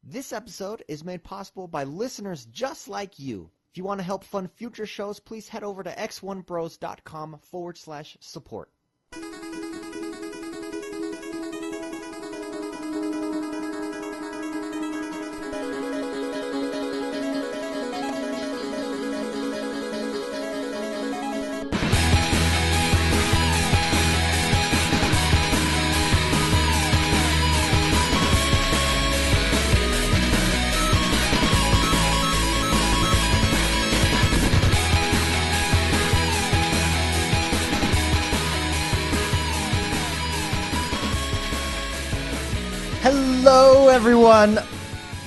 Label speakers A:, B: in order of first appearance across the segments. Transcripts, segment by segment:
A: This episode is made possible by listeners just like you. If you want to help fund future shows, please head over to x1bros.com/support. Hello, everyone.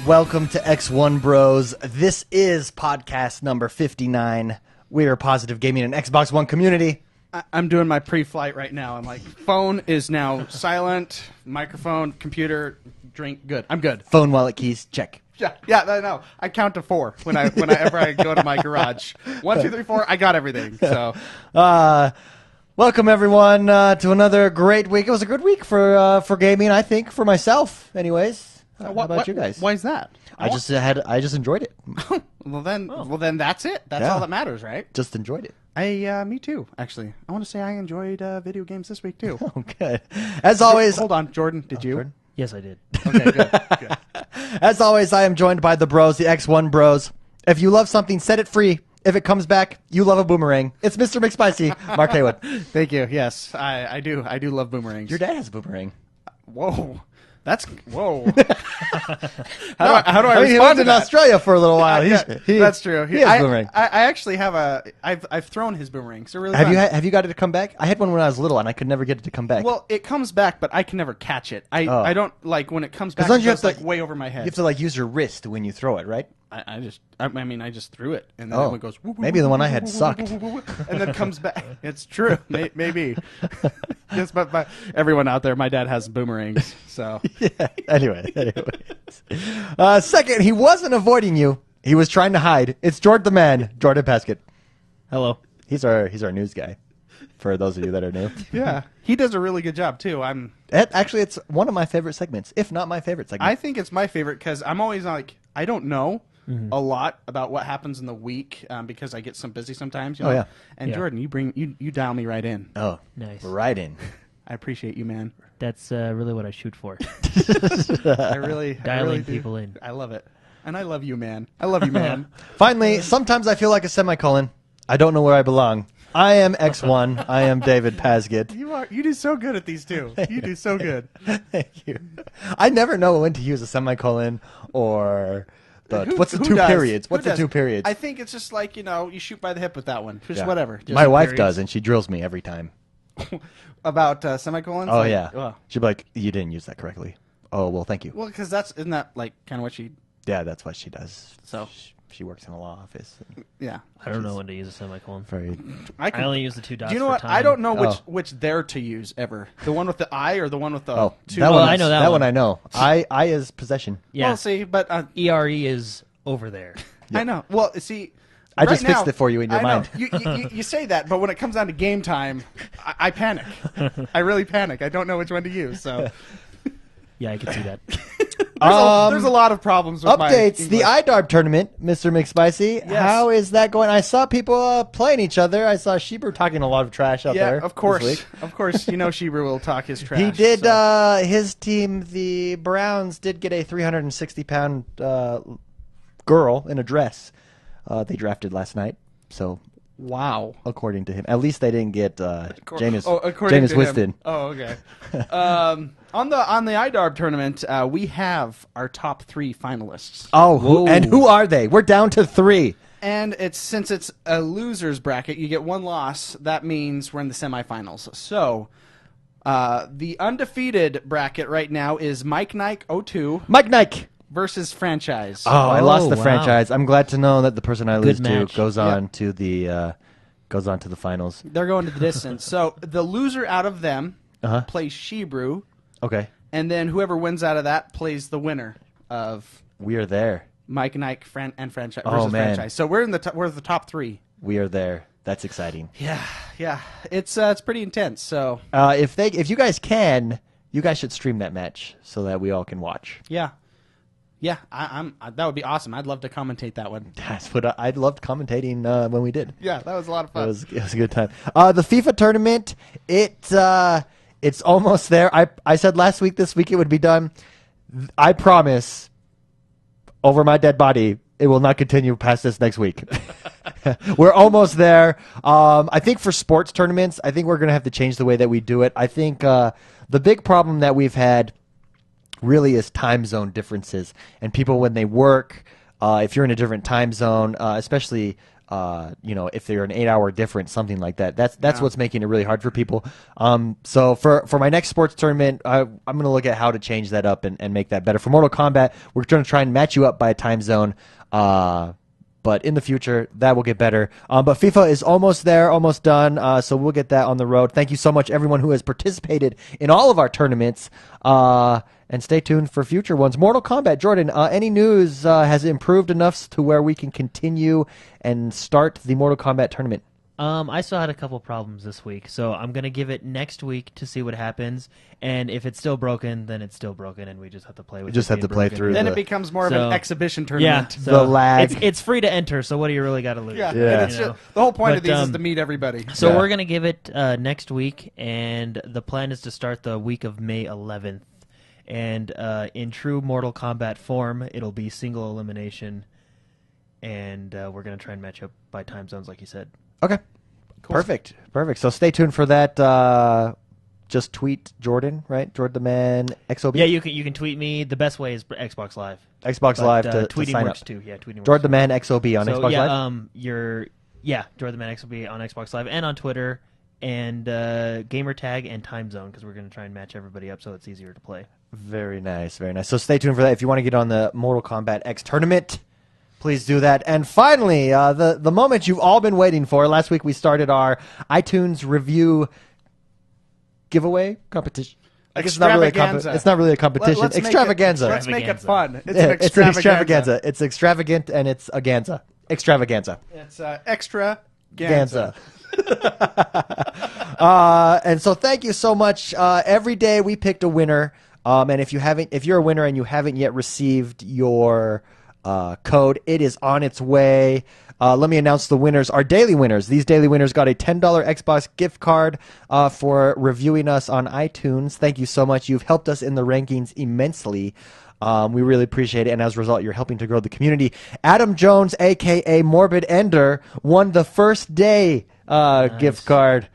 A: Welcome to X1 Bros. This is podcast number 59. We are Positive Gaming and Xbox One community.
B: I'm doing my pre-flight right now. I'm like, phone is now silent, microphone, computer, drink, good. I'm good.
A: Phone, wallet, keys, check.
B: Yeah, I know. I count to 4 whenever I go to my garage. 1, 2, 3, 4. I got everything. So,
A: welcome everyone to another great week. It was a good week for gaming, I think, for myself. Anyways, how about you guys?
B: Why is that?
A: I just enjoyed it.
B: Well then that's it. That's all that matters, right?
A: Just enjoyed it.
B: Me too. Actually, I want to say I enjoyed video games this week too.
A: Okay. As always,
B: hold on, Jordan. Did you?
A: Jordan?
C: Yes, I did.
B: Okay, good.
A: As always, I am joined by the bros, the X1 Bros. If you love something, set it free. If it comes back, you love a boomerang. It's Mr. McSpicy, Mark Haywood.
B: Thank you. Yes, I do. I do love boomerangs.
A: Your dad has a boomerang.
B: Whoa. Whoa. How do I respond
A: he lived
B: to
A: in
B: that?
A: Australia for a little while.
B: That's true.
A: He has a boomerang.
B: I actually have I've thrown his boomerangs. They're really
A: Have
B: fun.
A: you got it to come back? I had one when I was little, and I could never get it to come back.
B: Well, it comes back, but I can never catch it. I don't like when it comes back.
A: Don't
B: It
A: you
B: goes
A: have to-
B: way over my head.
A: you have to use your wrist when you throw it, right?
B: I just threw it, and then it goes. Woo, woo,
A: maybe
B: woo,
A: the one
B: woo,
A: I had
B: woo, woo,
A: sucked.
B: woo, woo, woo, and then comes back. It's true, maybe. Yes, but everyone out there, my dad has boomerangs. So
A: Yeah. Anyways. Second, he wasn't avoiding you. He was trying to hide. It's Jordan the man, Jordan Paskett.
C: Hello.
A: He's our news guy. For those of you that are new.
B: yeah, he does a really good job too.
A: Actually, it's one of my favorite segments, if not my favorite segment.
B: I think it's my favorite because I'm always like, I don't know a lot about what happens in the week because I get so busy sometimes. You know?
A: Oh, yeah.
B: And
C: Yeah.
B: Jordan, you dial me right in.
A: Oh,
C: Nice.
A: right in.
B: I appreciate you, man.
C: That's really what I shoot for.
B: I really
C: Dialing
B: do.
C: people in.
B: I love it, and I love you, man. I love you, man.
A: Finally, sometimes I feel like a semicolon. I don't know where I belong. I am X1. I am David Pasgett.
B: You do so good at these two. You do so good.
A: Thank you. I never know when to use a semicolon or what's the
B: Who
A: two
B: does?
A: periods?
B: Who
A: What's the
B: does?
A: two periods?
B: I think it's just like you shoot by the hip with that one. Just
A: Yeah.
B: whatever. Just
A: My wife
B: periods.
A: does, and she drills me every time.
B: About semicolons.
A: Oh,
B: Like,
A: yeah.
B: well,
A: She'll be like, you didn't use that correctly. Oh, well, thank you.
B: well, because isn't that like kind of what she?
A: Yeah, that's what she does.
B: So.
A: She works in a law office.
B: Yeah.
C: I don't know when to use a semicolon.
A: Very.
C: I only use the two dots.
B: Do you know
C: for
B: what?
C: time.
B: I don't know
A: Oh.
B: which they're to use ever. The one with the I or the one with the
A: Oh,
B: two.
A: that
C: Well,
A: one.
C: I know that
A: one.
C: one.
A: I know. I is possession.
C: Yeah.
B: Well, see, but
C: ERE is over there.
B: I know. Well, see.
A: I just
B: right
A: fixed
B: now,
A: it for you in your
B: I know.
A: mind.
B: You say that, but when it comes down to game time, I panic. I really panic. I don't know which one to use. So
C: Yeah, I can see that.
B: there's a lot of problems with my
A: Updates. The
B: English.
A: iDarb tournament, Mr. McSpicy.
B: Yes.
A: How is that going? I saw people playing each other. I saw Sheber talking a lot of trash out
B: Yeah,
A: there.
B: of
A: this
B: course.
A: week.
B: Of course, Sheber will talk his trash.
A: He did.
B: so.
A: His team, the Browns, did get a 360-pound girl in a dress. They drafted last night. So,
B: Wow.
A: according to him, at least they didn't get Jameis
B: according to him.
A: Winston.
B: Oh, okay. On the iDarb tournament, we have our top 3 finalists.
A: Oh,
C: Whoa.
A: and who are they? We're down to 3.
B: And since it's a losers bracket, you get 1 loss. That means we're in the semifinals. So, the undefeated bracket right now is Mike Nike 02
A: Mike Nike.
B: versus Franchise.
A: Oh, I lost the
C: wow.
A: franchise. I'm glad to know that the person I lose to
C: match.
A: goes on to the finals.
B: They're going to the distance. So the loser out of them
A: Uh-huh.
B: plays Shebrew,
A: Okay,
B: and then whoever wins out of that plays the winner of
A: we are there.
B: Mike Nike and Franchise
A: Oh,
B: versus
A: man.
B: Franchise. So we're we're the top 3.
A: We are there. That's exciting.
B: Yeah. It's pretty intense. So
A: If you guys can, you guys should stream that match so that we all can watch.
B: yeah. Yeah, that would be awesome. I'd love to commentate that one.
A: That's what I loved commentating when we did.
B: Yeah, that was a lot of fun.
A: It was a good time. The FIFA tournament, it's almost there. I said last week, this week it would be done. I promise, over my dead body, it will not continue past this next week. We're almost there. I think for sports tournaments, I think we're going to have to change the way that we do it. I think the big problem that we've had really is time zone differences. And people, when they work, if you're in a different time zone, especially if they're an 8-hour difference, something like that, that's what's making it really hard for people. So for my next sports tournament, I'm going to look at how to change that up and make that better. For Mortal Kombat, we're going to try and match you up by a time zone. But in the future, that will get better. But FIFA is almost there, almost done. So we'll get that on the road. Thank you so much, everyone who has participated in all of our tournaments. And stay tuned for future ones. Mortal Kombat, Jordan, any news? Has it improved enough to where we can continue and start the Mortal Kombat tournament?
C: I still had a couple problems this week, so I'm going to give it next week to see what happens. And if it's still broken, then it's still broken, and we just have to play with it.
A: We just have to play
C: broken.
A: through.
B: Then it becomes more of an exhibition tournament.
C: Yeah, so
A: the lag.
C: It's free to enter, so what do you really got to lose?
B: Yeah.
A: Yeah.
B: And it's the whole point of these is to meet everybody.
C: So
A: Yeah.
C: we're going to give it next week, and the plan is to start the week of May 11th. And in true Mortal Kombat form, it'll be single elimination, and we're going to try and match up by time zones, like you said.
A: Okay. Cool. Perfect. So stay tuned for that. Just tweet Jordan, right? Jordan the Man XOB.
C: Yeah, you can tweet me. The best way is Xbox Live.
A: Xbox
C: But,
A: Live to
C: tweeting
A: sign
C: works
A: up.
C: too. Yeah, tweeting works.
A: Jordan the Man XOB on Xbox
C: yeah,
A: Live.
C: Jordan the Man XOB on Xbox Live and on Twitter and gamer tag and time zone because we're going to try and match everybody up so it's easier to play.
A: Very nice, very nice. So stay tuned for that. If you want to get on the Mortal Kombat X tournament, please do that. And finally, the moment you've all been waiting for. Last week we started our iTunes review giveaway competition. I guess it's not really a competition. Extravaganza.
B: Let's make it fun. It's
A: Yeah,
B: an
A: it's an
B: extravaganza.
A: extravaganza. It's extravagant and it's a ganza. Extravaganza.
B: It's extra
A: Ganza. And so thank you so much. Every day we picked a winner. And if you're a winner and you haven't yet received your code, it is on its way. Let me announce the winners. Our daily winners. These daily winners got a $10 Xbox gift card for reviewing us on iTunes. Thank you so much. You've helped us in the rankings immensely. We really appreciate it, and as a result, you're helping to grow the community. Adam Jones, a.k.a. Morbid Ender, won the first day gift card.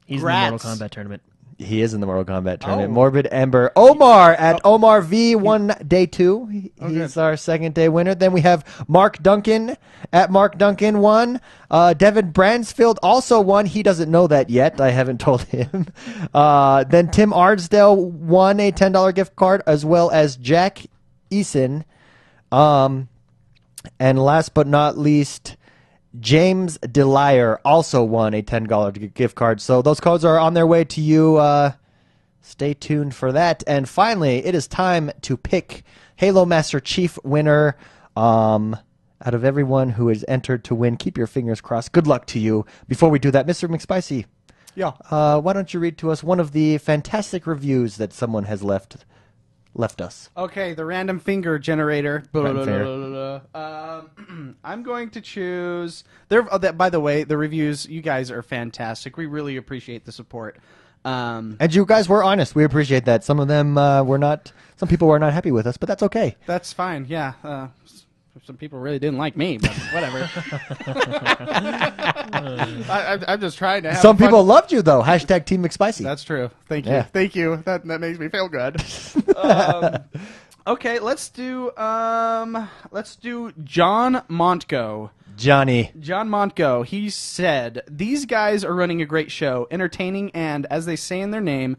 C: He's in the Mortal Kombat tournament.
A: He is in the Mortal Kombat tournament.
B: Oh.
A: Morbid Ember. Omar at Omar V won day 2. He's our second day winner. Then we have Mark Duncan at Mark Duncan won. Devin Bransfield also won. He doesn't know that yet. I haven't told him. Then Tim Ardsdale won a $10 gift card, as well as Jack Eason. And last but not least, James Delire also won a $10 gift card. So those codes are on their way to you. Stay tuned for that. And finally, it is time to pick Halo Master Chief winner. Out of everyone who is entered to win, keep your fingers crossed. Good luck to you. Before we do that, Mr. McSpicy,
B: Yeah.
A: why don't you read to us one of the fantastic reviews that someone has left us?
B: Okay, the random finger generator.
A: Random
B: I'm going to choose. By the way, the reviews, you guys are fantastic. We really appreciate the support.
A: And you guys were honest. We appreciate that. Some of them were not. Some people were not happy with us, but that's okay.
B: That's fine. Yeah. Some people really didn't like me, but whatever. I'm just trying to have
A: Some
B: fun.
A: people loved you though. Hashtag Team McSpicy.
B: That's true. Thank you.
A: Yeah.
B: Thank you. That makes me feel good. Okay, let's do John Montgo.
A: Johnny.
B: John Montgo, he said, "These guys are running a great show, entertaining and, as they say in their name,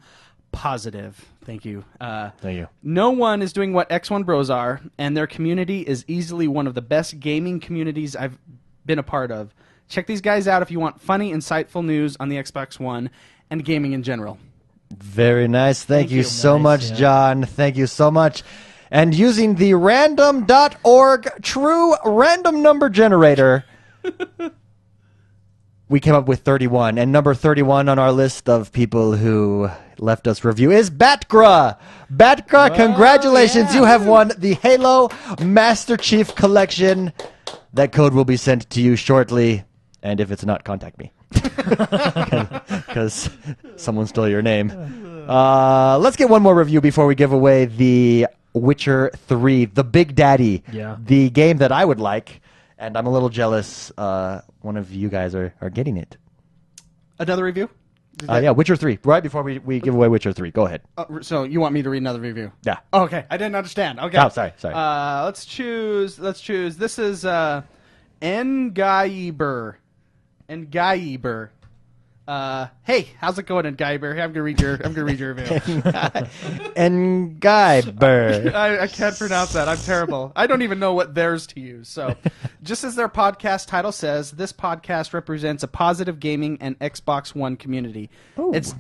B: positive." Thank you.
A: Thank you.
B: No one is doing what X1 Bros are, and their community is easily one of the best gaming communities I've been a part of. Check these guys out if you want funny, insightful news on the Xbox One and gaming in general.
A: Very nice. Thank you so
C: Nice,
A: much,
C: yeah.
A: John. Thank you so much. And using the random.org true random number generator, we came up with 31. And number 31 on our list of people who left us review is Batgra. Batgra, congratulations.
B: yeah.
A: You have won the Halo Master Chief Collection. That code will be sent to you shortly. And if it's not, contact me. Because someone stole your name. Let's get one more review before we give away the Witcher 3, the Big Daddy.
C: Yeah.
A: The game that I would like. And I'm a little jealous one of you guys are getting it.
B: Another review?
A: Yeah, Witcher 3. Right before we give away Witcher 3. Go ahead.
B: So you want me to read another review?
A: Yeah.
B: Oh, okay, I didn't understand. Okay.
A: Oh, sorry.
B: Let's choose. This is Ngaiber. Hey, how's it going, Ngaiber? I'm gonna read your review.
A: And Guy Burr.
B: I can't pronounce that. I'm terrible. I don't even know what theirs to use. So, just as their podcast title says, this podcast represents a positive gaming and Xbox One community.
A: Ooh.
B: It's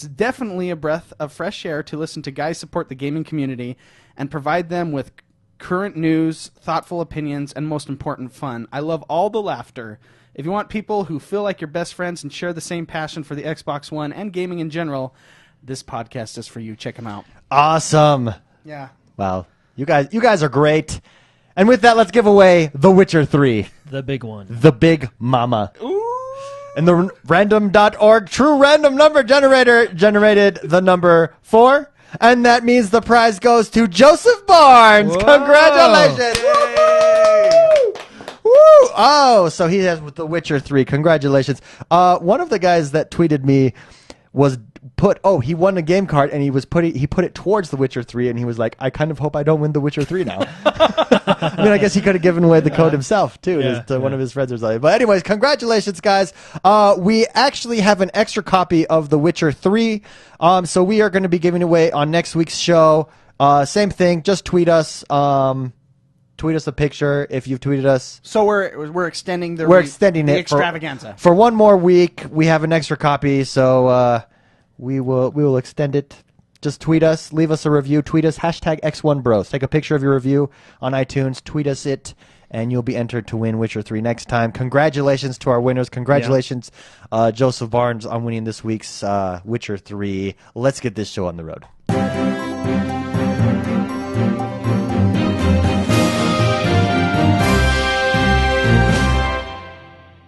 B: definitely a breath of fresh air to listen to guys support the gaming community and provide them with current news, thoughtful opinions, and most important, fun. I love all the laughter. If you want people who feel like your best friends and share the same passion for the Xbox One and gaming in general, this podcast is for you. Check them out.
A: Awesome.
B: Yeah.
A: Wow. You guys are great. And with that, let's give away The Witcher 3.
C: The big one.
A: The Big Mama.
B: Ooh.
A: And the random.org true random number generator generated the number 4. And that means the prize goes to Joseph Barnes.
C: Whoa.
A: Congratulations. Woo! Oh, so he has with The Witcher 3. Congratulations. One of the guys that tweeted me was he won a game card and he put it towards The Witcher 3 and he was like, I kind of hope I don't win The Witcher 3 now. I mean, I guess he could have given away the code himself too to one of his friends or something. But anyways, congratulations, guys. We actually have an extra copy of The Witcher 3. So we are going to be giving away on next week's show. Same thing, just tweet us. Tweet us a picture if you've tweeted us.
B: So we're extending the extravaganza
A: for one more week. We have an extra copy, so we will extend it. Just tweet us, leave us a review. Tweet us #X1Bros. Take a picture of your review on iTunes. Tweet us it, and you'll be entered to win Witcher 3 next time. Congratulations to our winners. Congratulations, Joseph Barnes, on winning this week's Witcher 3. Let's get this show on the road.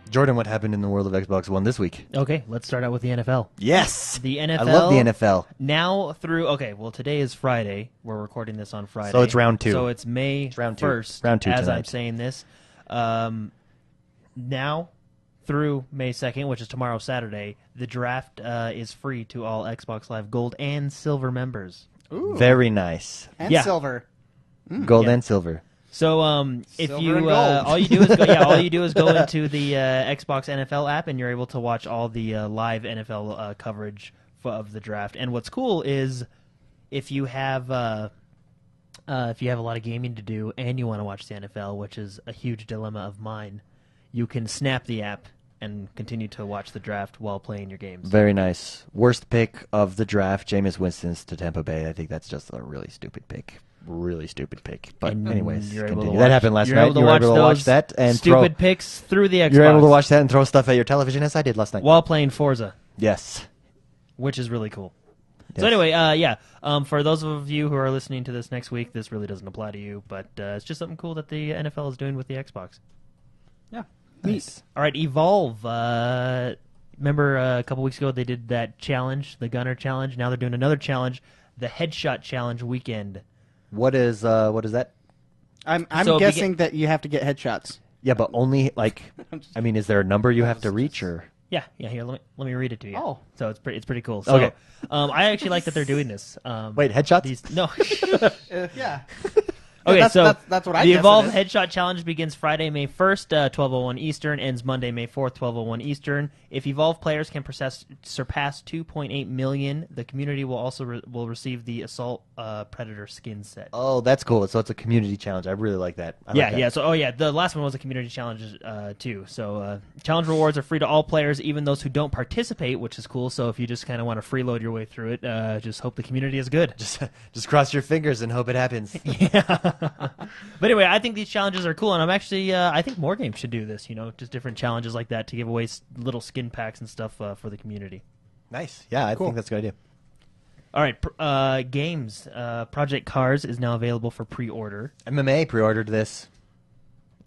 A: Jordan, what happened in the world of Xbox One this week?
C: Okay, let's start out with the NFL.
A: Yes!
C: The NFL.
A: I love the NFL.
C: Now through, today is Friday. We're recording this on Friday.
A: So it's round 2.
C: So it's May
A: round 2.
C: 1st,
A: round 2
C: as
A: tonight.
C: I'm saying this. Now through May 2nd, which is tomorrow, Saturday, the draft is free to all Xbox Live Gold and Silver members.
B: Ooh.
A: Very nice.
B: And silver.
A: Gold and silver.
C: So if
B: Silver
C: you
B: and gold.
C: all you do is go into the Xbox NFL app and you're able to watch all the live NFL coverage of the draft. And what's cool is if you have a lot of gaming to do and you want to watch the NFL, which is a huge dilemma of mine, you can snap the app and continue to watch the draft while playing your games.
A: Very nice. Worst pick of the draft, Jameis Winston's to Tampa Bay. I think that's just a really stupid pick. But anyways, continue. That happened last night. You were able to watch that and
C: stupid picks through the Xbox.
A: You're able to watch that and throw stuff at your television, as I did last night.
C: While playing Forza.
A: Yes.
C: Which is really cool.
A: Yes.
C: So anyway, for those of you who are listening to this next week, this really doesn't apply to you, but it's just something cool that the NFL is doing with the Xbox.
B: Yeah.
C: Nice. All right, Evolve. Remember a couple weeks ago they did that challenge, the Gunner Challenge. Now they're doing another challenge, the Headshot Challenge Weekend.
A: What is that?
B: I'm guessing that you have to get headshots.
A: Yeah, but only is there a number you have to reach or?
C: Yeah. Here, let me read it to you.
B: Oh,
C: so it's pretty cool. So,
A: okay.
C: I actually like that they're doing this.
A: Wait, headshots?
C: No.
B: Yeah.
C: Okay,
B: that's what I
C: the
B: guess
C: Evolve
B: it is.
C: Headshot Challenge begins Friday, May 1st, 12:01 Eastern, ends Monday, May 4th, 12:01 Eastern. If Evolve players can surpass 2.8 million, the community will also will receive the Assault Predator skin set.
A: Oh, that's cool. So it's a community challenge. I really like that.
C: So the last one was a community challenge too. So challenge rewards are free to all players, even those who don't participate, which is cool. So if you just kind of want to freeload your way through it, just hope the community is good.
A: Just cross your fingers and hope it happens.
C: Yeah. But anyway, I think these challenges are cool, and I'm actually I think more games should do this. Just different challenges like that to give away little skin packs and stuff for the community.
A: Nice. Yeah, I think that's a good idea.
C: All right, games. Project Cars is now available for pre-order.
A: MMA pre-ordered this.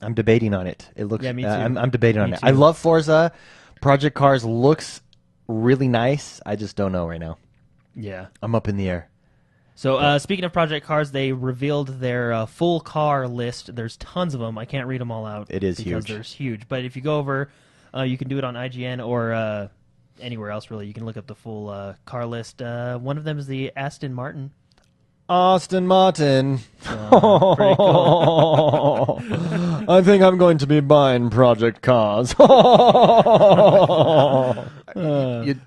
A: I'm debating on it. It looks.
C: Yeah, me too.
A: I'm debating on
C: Me
A: it.
C: too.
A: I love Forza. Project Cars looks really nice. I just don't know right now.
C: Yeah.
A: I'm up in the air.
C: So speaking of Project Cars, they revealed their full car list. There's tons of them. I can't read them all out.
A: It is
C: because
A: huge.
C: There's huge. But if you go over, you can do it on IGN or anywhere else, really. You can look up the full car list. One of them is the Aston Martin.
A: Austin Martin.
C: Pretty cool.
A: I think I'm going to be buying Project Cars.
B: You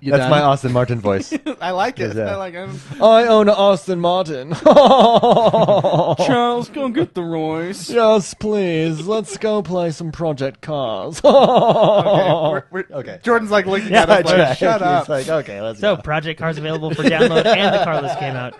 A: That's
B: done?
A: my Austin Martin voice.
B: I like it.
A: Yeah.
B: I like it.
A: I own an Austin Martin.
B: Charles, go get the Royce.
A: Yes, please. Let's go play some Project Cars.
B: Okay. Jordan's like looking at us like, shut up.
A: He's like, okay, let's
C: So
A: go.
C: Project Cars available for download, and the car list came out.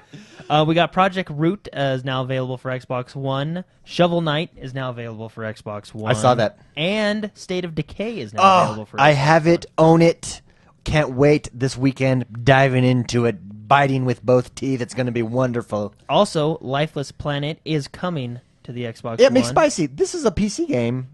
C: We got Project Root is now available for Xbox One. Shovel Knight is now available for Xbox One.
A: I saw that.
C: And State of Decay is now available for Xbox
A: I have
C: One.
A: it. Own it. Can't wait this weekend. Diving into it. Biting with both teeth. It's going to be wonderful.
C: Also, Lifeless Planet is coming to the Xbox
A: Yeah,
C: One.
A: McSpicy. This is a PC game.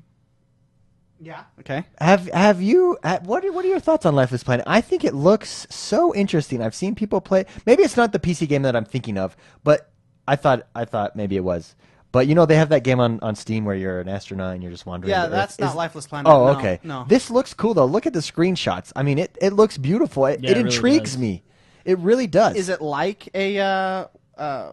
B: Yeah. Okay.
A: Have you? What are your thoughts on Lifeless Planet? I think it looks so interesting. I've seen people play. Maybe it's not the PC game that I'm thinking of, but I thought maybe it was. But they have that game on Steam where you're an astronaut and you're just wandering.
B: Yeah,
A: the Earth.
B: that's not Lifeless Planet.
A: Oh,
B: No,
A: okay.
B: No.
A: This looks cool though. Look at the screenshots. I mean, it looks beautiful. It
C: really
A: intrigues
C: does.
A: me. It really does.
B: Is it like a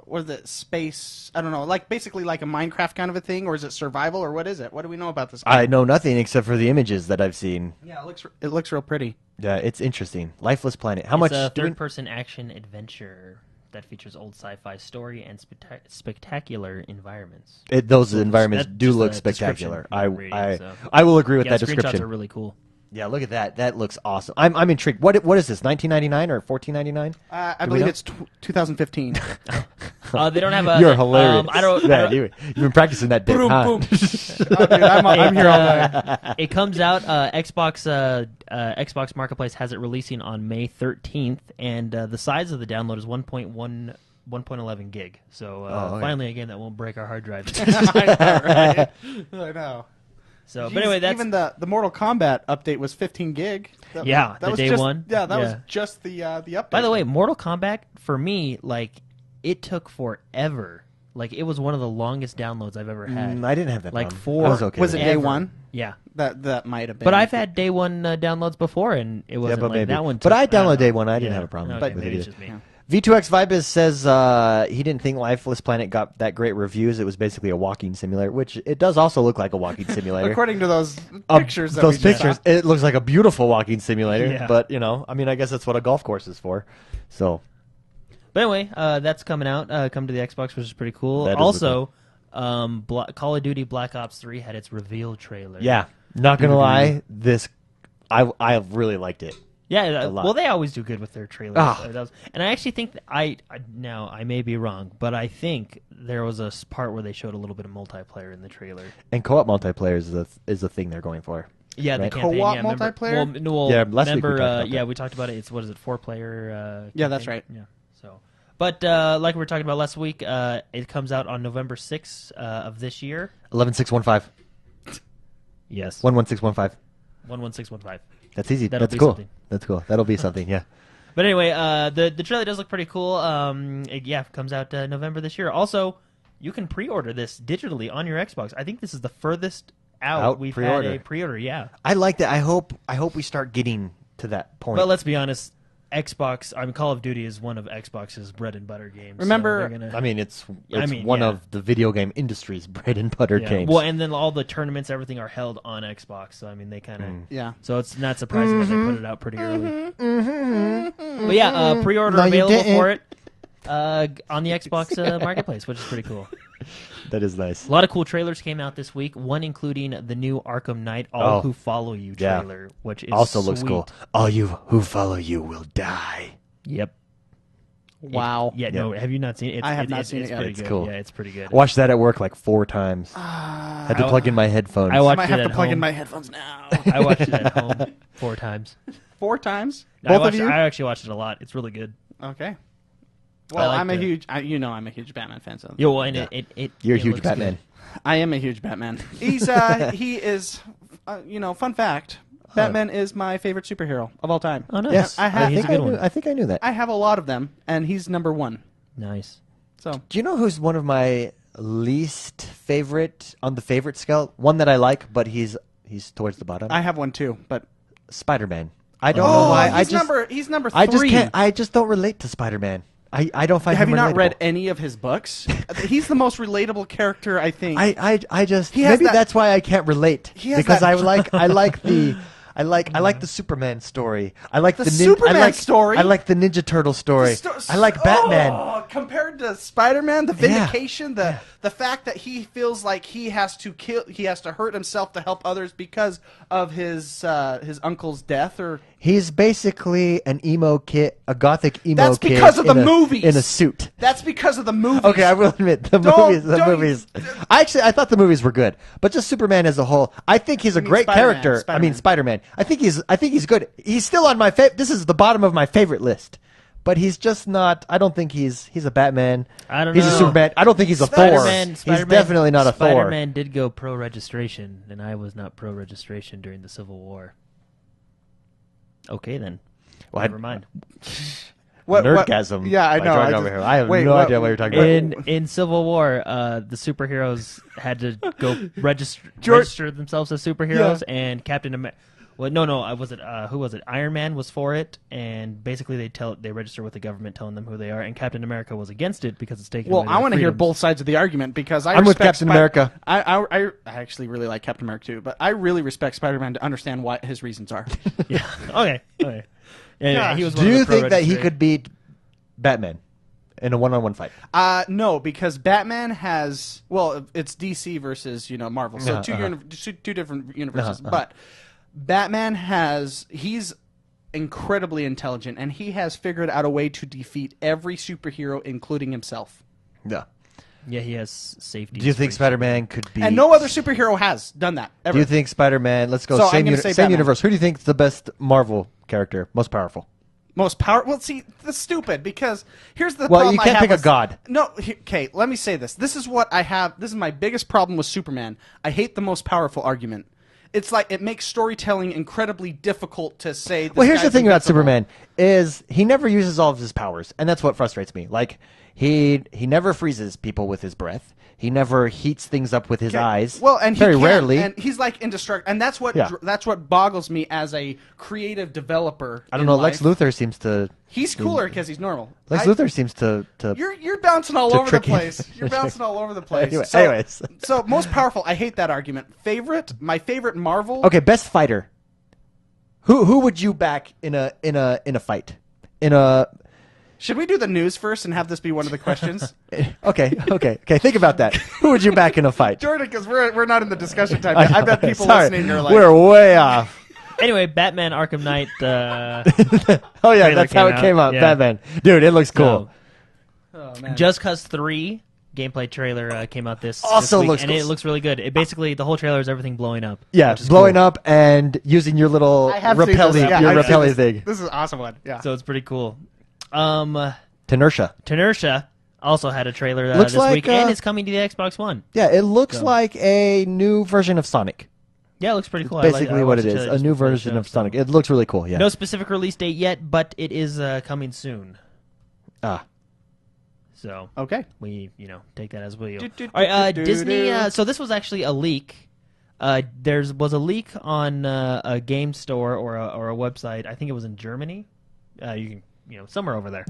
B: what is it? Space? I don't know. Like basically like a Minecraft kind of a thing, or is it survival, or what is it? What do we know about this game?
A: I know nothing except for the images that I've seen.
B: Yeah, it looks real pretty.
A: Yeah, it's interesting. Lifeless Planet. How
C: It's
A: much?
C: a
A: do we-
C: third-person action adventure that features old sci-fi story and spectacular environments.
A: those environments
C: That's
A: do
C: just
A: look
C: a description
A: spectacular.
C: I'm reading, so.
A: I will agree with
C: Yeah,
A: that
C: screenshots
A: description.
C: are really cool.
A: Yeah, look at that. That looks awesome. I'm intrigued. What is this? $19.99 or $14.99?
B: I
A: we
B: believe
A: know?
B: it's 2015.
C: They don't have a.
A: You're hilarious.
C: I don't.
A: You've been practicing that bit,
B: Boom,
A: huh?
B: boom. Oh, dude, I'm here all night.
C: It comes out. Xbox Marketplace has it releasing on May 13th, and the size of the download is 1.11 gig. So
A: okay.
C: finally, a game that won't break our hard drives.
B: I know, right? I know.
C: So,
B: Jeez,
C: but anyway, that's
B: even the Mortal Kombat update was 15 gig.
C: Yeah, the
B: was
C: day
B: just,
C: one.
B: Yeah, that was
C: Yeah.
B: just the update.
C: By the way, Mortal Kombat for me, it took forever. It was one of the longest downloads I've ever had.
A: I didn't have that.
C: Like
A: problem.
C: four-
A: I was okay.
B: was
A: with
B: it day
C: Ever.
B: one?
C: Yeah,
B: That might have been.
C: but I've had day one downloads before, and it wasn't
A: but
C: like
A: maybe.
C: that one.
A: But I
C: don't
A: downloaded
C: know.
A: day one. I didn't
C: Yeah.
A: have a problem
C: Okay,
A: with
C: maybe
A: it
C: it's
A: either.
C: just me.
B: Yeah.
A: V2X Vibes says he didn't think Lifeless Planet got that great reviews. It was basically a walking simulator, which it does also look like a walking simulator.
B: According to those pictures, that
A: those
B: we just
A: pictures,
B: saw.
A: it looks like a beautiful walking simulator.
C: Yeah.
A: But I guess that's what a golf course is for. So
C: But anyway, that's coming out. Come to the Xbox, which is pretty cool.
A: That is
C: Also, Call of Duty Black Ops 3 had its reveal trailer.
A: yeah, not gonna lie, this I really liked it.
C: Yeah,
A: lot.
C: well, they always do good with their trailers.
A: Ah.
C: And I actually think that now I may be wrong, but I think there was a part where they showed a little bit of multiplayer in the trailer.
A: And co-op multiplayer is the thing they're going for.
C: Yeah, the
A: Right.
C: campaign.
B: Co-op
C: yeah, remember-
B: multiplayer?
C: Well,
A: Yeah, last week we
C: remember,
A: talked about
C: yeah,
A: that.
C: we talked about it. It's what is it, 4-player?
B: Yeah, that's
C: campaign?
B: right.
C: Yeah. So, but like we were talking about last week, it comes out on November 6th of this year.
A: 11615.
C: Yes,
A: 11615.
C: 11615.
A: That's easy.
C: That'll
A: That's
C: be
A: cool.
C: something.
A: That's cool. That'll be something. Yeah.
C: But anyway, the trailer does look pretty cool. It comes out November this year. Also, you can pre-order this digitally on your Xbox. I think this is the furthest out we've
A: pre-order.
C: had a pre-order. Yeah,
A: I like that. I hope we start getting to that point.
C: but let's be honest. Call of Duty is one of Xbox's bread and butter games. so
B: Remember-
C: they're gonna-
A: I mean, it's
C: mean,
A: one
C: yeah.
A: of the video game industry's bread and butter
C: yeah.
A: games.
C: Well, and then all the tournaments, everything are held on Xbox. So I mean, they kind of.
B: Yeah.
C: So it's not surprising that they put it out pretty early. But yeah, pre-order
A: No, you
C: available
A: didn't.
C: for it on the Xbox Marketplace, which is pretty cool.
A: That is nice.
C: A lot of cool trailers came out this week. One including the new Arkham Knight All Who Follow You
A: yeah.
C: trailer, which is
A: Also looks
C: sweet.
A: cool. All you who follow you will die.
C: Yep.
B: Wow.
C: Yeah, no, have you not seen it?
B: I have not seen it yet.
C: Pretty
B: It's
C: good.
A: cool.
C: Yeah, it's pretty good.
A: I watched that at work like 4 times. Had to plug in my headphones.
C: I
B: I
C: watched
B: might
C: it
B: have
C: at
B: to plug in
C: home.
B: my headphones now.
C: I watched it at home 4 times.
B: 4 times?
A: Both of you?
C: I actually watched it a lot. It's really good.
B: Okay. Well,
C: like
B: I'm a
C: the-
B: huge, I'm a huge Batman fan. So
C: Yo, and
A: Yeah.
C: it
A: You're a
C: it
A: huge
C: looks
A: Batman.
C: good.
B: I am a huge Batman. He's he is, fun fact. Batman is my favorite superhero of all time.
C: Oh, nice.
A: Yes,
B: I have-
C: he's a
A: think
C: good
A: I knew,
C: one.
A: I think I knew that.
B: I have a lot of them, and he's number 1.
C: Nice.
B: So
A: Do you know who's one of my least favorite on the favorite scale? One that I like, but he's towards the bottom.
B: I have one too, but
A: Spider-Man. I don't know why.
B: he's number 3.
A: I just can't. I just don't relate to Spider-Man. I don't find
B: Have
A: him
B: you not
A: relatable.
B: read any of his books? He's the most relatable character, I think.
A: I just
B: He has
A: maybe
B: that-
A: that's why I can't relate
B: He has
A: because
B: that-
A: I like the Superman story. I like
B: The
A: the
B: Superman story?
A: I like the Ninja Turtle story. I like Batman.
B: Oh, compared to Spider-Man, the vindication, the fact that he feels like he has to hurt himself to help others because of his uncle's death, or
A: He's basically an emo kid, a gothic emo
B: That's
A: kid.
B: because of the
A: in a-
B: movies.
A: in a suit.
B: that's because of the movies.
A: Okay, I will admit the
B: Don't-
A: movies. I thought the movies were good, but just Superman as a whole, I think he's a
B: mean
A: great
B: Spider-Man,
A: character. I mean
B: Spider-Man.
A: Spider-Man. I think he's good. He's still on my this is the bottom of my favorite list. But he's just not. I don't think he's a Batman.
C: I don't
A: He's
C: know.
A: a Superman. I don't think he's a Thor.
C: Spider-Man,
A: He's definitely not a Thor.
C: Spider-Man did go pro-registration, and I was not pro-registration during the Civil War. Okay, then.
A: Well,
C: Never mind.
A: Nerdgasm.
B: Yeah, I
A: by
B: know.
A: Jordan
B: I
A: over
B: just-
A: here. I have
B: wait,
A: no
B: what-
A: idea what you're talking about.
C: In Civil War, the superheroes had to go register themselves as superheroes, and Captain America. Well, no. Was it who was it? Iron Man was for it, and basically they register with the government, telling them who they are. And Captain America was against it because it's taking.
B: Well,
C: away
B: I
C: their
B: want to hear
C: freedoms.
B: both sides of the argument because
A: I'm with Captain America.
B: I actually really like Captain America too, but I really respect Spider-Man to understand what his reasons are.
C: Yeah. Okay. Yeah,
B: Gosh.
C: he was one
A: Do
C: of the
A: you think that he
C: pro-registration-
A: could beat Batman in a one-on-one fight?
B: No, because Batman has it's DC versus Marvel, so
A: Uh-huh,
B: two different universes.
A: Uh-huh.
B: But Batman he's incredibly intelligent, and he has figured out a way to defeat every superhero, including himself.
A: Yeah.
C: Yeah, he has safety.
A: Do you think Spider-Man could beat?
B: And no other superhero has done that ever.
A: Do you think Spider-Man? Let's go
B: So I'm
A: same
B: gonna say
A: same
B: Batman.
A: universe. Who do you think is the best Marvel character, most powerful?
B: Most power? Well, see, that's stupid because here's the
A: Well,
B: problem.
A: you can't
B: I have
A: pick a
B: with-
A: god.
B: No, okay. Let me say this. This is what I have. This is my biggest problem with Superman. I hate the most powerful argument. It's like it makes storytelling incredibly difficult to say. This
A: Well, here's the
B: guy's
A: thing about
B: invincible.
A: Superman is he never uses all of his powers, and that's what frustrates me. Like he never freezes people with his breath. He never heats things up with his eyes.
B: Well, and he
A: very
B: can,
A: rarely.
B: and he's like indestructible, and that's what
A: Yeah.
B: that's what boggles me as a creative developer.
A: I don't
B: in
A: know.
B: life.
A: Lex Luthor seems to.
B: He's cooler because he's normal.
A: Lex Luthor seems to.
B: You're bouncing all
A: to
B: over the
A: trick him.
B: place. You're bouncing all over the place.
A: Anyway-
B: so,
A: anyways.
B: so most powerful. I hate that argument. My favorite Marvel.
A: Okay, best fighter. Who would you back in a fight? In a
B: Should we do the news first and have this be one of the questions?
A: okay. Think about that. Who would you back in a fight?
B: Jordan, because we're not in the discussion time yet. I bet people
A: Sorry,
B: listening are like,
A: we're way off.
C: Anyway, Batman Arkham Knight.
A: Oh yeah,
C: trailer
A: that's how
C: came
A: it came
C: out.
A: out.
C: Yeah.
A: Batman, dude, it looks cool.
B: oh, man.
C: Just Cause 3 gameplay trailer came out this
A: Also
C: week,
A: looks
C: and
A: cool.
C: it looks really good. It basically the whole trailer is everything blowing up.
A: Yeah,
C: which is
A: blowing
C: cool.
A: up and using your little
B: I have seen this.
A: repelly,
B: Yeah,
A: your
B: I've seen
A: repelly
B: this.
A: thing.
B: This is an awesome one. Yeah.
C: So it's pretty cool.
A: Tenersha.
C: Also had a trailer
A: Looks
C: this
A: like,
C: week, and it's coming to the Xbox One.
A: Yeah, it looks
C: So.
A: like a new version of Sonic.
C: Yeah, it looks pretty cool.
A: Basically,
C: I
A: what
C: watched
A: it
C: the
A: is,
C: trailer
A: a
C: just
A: new
C: before the
A: version
C: show,
A: of
C: so.
A: Sonic. It looks really cool. Yeah.
C: No specific release date yet, but it is coming soon. So
B: Okay.
C: we take that as we.
B: Do, do,
C: All right,
B: do, do,
C: Disney.
B: do.
C: So this was actually a leak. There was a leak on a game store or a website. I think it was in Germany. You can somewhere over there.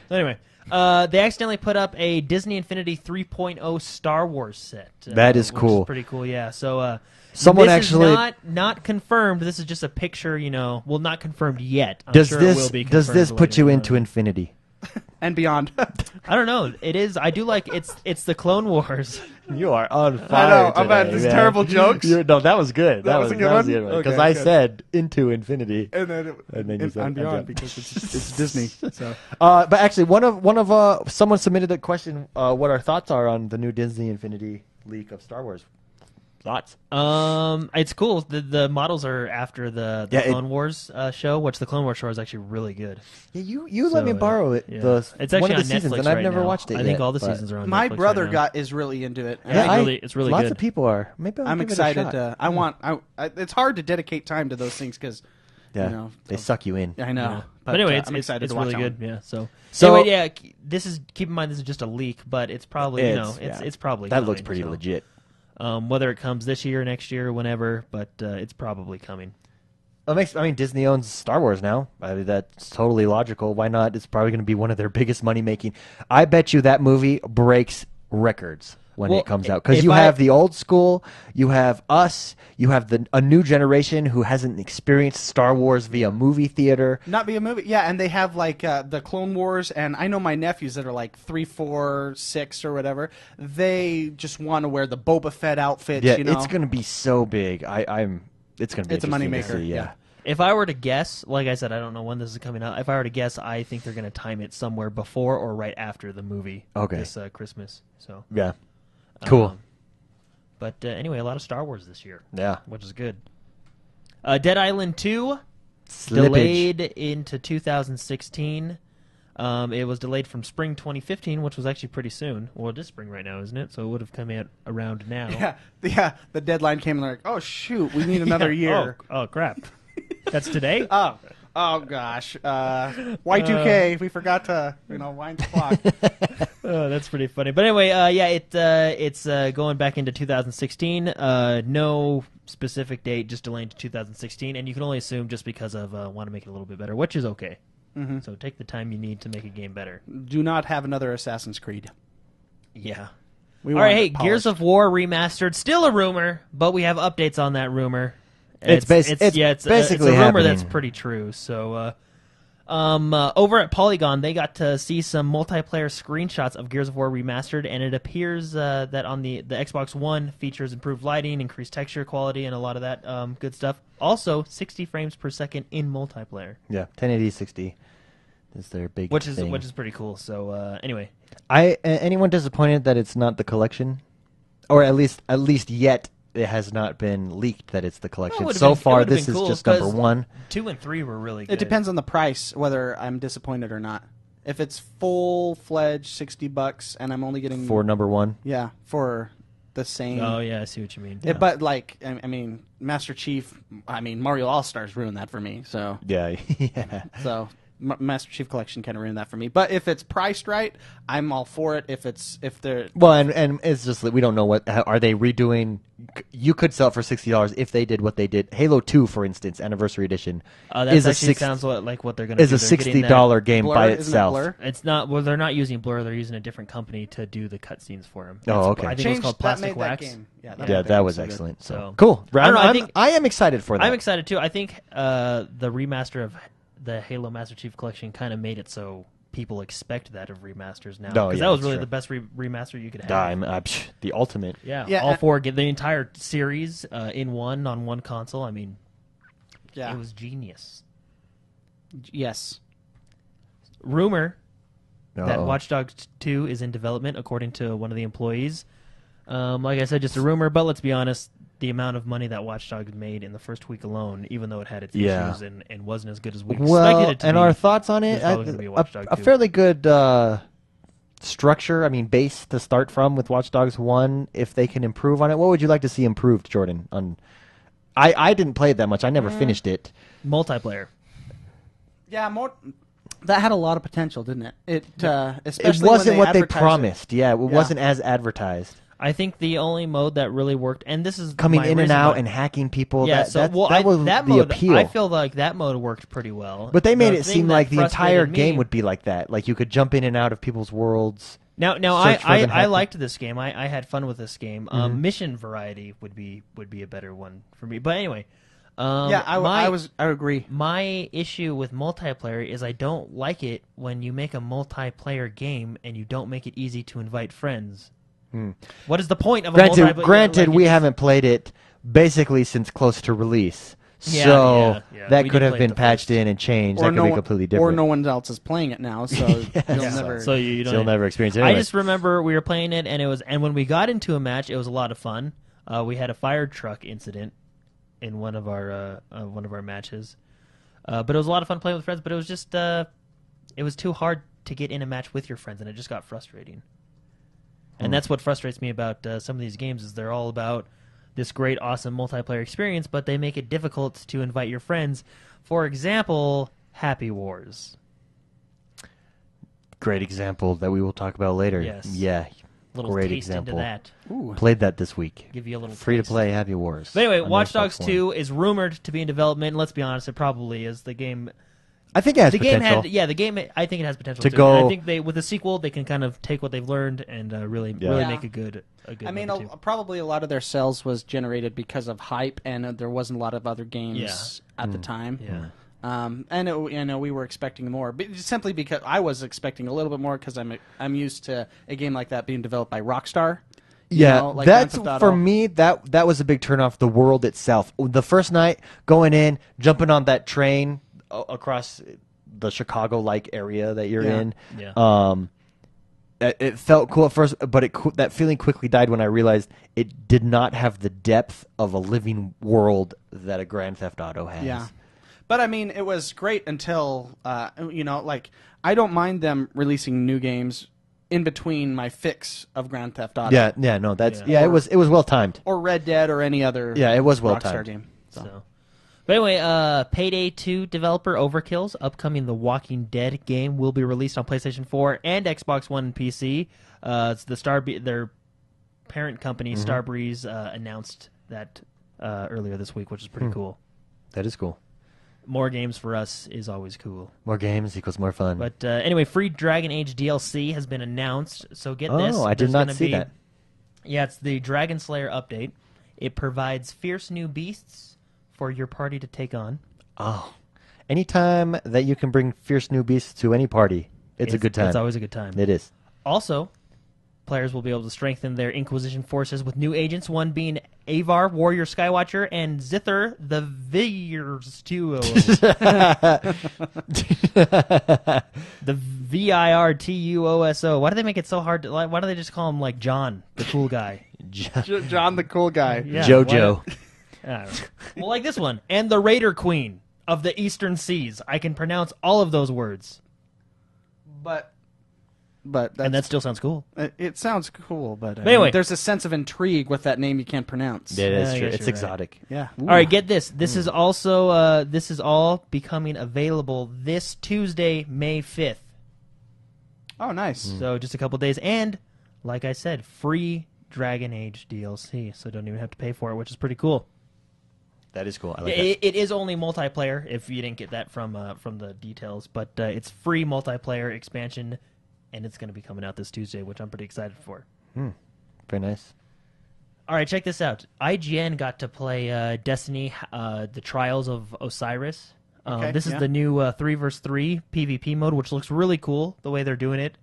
C: So anyway, they accidentally put up a Disney Infinity 3.0 Star Wars set.
A: That is
C: which
A: cool.
C: pretty cool. Yeah. So
A: Someone
C: this
A: actually-
C: is not confirmed. This is just a picture. Well, not confirmed yet. I'm
A: Does
C: sure it will
A: this
C: be
A: does
C: confirmed
A: this put
C: later
A: you
C: on.
A: into infinity?
B: and beyond.
C: I don't know. It is. I do like it's the Clone Wars.
A: You are on
B: I
A: fire.
B: know. I've
A: today,
B: had these
A: man.
B: terrible jokes.
A: No, that was good.
B: That was a good one?
A: Because
B: Okay,
A: I
B: good.
A: said into infinity.
B: And then,
A: you said
B: and beyond because it's Disney. So
A: But actually, one of someone submitted a question. What our thoughts are on the new Disney Infinity leak of Star Wars? Thoughts?
C: It's cool. The models are after the Clone Wars show, which the Clone Wars show is actually really good.
A: Yeah, you let me borrow it.
C: Yeah. It's actually
A: one of the
C: on
A: seasons,
C: Netflix
A: and I've
C: right
A: never
C: now.
A: watched it.
C: I think
A: yet,
C: all the
A: but-
C: seasons are on.
B: my
C: Netflix
B: brother
C: right now.
B: is really into it.
A: Yeah,
C: it's really
A: lots
C: good.
A: of people are. Maybe
B: I'm
A: give
B: excited.
A: It a shot.
B: I want. It's hard to dedicate time to those things because
A: Yeah,
B: you know,
A: they suck you in.
B: I know.
C: Yeah.
B: But
C: Anyway,
B: I'm excited
C: it's
B: to watch
C: really
B: that
C: good.
B: one.
C: Yeah.
A: So-
C: anyway, yeah. This is keep in mind this is just a leak, but it's probably it's probably
A: that
C: coming,
A: looks pretty
C: so.
A: legit.
C: Whether it comes this year, next year, whenever, but it's probably coming.
A: Disney owns Star Wars now. I mean, that's totally logical. Why not? It's probably going to be one of their biggest money making. I bet you that movie breaks records when it comes out because you have the old school, you have us, you have a new generation who hasn't experienced Star Wars via movie theater.
B: Not be a movie, yeah. And they have like the Clone Wars, and I know my nephews that are like 3, 4, 6 or whatever. They just want to wear the Boba Fett outfits.
A: Yeah,
B: you know?
A: it's going to be so big. It's going to be.
B: It's a
A: interesting to
B: moneymaker,
A: see,
B: yeah.
C: If I were to guess, like I said, I don't know when this is coming out. If I were to guess, I think they're going to time it somewhere before or right after the movie.
A: Okay.
C: This Christmas. So
A: Yeah. Cool.
C: But anyway, a lot of Star Wars this year.
A: Yeah.
C: Which is good. Dead Island 2
A: Slippage.
C: delayed into 2016. It was delayed from spring 2015, which was actually pretty soon. Well, it is spring right now, isn't it? So it would have come out around now.
B: Yeah. The deadline came, and they're like, "Oh shoot, we need another year."
C: Oh crap! That's today.
B: Oh gosh, Y2K. We forgot to wind the clock.
C: Oh, that's pretty funny. But anyway, it's going back into 2016. No specific date, just delayed to 2016, and you can only assume just because of want to make it a little bit better, which is okay. Mm-hmm. So take the time you need to make a game better.
B: Do not have another Assassin's Creed.
C: Yeah.
B: We
C: All
B: want
C: right, hey,
B: it
C: Gears
B: polished.
C: of War remastered, still a rumor, but we have updates on that rumor.
A: It's basically
C: it's a rumor
A: happening.
C: that's pretty true. So, over at Polygon, they got to see some multiplayer screenshots of Gears of War Remastered, and it appears that on the Xbox One features improved lighting, increased texture quality, and a lot of that good stuff. Also, 60 frames per second in multiplayer.
A: Yeah, 1080 60 is their big
C: Which
A: thing.
C: is pretty cool. So, anyway.
A: Anyone disappointed that it's not the collection? Or at least yet it has not been leaked that it's the collection.
C: Well,
A: So far,
C: it would've
A: this
C: been
A: is
C: cool,
A: just number
C: 'cause
A: 1.
C: 2 and 3 were really good.
B: It depends on the price whether I'm disappointed or not. If it's full-fledged $60 and I'm only getting
A: For number 1.
B: for the same.
C: Oh, yeah, I see what you mean.
B: Yeah, but like I mean, Master Chief. I mean, Mario All Stars ruined that for me. So
A: Yeah, yeah.
B: so Master Chief Collection kind of ruined that for me. But if it's priced right, I'm all for it. If they're
A: Well, and it's just that we don't know are they redoing. You could sell it for $60 if they did what they did. Halo 2, for instance, Anniversary Edition,
C: That
A: is
C: actually
A: a
C: sounds like what they're going to
A: is
C: do.
A: a
C: They're getting
A: $60 game
B: Blur,
A: by
B: isn't it
A: itself.
B: Blur?
C: It's not. Well, they're not using Blur. They're using a different company to do the cutscenes for him.
A: Oh, okay.
C: I think it was called
B: that
C: Plastic
B: made
C: Wax.
B: that game. Yeah,
A: Yeah, that was
B: so good.
A: excellent. So
C: So-
A: cool.
C: I don't know,
A: I am excited for that.
C: I'm excited too. I think the remaster of the Halo Master Chief Collection kind of made it so people expect that of remasters now.
A: Oh,
C: Because
A: yeah,
C: that was
A: that's
C: really
A: true.
C: the best remaster you could have.
A: The ultimate.
C: Yeah,
B: Yeah,
C: all four. Get the entire series in one on one console. I mean,
B: Yeah.
C: it was genius.
B: Yes.
C: Rumor that
A: Uh-oh.
C: Watch Dogs 2 is in development, according to one of the employees. Like I said, just a rumor, but let's be honest, the amount of money that Watch Dogs made in the first week alone, even though it had its
A: Yeah.
C: issues and wasn't as good as we expected
A: Well,
C: it to
A: and
C: be.
A: our thoughts on it,
C: There's probably gonna be a Watch Dogs
A: a
C: 2.
A: fairly good structure, base to start from with Watch Dogs 1, if they can improve on it. What would you like to see improved, Jordan? I didn't play it that much. I never finished it.
C: Multiplayer.
B: Yeah, more. That had a lot of potential, didn't it? It
A: It
B: especially
A: wasn't
B: when
A: what they
B: advertised it.
A: promised. Yeah, it wasn't as advertised.
C: I think the only mode that really worked, and this is
A: Coming
C: my
A: in and
C: reason
A: out
C: why-
A: and hacking people,
C: yeah,
A: that was
C: that
A: the
C: mode,
A: appeal.
C: I feel like that mode worked pretty well.
A: But they made
C: The
A: it
C: thing
A: seem
C: that
A: like the entire
C: frustrated me-
A: game would be like that. Like you could jump in and out of people's worlds.
C: Now,
A: search for them
C: I
A: hacking.
C: liked this game. I had fun with this game. Mission variety would be a better one for me. But anyway,
B: I agree.
C: My issue with multiplayer is I don't like it when you make a multiplayer game and you don't make it easy to invite friends. What is the point of a multiplayer?
A: Granted, we haven't played it basically since close to release. So that could have been patched in and changed. That could be completely different.
B: Or no one else is playing it now, so
C: you'll
A: never experience it anyway.
C: I just remember we were playing it, and when we got into a match, it was a lot of fun. We had a fire truck incident in one of our matches, but it was a lot of fun playing with friends. But it was just it was too hard to get in a match with your friends, and it just got frustrating. And that's what frustrates me about some of these games is they're all about this great, awesome multiplayer experience, but they make it difficult to invite your friends. For example, Happy Wars.
A: Great example that we will talk about later.
C: Yes.
A: Yeah.
C: Little
A: great
C: taste
A: example.
C: into that.
B: Ooh.
A: Played that this week.
C: Give you a little
A: free
C: taste.
A: to play Happy Wars.
C: But anyway, Watch Dogs 2 is rumored to be in development. And let's be honest, it probably is. The game.
A: I think it has potential.
C: The game. I think it has potential
A: to
C: too.
A: go.
C: And I think with the sequel, they can kind of take what they've learned and really make a good.
B: I mean, probably a lot of their sales was generated because of hype, and there wasn't a lot of other games at the time.
C: Yeah.
B: And we were expecting more, but simply because I was expecting a little bit more because I'm used to a game like that being developed by Rockstar.
A: Like that's for me. That was a big turnoff. The world itself. The first night going in, jumping on that train across the Chicago-like area that you're in.
C: Yeah.
A: It felt cool at first, but that feeling quickly died when I realized it did not have the depth of a living world that a Grand Theft Auto has.
B: Yeah. But I mean, it was great until I don't mind them releasing new games in between my fix of Grand Theft Auto.
A: It was well timed.
B: Or Red Dead or any other.
A: Yeah, it was well
B: Rockstar
A: timed
B: game.
C: So. But anyway, Payday 2 developer Overkill's upcoming The Walking Dead game will be released on PlayStation 4 and Xbox One and PC. It's their parent company, Starbreeze, announced that earlier this week, which is pretty cool.
A: That is cool.
C: More games for us is always cool.
A: More games equals more fun.
C: But anyway, free Dragon Age DLC has been announced. So get this.
A: Oh, I did not see that.
C: Yeah, it's the Dragon Slayer update. It provides fierce new beasts for your party to take on.
A: Oh. Anytime that you can bring fierce new beasts to any party, it's a good time.
C: It's always a good time.
A: It is.
C: Also, players will be able to strengthen their Inquisition forces with new agents, one being Avar, Warrior Skywatcher, and Zither, the Virtuoso. The Virtuoso. Why do they make it so hard? Why do they just call him like John, the cool guy?
B: John the cool guy.
C: Yeah,
A: Jojo.
C: Well, like this one. And the Raider Queen of the Eastern Seas. I can pronounce all of those words.
B: But
C: and that still sounds cool.
B: It sounds cool, but
C: anyway,
B: there's a sense of intrigue with that name you can't pronounce.
A: Yeah, that's true. It's exotic.
B: Right. Yeah.
C: Ooh. All right, get this. This is also this is all becoming available this Tuesday, May 5th.
B: Oh, nice.
C: So just a couple days, and like I said, free Dragon Age DLC, so don't even have to pay for it, which is pretty cool.
A: That is cool. I like that.
C: It is only multiplayer, if you didn't get that from the details, but it's free multiplayer expansion, and it's going to be coming out this Tuesday, which I'm pretty excited for.
A: Very nice.
C: All right, check this out. IGN got to play Destiny, The Trials of Osiris. This is the new 3 vs 3 PvP mode, which looks really cool, the way they're doing it.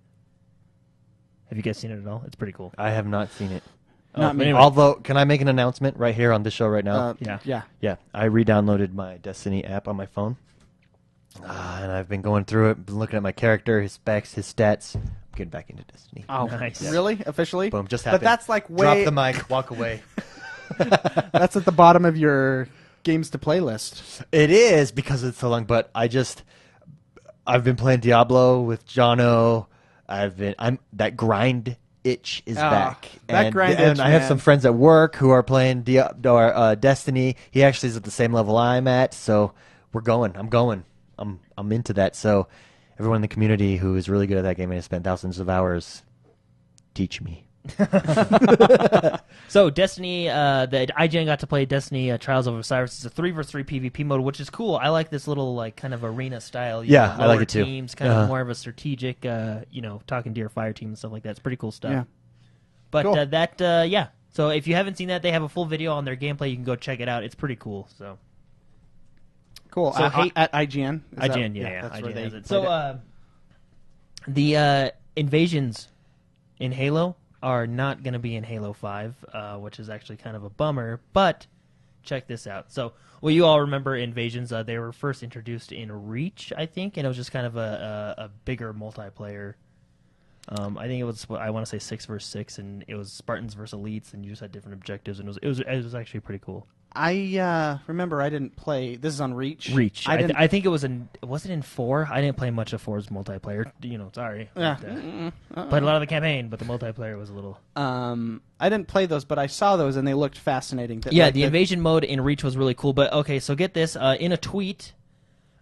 C: Have you guys seen it at all? It's pretty cool.
A: I have not seen it.
B: Not me.
A: Anyway. Although, can I make an announcement right here on this show right now?
B: Yeah.
A: I re-downloaded my Destiny app on my phone, and I've been going through it, been looking at my character, his specs, his stats. I'm getting back into Destiny.
B: Oh,
C: nice.
B: Really? Officially?
A: Boom, just happened.
B: But that's like
A: Drop the mic, walk away.
B: That's at the bottom of your games to play list.
A: It is because it's so long, but I've been playing Diablo with Jono. That grind itch is back.
B: That grind itch,
A: and I have some friends at work who are playing Destiny. He actually is at the same level I'm at, so we're going. I'm going. I'm into that. So everyone in the community who is really good at that game and has spent thousands of hours, teach me.
C: So Destiny, the IGN got to play Destiny Trials of Osiris. It's a 3 vs 3 PvP mode, which is cool. I like this little kind of arena style.
A: I like it too.
C: Teams, kind of more of a strategic, talking to your fire team and stuff like that. It's pretty cool stuff.
B: Yeah.
C: But
B: cool.
C: So if you haven't seen that, they have a full video on their gameplay. You can go check it out. It's pretty cool. So
B: Cool.
C: So
B: At IGN. Is that-
C: IGN, yeah,
B: That's
C: IGN
B: where they
C: has it.
B: played
C: So the invasions in Halo are not going to be in Halo 5, which is actually kind of a bummer. But check this out. So, well, you all remember invasions? They were first introduced in Reach, I think, and it was just kind of a bigger multiplayer. I think it was, I want to say 6 versus 6, and it was Spartans versus Elites, and you just had different objectives, and it was actually pretty cool.
B: I remember I didn't play. This is on Reach.
C: Reach.
B: I didn't.
C: I think it was was it in 4? I didn't play much of 4's multiplayer. Sorry.
B: Yeah.
C: But, played a lot of the campaign, but the multiplayer was a little.
B: I didn't play those, but I saw those and they looked fascinating.
C: Yeah, like the invasion mode in Reach was really cool. But okay, so get this. In a tweet,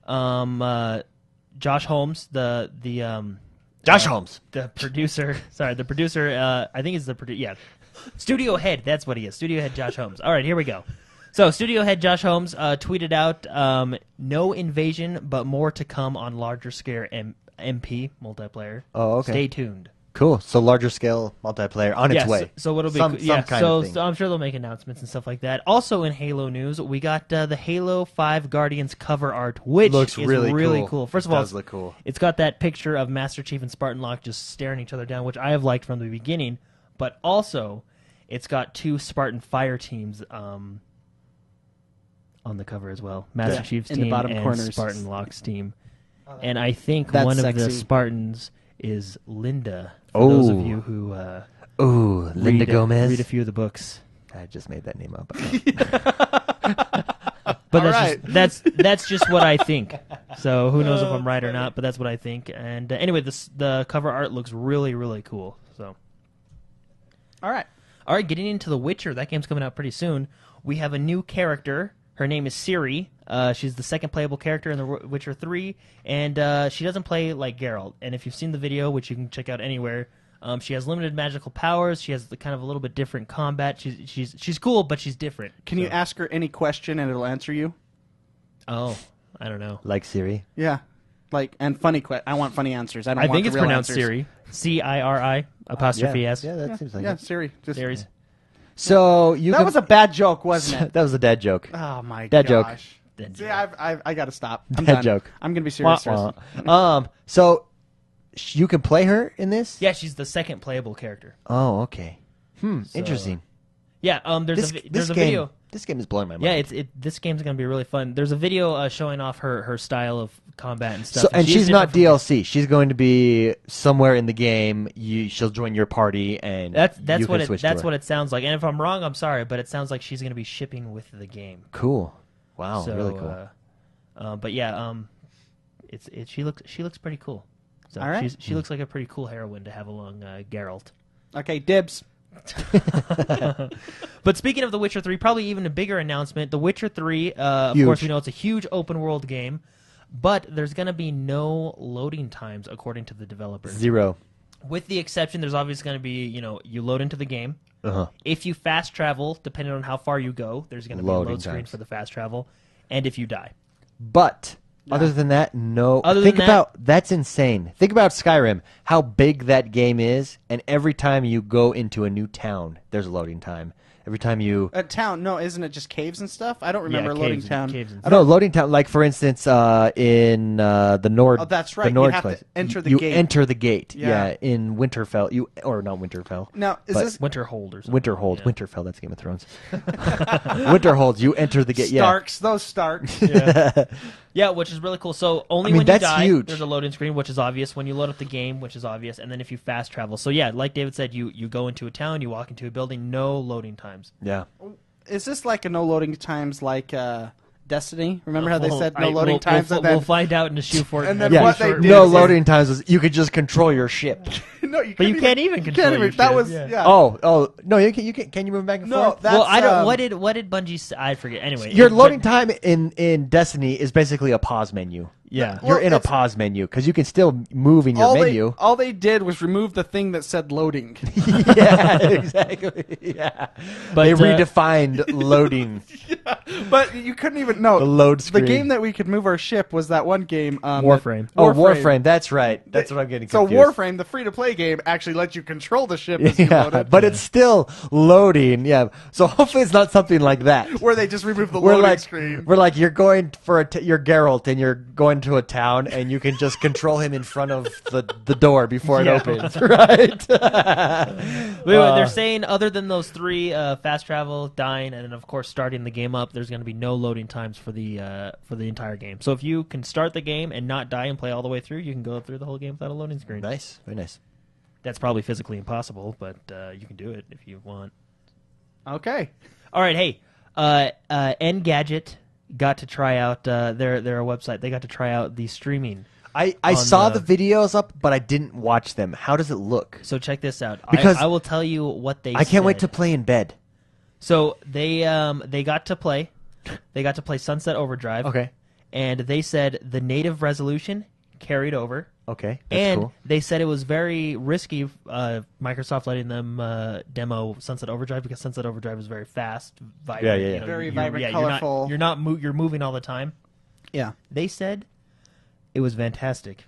C: Josh Holmes,
A: Josh Holmes,
C: the producer. Sorry, the producer. I think it's the producer. Yeah, studio head. That's what he is. Studio head Josh Holmes. All right, here we go. So, studio head Josh Holmes tweeted out, no invasion, but more to come on larger scale MP multiplayer.
A: Oh, okay.
C: Stay tuned.
A: Cool. So larger scale multiplayer on its way.
C: So what'll be
A: some kind of thing.
C: So I'm sure they'll make announcements and stuff like that. Also in Halo news, we got the Halo 5 Guardians cover art, which
A: looks
C: is
A: really
C: cool. First of
A: it
C: all,
A: does look cool.
C: It's got that picture of Master Chief and Spartan Locke just staring each other down, which I have liked from the beginning. But also, it's got 2 Spartan fire teams on the cover as well. Master Chief's
B: in
C: team
B: the bottom
C: and
B: corners.
C: Spartan Locke's team. And I think
B: That's
C: one of the
B: sexy.
C: Spartans is Linda. For those of you who
A: Linda Gomez.
C: read a few of the books.
A: I just made that name up.
C: But
B: All
C: that's just what I think. So who knows if I'm right or not? But that's what I think. And anyway, the cover art looks really, really cool. So,
B: All right.
C: getting into The Witcher. That game's coming out pretty soon. We have a new character. Her name is Ciri. She's the second playable character in The Witcher 3, and she doesn't play like Geralt. And if you've seen the video, which you can check out anywhere, she has limited magical powers. She has the kind of a little bit different combat. She's cool, but she's different.
B: Can you ask her any question and it'll answer you?
C: Oh, I don't know.
A: Like Siri.
B: Yeah. And funny I want funny answers. I don't want
C: think
B: the
C: it's
B: real
C: pronounced
B: answers.
C: Ciri. Ciri apostrophe S.
A: Yeah, that seems like
B: Yeah,
A: it.
B: Siri. Just,
C: Siri's.
A: So you
B: that was a bad joke, wasn't it?
A: that was a dad joke.
B: Oh my
A: Dad joke.
B: gosh.
C: Dad
B: See,
C: joke.
B: I got to stop. I'm
A: Dad
B: done.
A: joke.
B: I'm gonna be serious.
A: Wah, wah. So you can play her in this?
C: Yeah, she's the second playable character.
A: Oh, okay. Interesting.
C: Yeah, there's a video.
A: This game is blowing my mind.
C: Yeah, this game's gonna be really fun. There's a video showing off her style of combat and stuff.
A: So, and
C: she is
A: she's not
C: different
A: DLC. She's going to be somewhere in the game. She'll join your party, and
C: That's
A: you
C: what
A: can switch
C: that's
A: to her.
C: what it sounds like. And if I'm wrong, I'm sorry, but it sounds like she's gonna be shipping with the game.
A: Cool. Wow,
C: So,
A: really cool.
C: But yeah, she looks pretty cool. So
B: All right.
C: she looks like a pretty cool heroine to have along Geralt.
B: Okay, dibs.
C: But speaking of The Witcher 3, probably even a bigger announcement. The Witcher 3, of
A: Huge.
C: course, we know it's a huge open world game, but there's going to be no loading times according to the developers.
A: 0.
C: With the exception, there's obviously going to be, you load into the game.
A: Uh-huh.
C: If you fast travel, depending on how far you go, there's going to be a
A: Loading
C: load screen
A: times.
C: for the fast travel. And if you die.
A: But other than that, no.
C: Other
A: Think
C: than that-
A: about that's insane. Think about Skyrim, how big that game is, and every time you go into a new town, there's a loading time. Every time you
B: A town? No, isn't it just caves and stuff? I don't remember loading town.
C: Caves and
A: no loading town. Like for instance, in the Nord.
B: Oh, that's right.
A: The
B: You
A: Nord
B: have to
A: place.
B: enter the
A: you
B: gate.
A: enter the gate.
B: Yeah.
A: In Winterfell. Or not Winterfell.
B: Now, is
A: But
B: this
C: Winterhold or something.
A: Winterhold.
C: Yeah.
A: Winterfell. That's Game of Thrones. Winterhold. You enter the gate.
B: Starks? Those Starks.
C: Yeah, which is really cool. So only
A: I mean,
C: when you
A: that's
C: die,
A: huge.
C: there's a loading screen, which is obvious. When you load up the game, which is obvious, and then if you fast travel. So yeah, like David said, you go into a town, you walk into a building, no loading times.
A: Yeah.
B: Is this like a no loading times like Destiny? Remember how they
C: Well,
B: said no
C: I-
B: loading
C: we'll,
B: times?
C: We'll,
B: and then,
C: we'll find out in the shoe for it.
B: and then
A: Yeah.
B: what they
C: short
B: did
A: No
B: is-
A: loading times. You could just control your ship.
B: no, you
C: But you
B: couldn't
C: can't even control your
B: That
C: ship,
B: was
C: yeah.
A: Oh no! You can. Can you move back and
B: No,
A: forth?
B: that's,
C: Well, I don't.
B: um,
C: What did Bungie? I forget. Anyway,
A: Your
C: but-
A: loading time in Destiny is basically a pause menu.
C: Yeah.
B: Well,
A: You're in a
B: it's-
A: pause menu because you can still move in your
B: all
A: menu.
B: all they did was remove the thing that said loading.
A: Yeah, exactly. Yeah,
C: But,
A: they redefined loading.
B: But you couldn't even know
A: The load
B: The
A: screen.
B: game that we could move our ship was that one game,
C: Warframe.
A: Warframe. That's right. That's what I'm getting
B: So
A: confused.
B: Warframe, the free-to-play game, actually lets you control the ship as you load
A: Yeah,
B: it.
A: but it's still loading. Yeah. So hopefully it's not something like that.
B: Where they just remove the
A: We're
B: loading
A: like,
B: screen.
A: we're like, you're going for you're Geralt and you're going to a town and you can just control him in front of the door before it
C: Yeah.
A: opens, right?
C: Wait, they're saying other than those three, fast travel, dying, and then of course starting the game up, there's going to be no loading times for the entire game. So if you can start the game and not die and play all the way through, you can go through the whole game without a loading screen.
A: Nice, very nice.
C: That's probably physically impossible, but you can do it if you want.
B: Okay.
C: All right, hey, Engadget got to try out their website. They got to try out the streaming.
A: I
C: on
A: saw
C: the-
A: the videos up, but I didn't watch them. How does it look?
C: So check this out.
A: Because
C: I will tell you what they.
A: I can't wait
C: said.
A: to play in bed.
C: So they got to play. They got to play Sunset Overdrive.
A: Okay.
C: And they said the native resolution carried over.
A: Okay, that's
C: And
A: cool.
C: they said it was very risky, Microsoft letting them demo Sunset Overdrive because Sunset Overdrive is very fast, vibrant.
A: Yeah.
B: Very vibrant,
C: you're
B: colorful.
C: You're moving all the time.
B: Yeah.
C: They said it was fantastic.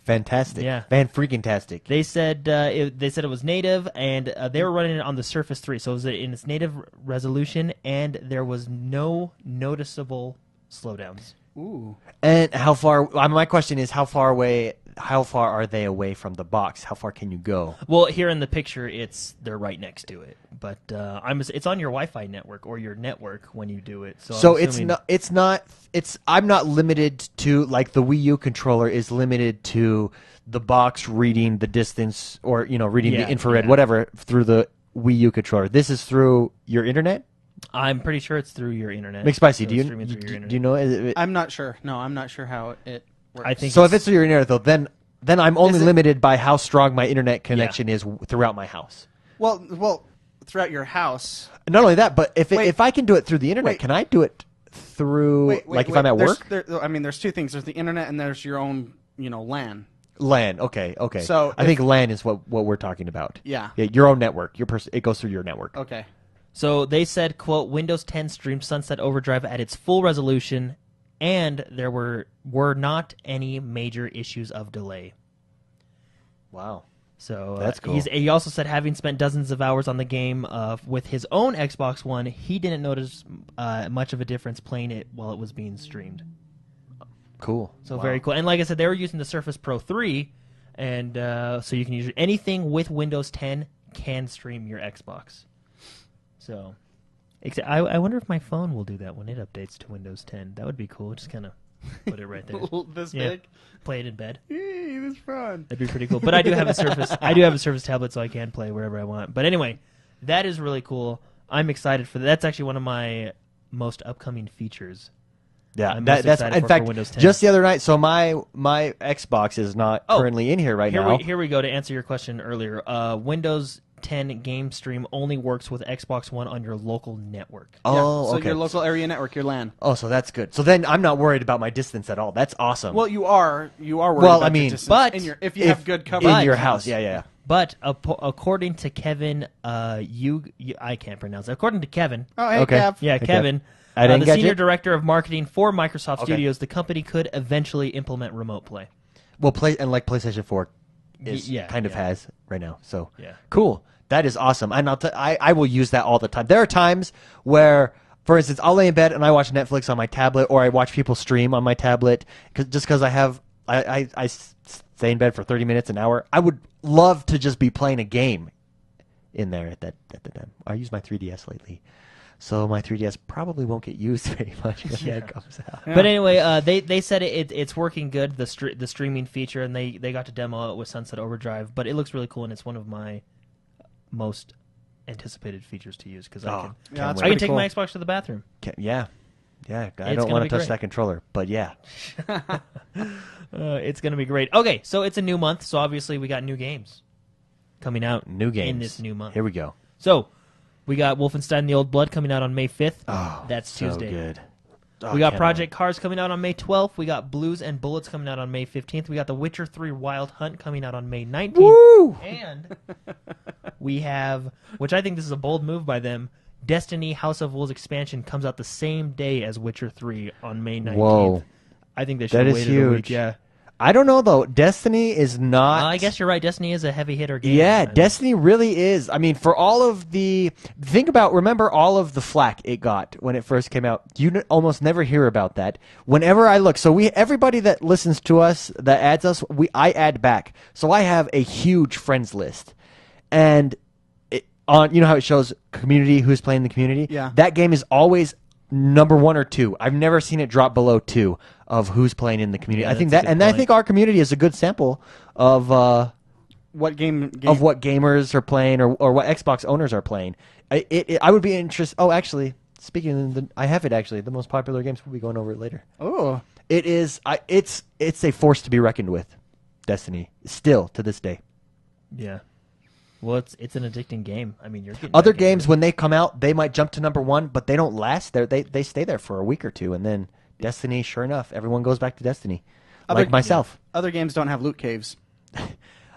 A: Fantastic.
C: Yeah.
A: Fan-freaking-tastic.
C: They said it was native, and they were running it on the Surface 3, so it was in its native resolution, and there was no noticeable slowdowns.
B: Ooh.
A: And how far? My question is, how far are they away from the box? How far can you go?
C: Well, here in the picture, they're right next to it, but it's on your Wi-Fi network or your network when you do it. So I'm assuming-
A: I'm not limited to, like, the Wii U controller is limited to the box reading the distance or reading
C: Yeah,
A: the infrared,
C: yeah.
A: whatever, through the Wii U controller. This is through your internet.
C: I'm pretty sure it's through your internet.
A: McSpicy,
C: So
A: do
C: it's
A: you
C: streaming through your
A: do
C: internet.
A: you know? It?
B: I'm not sure. No, I'm not sure how it works.
C: I think
A: So if it's through your internet, though, then I'm only
B: Is it-
A: limited by how strong my internet connection is throughout my house.
B: Well, throughout your house.
A: Not only that, but
B: Wait.
A: if I can do it through the internet,
B: Wait.
A: can I do it through if I'm at work?
B: There's two things. There's the internet and there's your own, LAN.
A: LAN. Okay.
B: So
A: I think LAN is what we're talking about.
B: Yeah.
A: Your own network. It goes through your network.
B: Okay.
C: So they said, quote, Windows 10 streamed Sunset Overdrive at its full resolution, and there were not any major issues of delay.
A: Wow.
C: So
A: That's cool.
C: He also said, having spent dozens of hours on the game with his own Xbox One, he didn't notice much of a difference playing it while it was being streamed.
A: Cool.
C: So
A: Wow.
C: very cool. And like I said, they were using the Surface Pro 3, and so you can use anything with Windows 10 can stream your Xbox. So, I wonder if my phone will do that when it updates to Windows 10. That would be cool. Just kind of put it right there.
B: This
C: Yeah.
B: big.
C: Play it in bed.
B: Yay, this is fun.
C: That'd be pretty cool. But I do have a Surface. I do have a Surface tablet, so I can play wherever I want. But anyway, that is really cool. I'm excited for that. That's actually one of my most upcoming features.
A: Yeah,
C: I'm
A: that's
C: most excited
A: in
C: for
A: fact
C: Windows 10.
A: just the other night. So my Xbox is not
C: Oh,
A: currently in here right now.
C: Here we go to answer your question earlier. Windows 10 game stream only works with Xbox One on your local network.
A: Oh,
B: So
A: okay.
B: your local area network, your LAN.
A: Oh, so that's good. So then I'm not worried about my distance at all. That's awesome.
B: Well, you are worried
A: Well,
B: about
A: I
B: your
A: mean,
B: distance
C: but
B: if you have good coverage
A: in your house, yeah.
C: But according to Kevin, I can't pronounce it. According to Kevin,
B: Oh, hey,
A: Okay.
B: Kev.
C: yeah,
A: Okay.
C: Kevin,
A: At
C: the
A: Engadget?
C: senior director of marketing for Microsoft
A: Okay.
C: Studios, the company could eventually implement remote play.
A: Well, PlayStation 4 is
C: yeah,
A: kind of
C: yeah.
A: has right now. So
C: Yeah.
A: cool. That is awesome. And I will use that all the time. There are times where, for instance, I'll lay in bed and I watch Netflix on my tablet, or I watch people stream on my tablet, just because I stay in bed for 30 minutes, an hour. I would love to just be playing a game in there at the time. I use my 3DS lately, so my 3DS probably won't get used very much when that comes out.
C: But anyway, they said it's working good, the streaming feature, and they got to demo it with Sunset Overdrive. But it looks really cool, and it's one of my most anticipated features to use because
A: Oh,
C: I
B: Yeah,
C: can
B: that's
A: wait.
C: I can
B: pretty
C: take
B: cool.
C: my Xbox to the bathroom.
A: Yeah. I
C: It's
A: don't
C: gonna
A: want
C: be
A: to touch
C: great.
A: that controller, but yeah.
C: It's gonna be great. Okay, so it's a new month, so obviously we got new games coming out
A: New games
C: in this new month.
A: Here we go.
C: So we got Wolfenstein: The Old Blood coming out on May 5th.
A: Oh,
C: That's
A: so
C: Tuesday.
A: good. Oh,
C: We got
A: can't
C: Project Cars coming out on May 12th. We got Blues and Bullets coming out on May 15th. We got The Witcher 3 Wild Hunt coming out on May 19th.
A: Woo!
C: And we have, which I think this is a bold move by them, Destiny House of Wolves expansion comes out the same day as Witcher 3 on May 19th.
A: Whoa.
C: I think they should
A: That
C: have
A: is
C: waited a week.
A: huge.
C: Yeah.
A: I don't know, though. Destiny is not...
C: I guess you're right. Destiny is a heavy hitter game.
A: Yeah, Destiny really is. I mean, for all of the... Remember all of the flack it got when it first came out. You almost never hear about that. Whenever I look... So everybody that listens to us, that adds us, I add back. So I have a huge friends list. And you know how it shows community, who's playing the community?
B: Yeah.
A: That game is always number 1 or 2. I've never seen it drop below 2 of who's playing in the community.
C: Yeah,
A: I think
C: that's a
A: that,
C: good
A: and I
C: point.
A: think our community is a good sample of
B: What game?
A: of what gamers are playing or what Xbox owners are playing. I would be interested. Oh, actually, speaking of I have it actually. The most popular games. We'll be going over it later.
B: Oh,
A: It is. It's a force to be reckoned with. Destiny still to this day.
C: Yeah. Well, it's an addicting game. I mean, you're getting
A: Other
C: back into
A: games
C: it.
A: when they come out, they might jump to number 1, but they don't last. They stay there for a week or two, and then Destiny. Sure enough, everyone goes back to Destiny. Like myself.
B: other games don't have loot caves.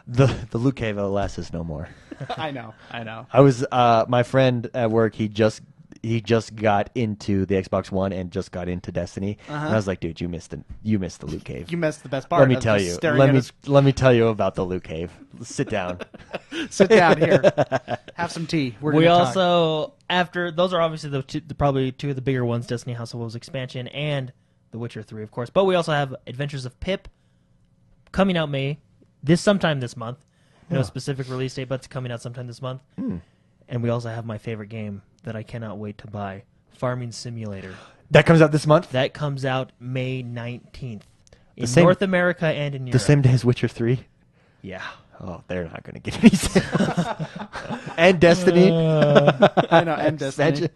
A: The Luke Cave lasts us no more.
B: I know.
A: I was my friend at work. He just got into the Xbox One and just got into Destiny. And I was like, dude, you missed the Luke Cave.
B: You missed the best part.
A: Let me
B: of
A: tell
B: just
A: you.
B: staring
A: Let
B: at
A: me
B: us.
A: let me tell you about the Luke Cave. Sit down.
B: Sit down here. Have some tea.
C: We
B: gonna talk.
C: also after those are obviously probably two of the bigger ones: Destiny House of Wolves expansion and The Witcher 3, of course. But we also have Adventures of Pip coming out sometime this month. No specific release date, but it's coming out sometime this month. And we also have my favorite game that I cannot wait to buy, Farming Simulator.
A: That comes out this month.
C: That comes out May 19th in
A: same-
C: North America and in Europe.
A: The same day as Witcher 3.
C: Yeah.
A: Oh, they're not going to get any sales. And Destiny.
B: I know. And Destiny.
A: Imagine.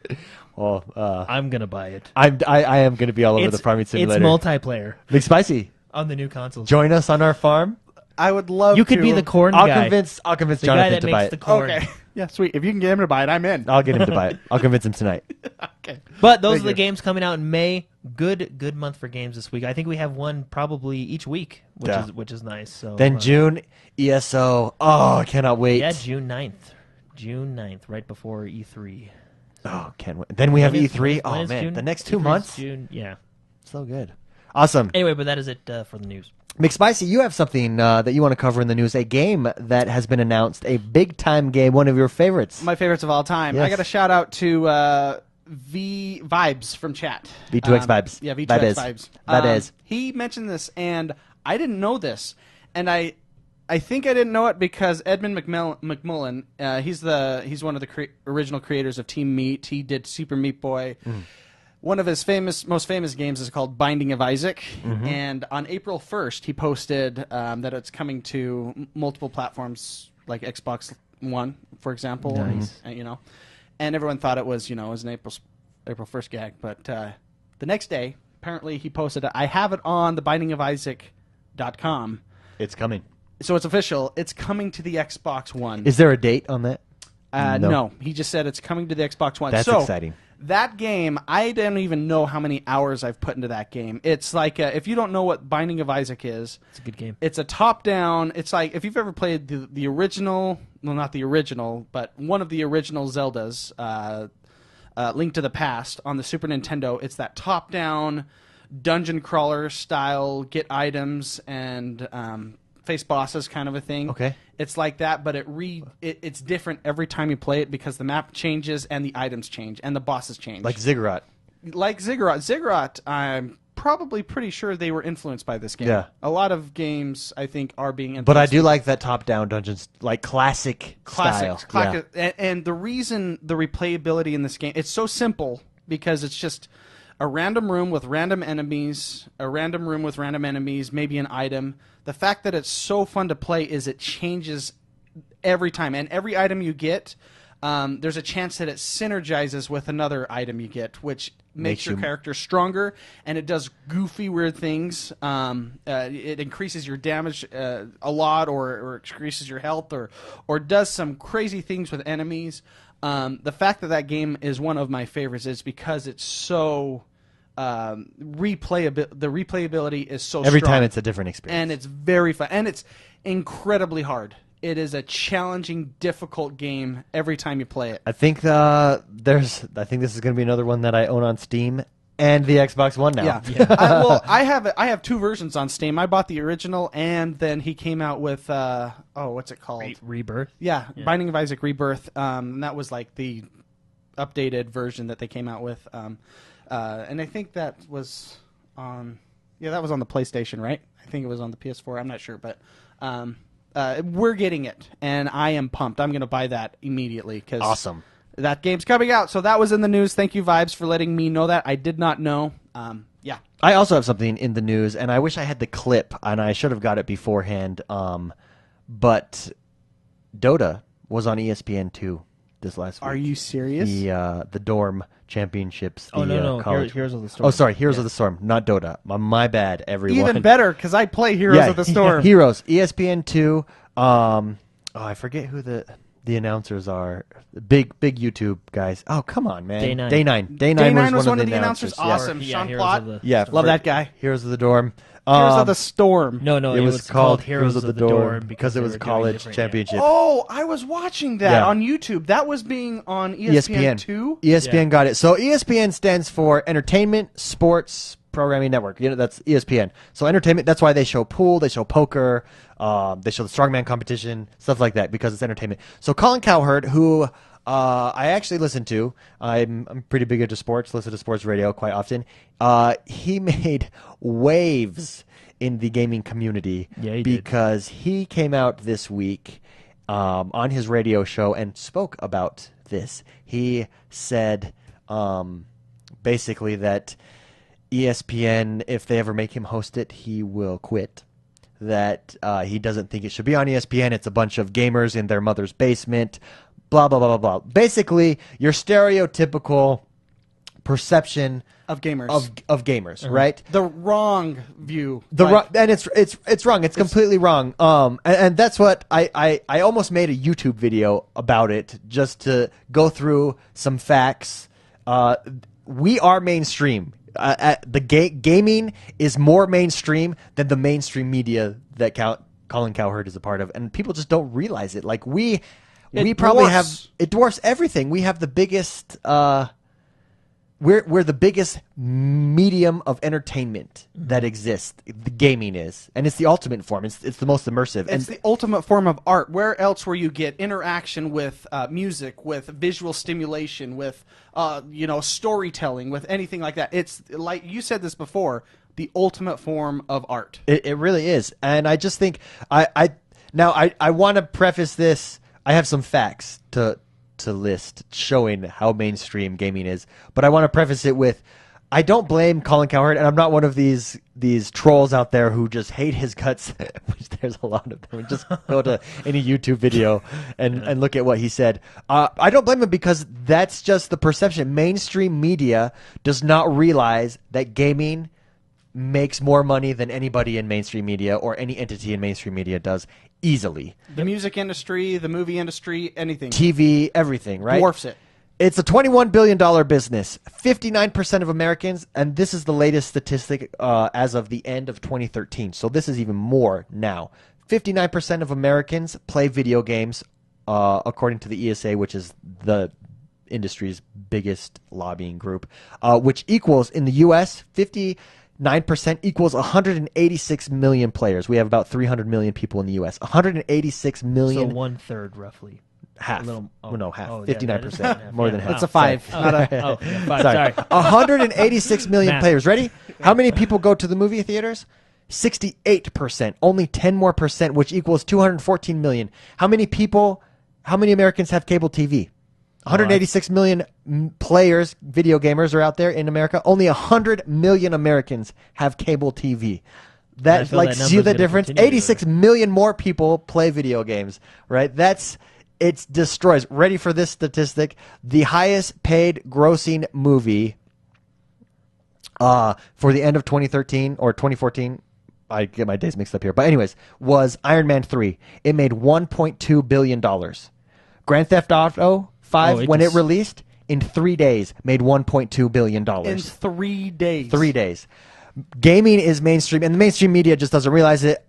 A: Well,
C: I'm going to buy it.
A: I am going to be all over the Farming Simulator.
C: It's multiplayer
A: Big Spicy.
C: on the new consoles.
A: Join us on our farm.
B: I would love.
C: You could
B: to.
C: be the corn
A: I'll
C: guy.
A: convince
C: the guy
A: Jonathan
C: that
A: to buy
C: makes the
A: it.
C: corn.
B: Okay. Yeah, sweet. If you can get him to buy it, I'm in.
A: I'll get him to buy it. I'll convince him tonight.
B: Okay.
C: But those
B: Thank
C: are the
B: you.
C: games coming out in May. Good month for games this week. I think we have one probably each week, which is nice. So
A: Then June, ESO. Oh, I cannot wait.
C: yeah, June 9th, right before E3.
A: Oh, can't wait. Then we have
C: When is-
A: E3.
C: when
A: Oh
C: is
A: man,
C: June?
A: the next 2
C: E3 's
A: months.
C: June, yeah.
A: So good. Awesome.
C: Anyway, but that is it for the news.
A: McSpicy, you have something that you want to cover in the news. A game that has been announced, a big time game, one of your favorites.
B: My favorites of all time.
A: Yes.
B: I got a shout out to V Vibes from chat.
A: V2X Vibes.
B: Yeah, V2X
A: Vibes.
B: Vibes.
A: Vibes.
B: He mentioned this, and I didn't know this, and I think I didn't know it because Edmund McMullen, he's one of the original creators of Team Meat. He did Super Meat Boy. One of his most famous games is called Binding of Isaac, and on April 1st, he posted that it's coming to multiple platforms like Xbox One, for example.
C: Nice.
B: And everyone thought it was, it was an April 1st gag. But the next day, apparently, he posted it. I have it on the bindingoфisaac.com.
A: It's coming.
B: So it's official. It's coming to the Xbox One.
A: Is there a date on that?
B: No, he just said it's coming to the Xbox One.
A: That's
B: so,
A: exciting.
B: That game, I don't even know how many hours I've put into that game. It's like, if you don't know what Binding of Isaac is,
C: It's a good game.
B: it's a top-down. It's like if you've ever played the original, well, not the original, but one of the original Zeldas, Link to the Past on the Super Nintendo. It's that top-down dungeon crawler style, get items and face bosses kind of a thing.
A: Okay.
B: It's like that, but it's different every time you play it because the map changes and the items change and the bosses change.
A: Like Ziggurat.
B: Like Ziggurat. Ziggurat, I'm probably pretty sure they were influenced by this game.
A: Yeah.
B: A lot of games, I think, are being influenced.
A: But I do like that top-down dungeons, like classic style.
B: Classic. And the reason the replayability in this game, it's so simple because it's just a random room with random enemies, maybe an item. The fact that it's so fun to play is it changes every time. And every item you get, there's a chance that it synergizes with another item you get, which makes your character stronger, and it does goofy, weird things. It increases your damage a lot, or increases your health, or does some crazy things with enemies. The fact that game is one of my favorites is because it's so the replayability is so
A: Every
B: strong.
A: time it's a different experience.
B: And it's very fun, and it's incredibly hard. it is a challenging, difficult game every time you play it.
A: I think I think this is going to be another one that I own on Steam and the Xbox One now.
B: Yeah. I have 2 versions on Steam. I bought the original, and then he came out with what's it called?
C: Rebirth.
B: Yeah, Binding of Isaac Rebirth. And that was like the updated version that they came out with. And I think that was on that was on the PlayStation, right? I think it was on the PS4. I'm not sure, but we're getting it, and I am pumped. I'm going to buy that immediately because
A: Awesome.
B: that game's coming out. So that was in the news. Thank you, Vibes, for letting me know that. I did not know. Yeah.
A: I also have something in the news, and I wish I had the clip, and I should have got it beforehand. But Dota was on ESPN2 this last week.
B: Are you serious?
A: The Dorm Championships.
C: No.
A: College.
C: Heroes of the Storm.
A: Oh, sorry, Heroes of the Storm, not Dota. My bad, everyone.
B: Even better, because I play Heroes of the Storm.
A: Heroes, ESPN2. I forget who the announcers are. Big YouTube guys. Oh, come on, man.
C: Day 9.
A: Day 9
B: was one of
A: the
B: announcers. Awesome.
C: Yeah,
B: Sean
C: Heroes
B: Plott.
C: of the
A: Yeah,
B: Love that guy.
A: Heroes of the Dorm.
B: Heroes of the Storm.
C: No,
A: it was called Heroes of the Dorm because it was college championship.
B: Oh, I was watching that on YouTube. That was being on ESPN2?
A: ESPN got it. So ESPN stands for Entertainment Sports Programming Network. That's ESPN. So entertainment, that's why they show pool, they show poker, they show the strongman competition, stuff like that, because it's entertainment. So Colin Cowherd, who I actually listen to, I'm pretty big into sports, listen to sports radio quite often. He made waves in the gaming community because he came out this week on his radio show and spoke about this. He said basically that ESPN, if they ever make him host it, he will quit. That he doesn't think it should be on ESPN. It's a bunch of gamers in their mother's basement. Blah, blah, blah, blah, blah. Basically, your stereotypical perception
B: of gamers.
A: Of gamers, right?
B: The wrong view.
A: And it's wrong. It's completely wrong. And that's what I almost made a YouTube video about it, just to go through some facts. We are mainstream. Gaming is more mainstream than the mainstream media that Colin Cowherd is a part of, and people just don't realize it. Like we probably have it dwarfs everything. We have the biggest. We're the biggest medium of entertainment that exists. The gaming is, and it's the ultimate form. It's the most immersive.
B: It's the ultimate form of art. Where else where you get interaction with music, with visual stimulation, with storytelling, with anything like that? It's like you said this before, the ultimate form of art.
A: It really is, and I just think I want to preface this. I have some facts to list showing how mainstream gaming is, but I want to preface it with I don't blame Colin Cowherd, and I'm not one of these trolls out there who just hate his guts, which there's a lot of them. Just go to any YouTube video and look at what he said. I don't blame him because that's just the perception. Mainstream media does not realize that gaming makes more money than anybody in mainstream media or any entity in mainstream media does easily.
B: The music industry, the movie industry, anything.
A: TV, everything, right?
B: Dwarfs it.
A: It's a $21 billion business. 59% of Americans, and this is the latest statistic as of the end of 2013, so this is even more now. 59% of Americans play video games, according to the ESA, which is the industry's biggest lobbying group, which equals, in the U.S., 59% equals 186 million players. We have about 300 million people in the U.S. 186 million.
C: So 1/3, roughly.
A: Half.
C: Half.
A: 59%. More than half.
B: That's a 5.
C: Not a, five. Sorry.
A: 186 million
C: Math.
A: players. Ready? How many people go to the movie theaters? 68%. Only 10 more percent, which equals 214 million. How many Americans have cable TV? 186 million players, video gamers are out there in America. Only 100 million Americans have cable TV. That, like, see the difference? 86 million more people play video games, right? It destroys. Ready for this statistic? The highest paid grossing movie for the end of 2013 or 2014, I get my days mixed up here, but anyways, was Iron Man 3. It made $1.2 billion. Grand Theft Auto 5, when it released, in 3 days, made $1.2 billion.
B: In 3 days.
A: 3 days. Gaming is mainstream, and the mainstream media just doesn't realize it.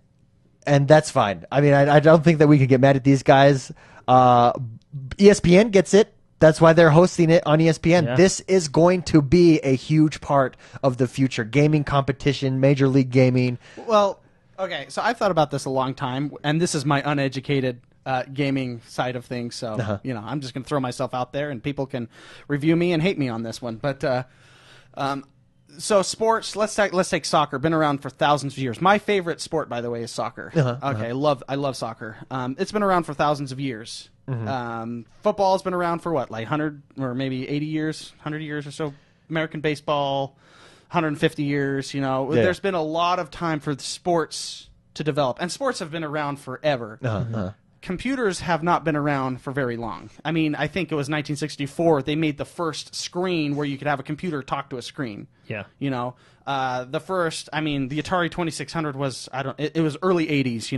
A: and that's fine. I mean, I don't think that we can get mad at these guys. ESPN gets it. That's why they're hosting it on ESPN.
C: Yeah.
A: This is going to be a huge part of the future gaming competition, Major League Gaming.
B: Well, okay, so I've thought about this a long time, and this is my uneducated gaming side of things. So I'm just going to throw myself out there, and people can review me and hate me on this one. But so sports, let's take soccer. Been around for thousands of years. My favorite sport, by the way, is soccer. I love soccer. It's been around for thousands of years. Football has been around for what, like 100 or maybe 80 years, 100 years or so. American baseball, 150 years. There's been a lot of time for the sports to develop, and sports have been around forever. Computers have not been around for very long. I mean, I think it was 1964 they made the first screen where you could have a computer talk to a screen.
C: Yeah.
B: The first, the Atari 2600 was, it was early 80s,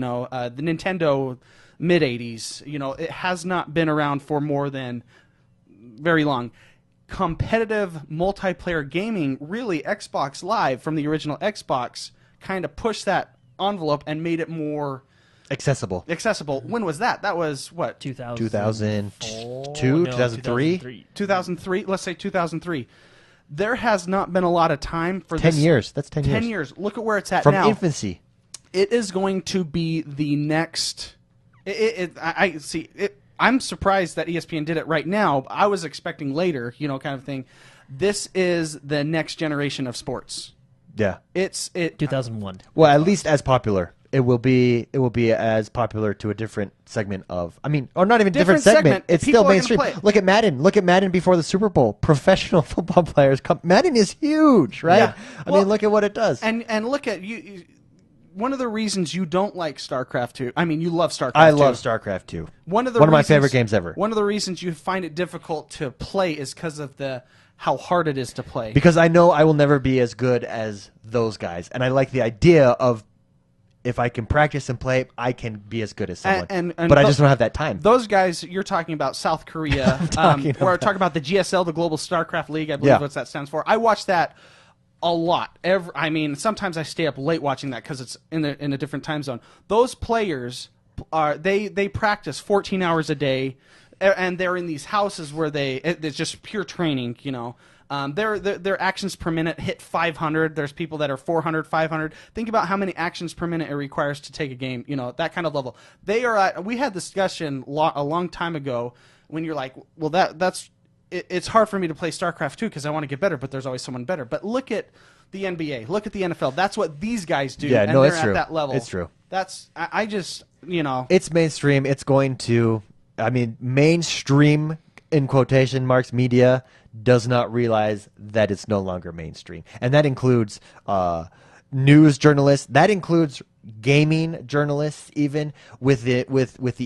B: the Nintendo mid 80s, it has not been around for more than very long. Competitive multiplayer gaming, really Xbox Live from the original Xbox kind of pushed that envelope and made it more
A: accessible.
B: When was that? That was what?
A: 2002, 2003?
B: 2003. Let's say 2003. There has not been a lot of time for
A: 10 years. That's 10 years.
B: 10 years. Look at where it's at
A: from
B: now.
A: infancy.
B: It is going to be the next. I see. I'm surprised that ESPN did it right now. I was expecting later, kind of thing. This is the next generation of sports.
A: Yeah.
B: It's
C: 2001.
A: Well, at least as popular. It will be as popular to a different segment of. Or not even different segment. It's still mainstream. Look at Madden. Look at Madden before the Super Bowl. Professional football players come. Madden is huge, right?
B: Yeah.
A: I mean, look at what it does.
B: And look at you. One of the reasons you don't like StarCraft 2. You love StarCraft 2.
A: I love StarCraft 2.
B: One of my favorite games ever. One of the reasons you find it difficult to play is because of how hard it is to play.
A: Because I know I will never be as good as those guys, and I like the idea of if I can practice and play, I can be as good as someone. But I just don't have that time.
B: Those guys, you're talking about South Korea. We're talking about the GSL, the Global StarCraft League, I believe what that stands for. I watch that a lot. Sometimes I stay up late watching that because it's in a different time zone. Those players they practice 14 hours a day, and they're in these houses where it's just pure training. Their actions per minute hit 500. There's people that are 400, 500. Think about how many actions per minute it requires to take a game. That kind of level. They are at. We had discussion a long time ago when you're like, well, that's. It's hard for me to play StarCraft 2 because I want to get better, but there's always someone better. But look at the NBA. Look at the NFL. That's what these guys do.
A: Yeah,
B: and
A: no,
B: they're
A: it's
B: at
A: true.
B: that level.
A: It's true.
B: I just.
A: It's mainstream. It's going to. Mainstream in quotation marks media does not realize that it's no longer mainstream, and that includes news journalists. That includes gaming journalists, even with the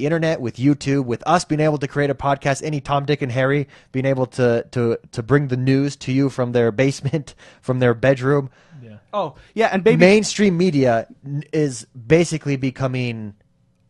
A: internet, with YouTube, with us being able to create a podcast. Any Tom, Dick, and Harry being able to bring the news to you from their basement, from their bedroom.
C: Yeah.
B: Oh yeah, and
A: mainstream media is basically becoming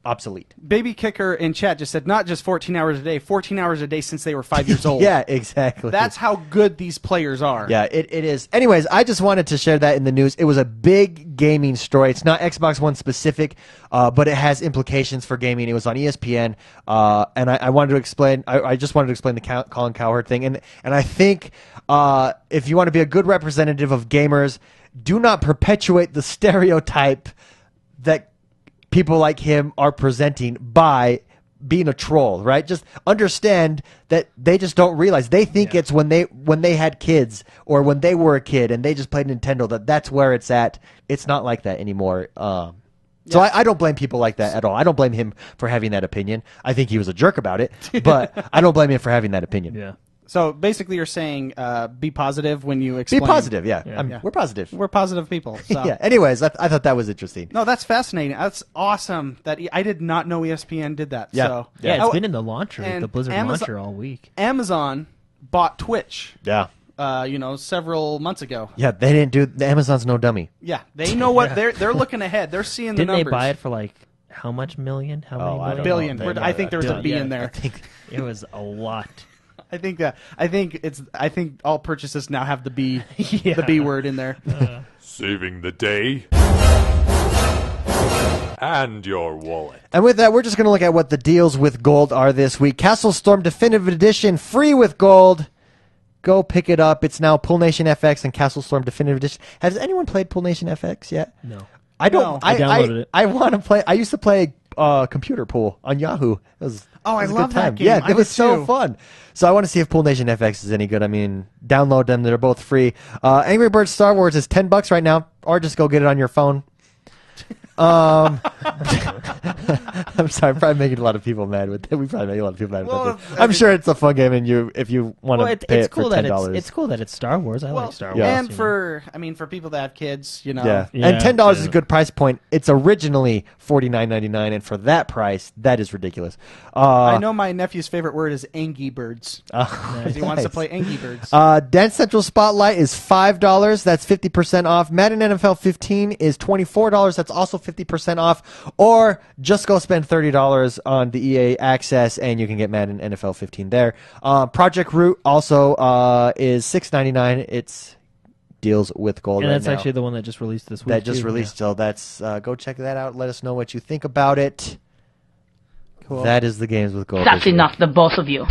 A: obsolete.
B: Baby Kicker in chat just said not just 14 hours a day, 14 hours a day since they were 5 years old.
A: Yeah, exactly.
B: That's how good these players are.
A: Yeah, it is. Anyways, I just wanted to share that in the news. It was a big gaming story. It's not Xbox One specific, but it has implications for gaming. It was on ESPN, and I wanted to explain. I just wanted to explain the Colin Cowherd thing, and I think if you want to be a good representative of gamers, do not perpetuate the stereotype that people like him are presenting by being a troll, right? Just understand that they just don't realize. They think it's when they had kids or when they were a kid and they just played Nintendo that's where it's at. It's not like that anymore. So I don't blame people like that at all. I don't blame him for having that opinion. I think he was a jerk about it, but I don't blame him for having that opinion.
C: Yeah.
B: So basically, you're saying be positive when you explain.
A: Be positive, yeah. We're positive.
B: We're positive people. So.
A: Yeah. Anyways, I thought that was interesting.
B: No, that's fascinating. That's awesome. I did not know ESPN did that.
A: Yeah.
B: So.
C: Yeah, it's been in the launcher, the Blizzard launcher all week.
B: Amazon bought Twitch.
A: Yeah.
B: Several months ago.
A: Yeah, they didn't do. The Amazon's no dummy.
B: Yeah, they know what they're looking ahead. They're seeing the numbers.
C: Didn't they buy it for like how much million? How many million?
B: Billion. I think there was a B in there.
C: I think it was a lot.
B: I think all purchases now have the B, the B word in there.
D: Saving the day. And your wallet.
A: And with that, we're just going to look at what the deals with gold are this week. Castle Storm Definitive Edition, free with gold. Go pick it up. It's now Pool Nation FX and Castle Storm Definitive Edition. Has anyone played Pool Nation FX yet?
C: No.
A: I don't.
B: No.
C: I downloaded it.
A: I want to play. I used to play computer pool on Yahoo. It was.
B: Oh,
A: it was
B: I
A: a
B: love
A: good
B: that
A: time.
B: game.
A: Yeah,
B: I
A: it was
B: did
A: so
B: too.
A: fun. So I want to see if Pool Nation FX is any good. I mean, download them. They're both free. Angry Birds Star Wars is $10 right now, or just go get it on your phone. I'm sorry, I'm probably making a lot of people mad with that. We probably make a lot of people mad with that. I'm sure it's a fun game, and if you want to pay it for $10,
C: it's cool that it's Star Wars. I like Star Wars.
A: Yeah.
B: And for people that have kids, you know.
A: Yeah.
C: Yeah,
A: And $10 is a
C: yeah.
A: good price point. It's originally $49.99, and for that price, that is ridiculous.
B: I know my nephew's favorite word is Angry Birds.
A: Because
B: He wants to play Angry Birds.
A: Dance Central Spotlight is $5. That's 50% off. Madden NFL 15 is $24. That's also 50% off. Or just go spend $30 on the EA Access, and you can get Madden NFL 15 there. Project Root also is $6.99. It's deals with gold
C: And
A: right
C: that's
A: now.
C: actually the one that just released this week.
A: That just
C: too.
A: released. So that's go check that out. Let us know what you think about it.
B: Cool.
A: That is the games with gold.
E: That's
A: this week.
E: enough, the both of you.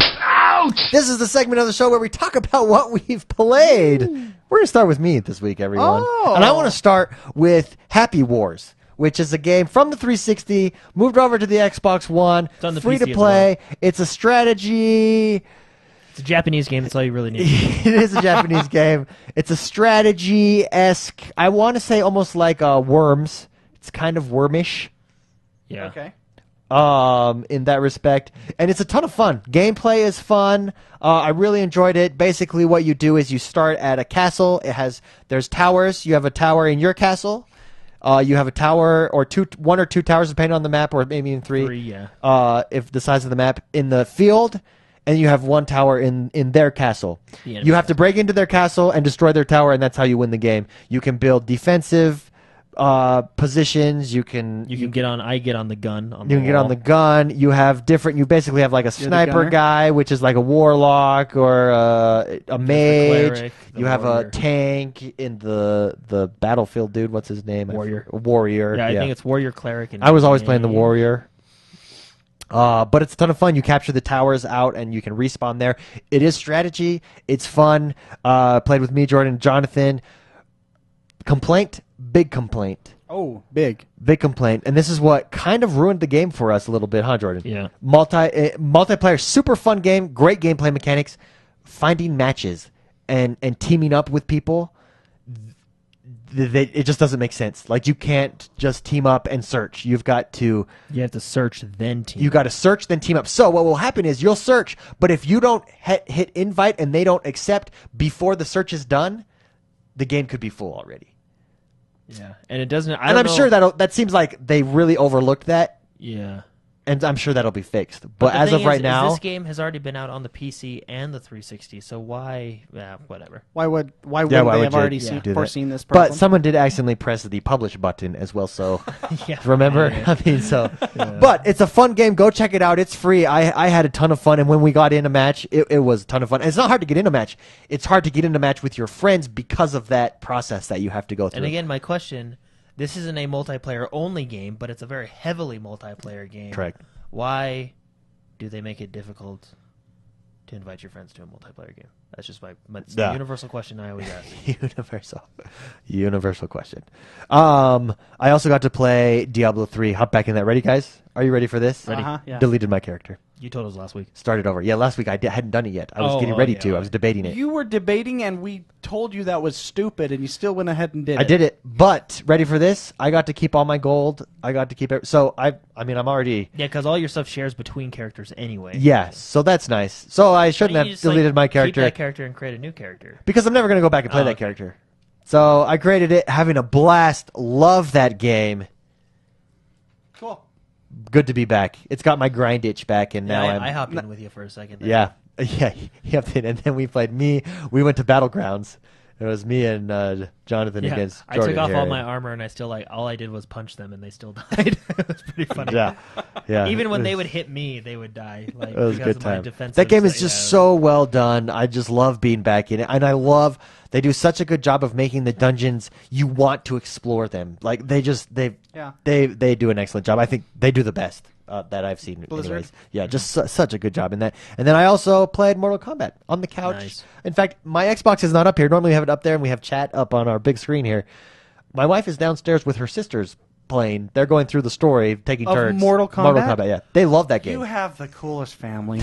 A: This is the segment of the show where we talk about what we've played. We're gonna start with me this week, everyone,
B: Oh.
A: and I want to start with Happy Wars, which is a game from the 360, moved over to the Xbox One,
C: It's on the
A: free
C: PC
A: to
C: as
A: play. It's a strategy.
C: It's a Japanese game. That's all you really need.
A: It is a Japanese game. It's a strategy-esque. I want to say almost like Worms. It's kind of wormish.
C: Yeah.
B: Okay.
A: In that respect, and it's a ton of fun. Gameplay is fun. I really enjoyed it. Basically, what you do is you start at a castle. There's towers. You have a tower in your castle. You have a tower or one or two towers depending on the map, or maybe even three.
C: Three, yeah.
A: If the size of the map in the field, and you have one tower in their castle.
C: The enemy
A: You have to break into their castle and destroy their tower, and that's how you win the game. You can build defensive positions. You can
C: get on. I get on the gun.
A: you can get on the gun. You have different. You basically have like a
B: the
A: sniper
B: gunner?
A: guy, which is like a warlock or a mage.
C: cleric, the
A: You have
C: warrior.
A: a tank in the battlefield dude. What's his name?
C: Warrior.
A: Warrior.
C: Yeah, I think it's warrior, cleric, and
A: I was always playing the
C: mage.
A: warrior. But it's a ton of fun. You capture the towers out, and you can respawn there. It is strategy. It's fun. Played with me, Jordan, Jonathan. Complaint. Big complaint.
B: Oh, big.
A: Big complaint, and this is what kind of ruined the game for us a little bit, huh, Jordan?
C: Yeah.
A: Multiplayer, super fun game, great gameplay mechanics. Finding matches and teaming up with people, it just doesn't make sense. Like, you can't just team up and search. You've got to
C: You have to search then team.
A: you got to search then team up. So what will happen is you'll search, but if you don't hit invite and they don't accept before the search is done, the game could be full already.
C: Yeah, and it doesn't.
A: And I'm sure that seems like they really overlooked that,
C: Yeah.
A: and I'm sure that'll be fixed. But
C: the
A: as
C: thing
A: of right
C: is
A: now,
C: this game has already been out on the PC and the 360. So why? Yeah, whatever.
B: Why would
A: why
B: they
A: would
B: have
A: you
B: already
A: do that?
B: foreseen this problem?
A: But someone did accidentally press the publish button as well. So
C: Yeah.
A: remember, I mean, so. But it's a fun game. Go check it out. It's free. I had a ton of fun, and when we got in a match, it was a ton of fun. And it's not hard to get in a match. It's hard to get in a match with your friends because of that process that you have to go through.
C: And again, my question: this isn't a multiplayer only game, but it's a very heavily multiplayer game.
A: Correct.
C: Why do they make it difficult to invite your friends to a multiplayer game? That's just it's the
A: Yeah.
C: universal question I always ask.
A: Universal question. I also got to play Diablo 3. Hop back in that. Ready, guys? Are you ready for this?
B: Ready. Uh-huh, yeah.
A: Deleted my character.
C: You told us last week.
A: Started over. Yeah, last week I hadn't done it yet. I was
C: Oh,
A: getting ready
C: yeah,
A: to. I
C: right.
A: was debating it.
B: You were debating, and we told you that was stupid, and you still went ahead and did it.
A: I did it, but ready for this? I got to keep all my gold. I got to keep it. So I'm already.
C: Yeah, because all your stuff shares between characters anyway.
A: Yeah, so that's nice. So I
C: Why
A: shouldn't
C: don't
A: have
C: you just,
A: deleted my
C: Keep
A: character
C: that character and create a new character.
A: because I'm never going to go back and play
C: Oh,
A: that
C: okay.
A: character. So I created it, having a blast. Love that game.
B: Cool.
A: Good to be back. It's got my grind itch back, and now
C: Yeah,
A: I'm.
C: I hopped in with you for a second. There.
A: Yeah, yeah, and then we played me. We went to Battlegrounds, It was me and Jonathan
C: Yeah,
A: against
C: I
A: Jordan
C: took off
A: here.
C: all my armor, and I still all I did was punch them, and they still died. It was pretty funny.
A: Yeah.
C: Even when
A: It
C: they
A: was-
C: would hit me, they would die. Like
A: It was a
C: because
A: good
C: of my
A: time.
C: defensive
A: That game is
C: stuff.
A: just
C: Yeah.
A: so well done. I just love being back in it, and I love they do such a good job of making the dungeons you want to explore them. Like they do an excellent job. I think they do the best that I've seen.
B: Blizzard.
A: Anyways, yeah, just such a good job in that. And then I also played Mortal Kombat on the couch.
C: Nice.
A: In fact, my Xbox is not up here. Normally we have it up there, and we have chat up on our big screen here. My wife is downstairs with her sisters playing. They're going through the story, taking
B: Of
A: turns.
B: Mortal Kombat?
A: Mortal Kombat, yeah. They love that game.
B: You have the coolest family.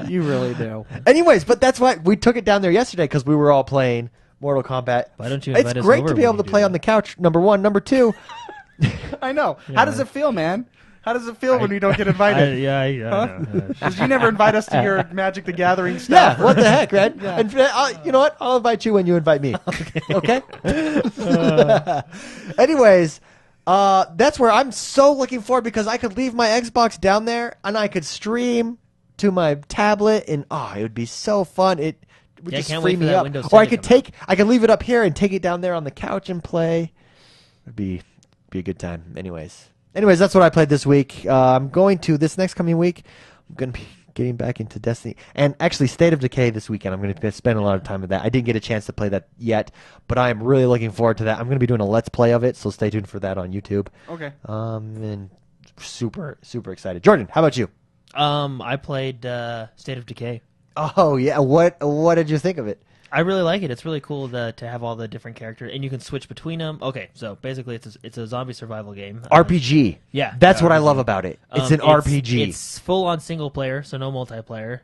B: You really do.
A: Anyways, but that's why we took it down there yesterday because we were all playing Mortal Kombat.
C: Why don't you
A: It's
C: invite us
A: great
C: over
A: to be
C: when
A: able
C: you
A: to
C: do
A: play
C: that?
A: on the couch. Number one, number two.
B: I know. How does it feel, man? How does it feel when we don't get invited?
C: I know.
B: Because you never invite us to your Magic the Gathering
A: Yeah,
B: stuff.
A: what the heck, man? And you know what? I'll invite you when you invite me. Okay. Anyways, that's where I'm so looking forward because I could leave my Xbox down there and I could stream to my tablet, and it would be so fun. It would
C: Yeah, I
A: just
C: can't
A: free
C: wait for
A: me
C: that
A: up.
C: Windows
A: Or I
C: 10 to
A: could
C: come
A: I could leave it up here and take it down there on the couch and play. It'd be a good time. Anyways, that's what I played this week. I'm going to this next coming week. I'm going to be getting back into Destiny and actually State of Decay this weekend. I'm going to spend a lot of time with that. I didn't get a chance to play that yet, but I am really looking forward to that. I'm going to be doing a Let's Play of it, so stay tuned for that on YouTube.
B: Okay.
A: And super excited. Jordan, how about you?
C: I played State of Decay.
A: Oh yeah, what did you think of it?
C: I really like it. It's really cool to have all the different characters, and you can switch between them. Okay, so basically, it's a zombie survival game.
A: RPG.
C: Yeah,
A: That's what I love about it. It's an RPG.
C: It's full on single player, so no multiplayer.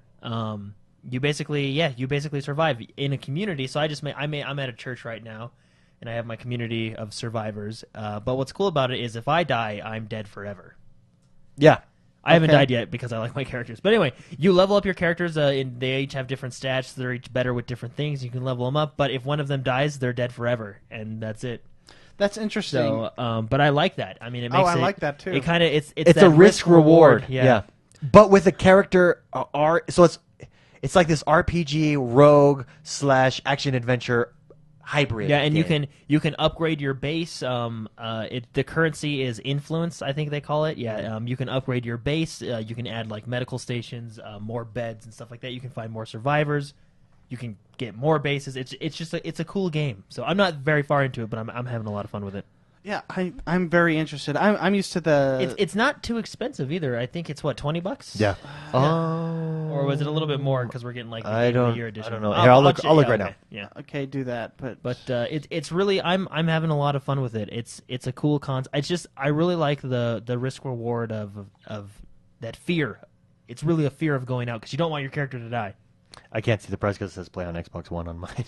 C: You basically survive in a community. So I'm at a church right now, and I have my community of survivors. But what's cool about it is if I die, I'm dead forever.
A: Yeah.
C: I haven't
A: Okay.
C: died yet because I like my characters. But anyway, you level up your characters. They each have different stats. They're each better with different things. You can level them up. But if one of them dies, they're dead forever, and that's it.
B: That's interesting.
C: So, but I like that. I mean, it makes
B: I like that too.
C: It kind of it's
A: It's
C: that
A: a risk reward.
C: Yeah.
A: But with a character so it's like this RPG rogue / action adventure hybrid.
C: Yeah, and
A: game.
C: you can upgrade your base. The currency is influence, I think they call it. Yeah, you can upgrade your base. You can add like medical stations, more beds and stuff like that. You can find more survivors. You can get more bases. It's just it's a cool game. So I'm not very far into it, but I'm having a lot of fun with it.
B: Yeah, I'm very interested. I'm used to the.
C: It's not too expensive either. I think it's what, $20.
A: Yeah. Oh.
C: Or was it a little bit more because we're getting like the
A: I
C: Game of
A: don't-
C: the Year edition?
A: I don't know. Here, I'll look right now.
C: Yeah.
B: Okay, do that. But
C: It's really I'm having a lot of fun with it. It's a cool concept. It's just I really like the risk reward of that fear. It's really a fear of going out because you don't want your character to die.
A: I can't see the price because it says play on Xbox One on mine.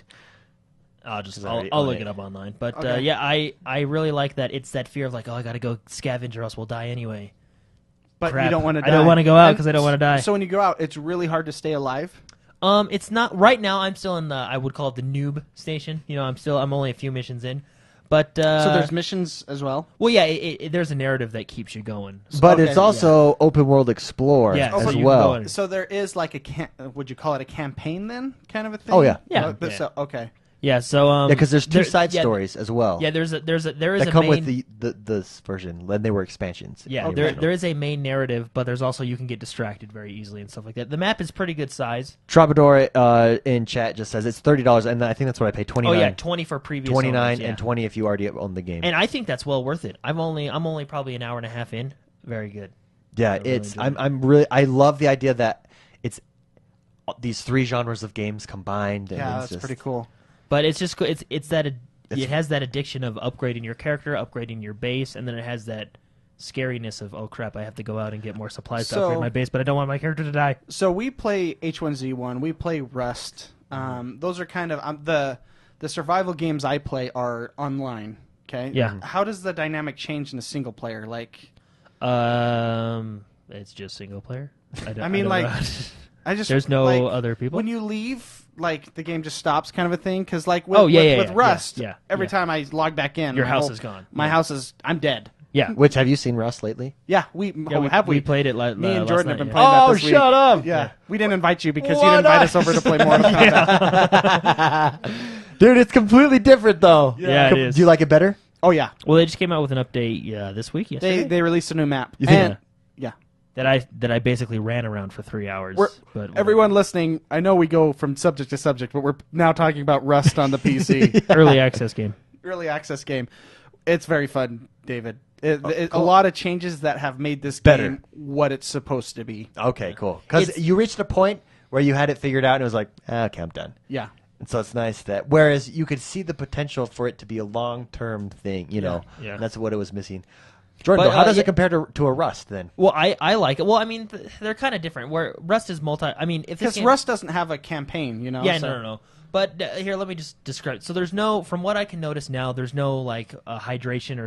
C: I'll
A: already
C: look
A: on
C: it up online. But
B: Okay.
C: yeah, I really like that. It's that fear of like, oh, I got to go scavenge or else we'll die anyway.
B: but
C: Crap.
B: you don't want to die.
C: I don't want to go out
B: And
C: because I don't want to die.
B: So when you go out, it's really hard to stay alive.
C: It's not right now. I'm still in the I would call it the noob station. You know, I'm only a few missions in. But
B: So there's missions as well.
C: well, yeah, there's a narrative that keeps you going.
A: But
B: Okay,
A: it's also open world explore
C: Yeah,
A: as
C: so you can
A: well.
C: go in.
B: So there is like would you call it a campaign then, kind of a thing?
A: Oh, yeah.
C: Yeah.
B: Oh, so, okay.
C: Yeah, so
A: Yeah, because there's two side
C: yeah,
A: stories as well.
C: Yeah, there is
A: that
C: a
A: come
C: main,
A: with this version. Then they were expansions.
C: yeah,
A: The
C: there
A: original.
C: is a main narrative, but there's also you can get distracted very easily and stuff like that. The map is pretty good size.
A: Troubadour in chat just says it's $30, and I think that's what I paid. $29.
C: Oh yeah, 20 for previous
A: 29
C: owners, yeah.
A: and 20 if you already own the game.
C: And I think that's well worth it. I'm only probably an hour and a half in. Very good.
A: Yeah,
C: really
A: it's
C: enjoyed
A: I'm really I love the idea that it's these three genres of games combined. And
B: Yeah,
A: it's
B: that's
A: just,
B: pretty cool.
C: But it's just it's that it has that addiction of upgrading your character, upgrading your base, and then it has that scariness of, oh crap, I have to go out and get more supplies to upgrade my base, but I don't want my character to die.
B: So we play H1Z1. We play Rust. Those are kind of the survival games I play are online. Okay.
C: Yeah.
B: How does the dynamic change in a single player? Like,
C: It's just single player.
B: I mean, like, I just
C: there's no
B: like,
C: other people.
B: when you leave, like the game just stops, kind of a thing. Because like with,
C: Oh, yeah,
B: with
C: yeah,
B: Rust,
C: yeah,
B: every
C: yeah.
B: time I log back in,
C: Your
B: my
C: house
B: whole-
C: is gone.
B: My
C: Yeah.
B: house is I'm dead.
C: Yeah.
A: Which have you seen Rust lately?
B: Yeah,
C: we played it.
B: Me and
C: last
B: Jordan
C: night,
B: have been
C: yeah.
B: playing that
A: Oh,
B: this week.
A: shut up!
B: Yeah, we didn't invite you because you
A: Why
B: didn't invite
A: not?
B: us over to play Mortal Kombat.
A: Dude, it's completely different though.
C: Yeah, it is.
A: Do you like it better?
B: Oh yeah,
C: Well, they just came out with an update this week. Yesterday.
B: they released a new map.
A: You think-
B: And, yeah.
C: that I basically ran around for 3 hours.
B: We're,
C: but whatever.
B: everyone listening, I know we go from subject to subject, but we're now talking about Rust on the PC.
C: early access game.
B: Early access game. It's very fun, David. A lot of changes that have made this
A: Better.
B: game what it's supposed to be.
A: Okay, cool. Because
C: It's-
A: you reached a point where you had it figured out and it was like, okay, I'm done.
B: Yeah.
A: And so it's nice that, whereas you could see the potential for it to be a long-term thing, you know.
C: Yeah.
A: And that's what it was missing. Jordan,
C: But,
A: how does
C: yeah-
A: it compare to a Rust then?
C: Well, I like it. Well, I mean, they're kind of different. Where Rust is multi. I mean, if this
B: Because
C: game,
B: Rust doesn't have a campaign, you know?
C: Yeah,
B: so-
C: no. But here, let me just describe. So there's no, from what I can notice now, there's no like hydration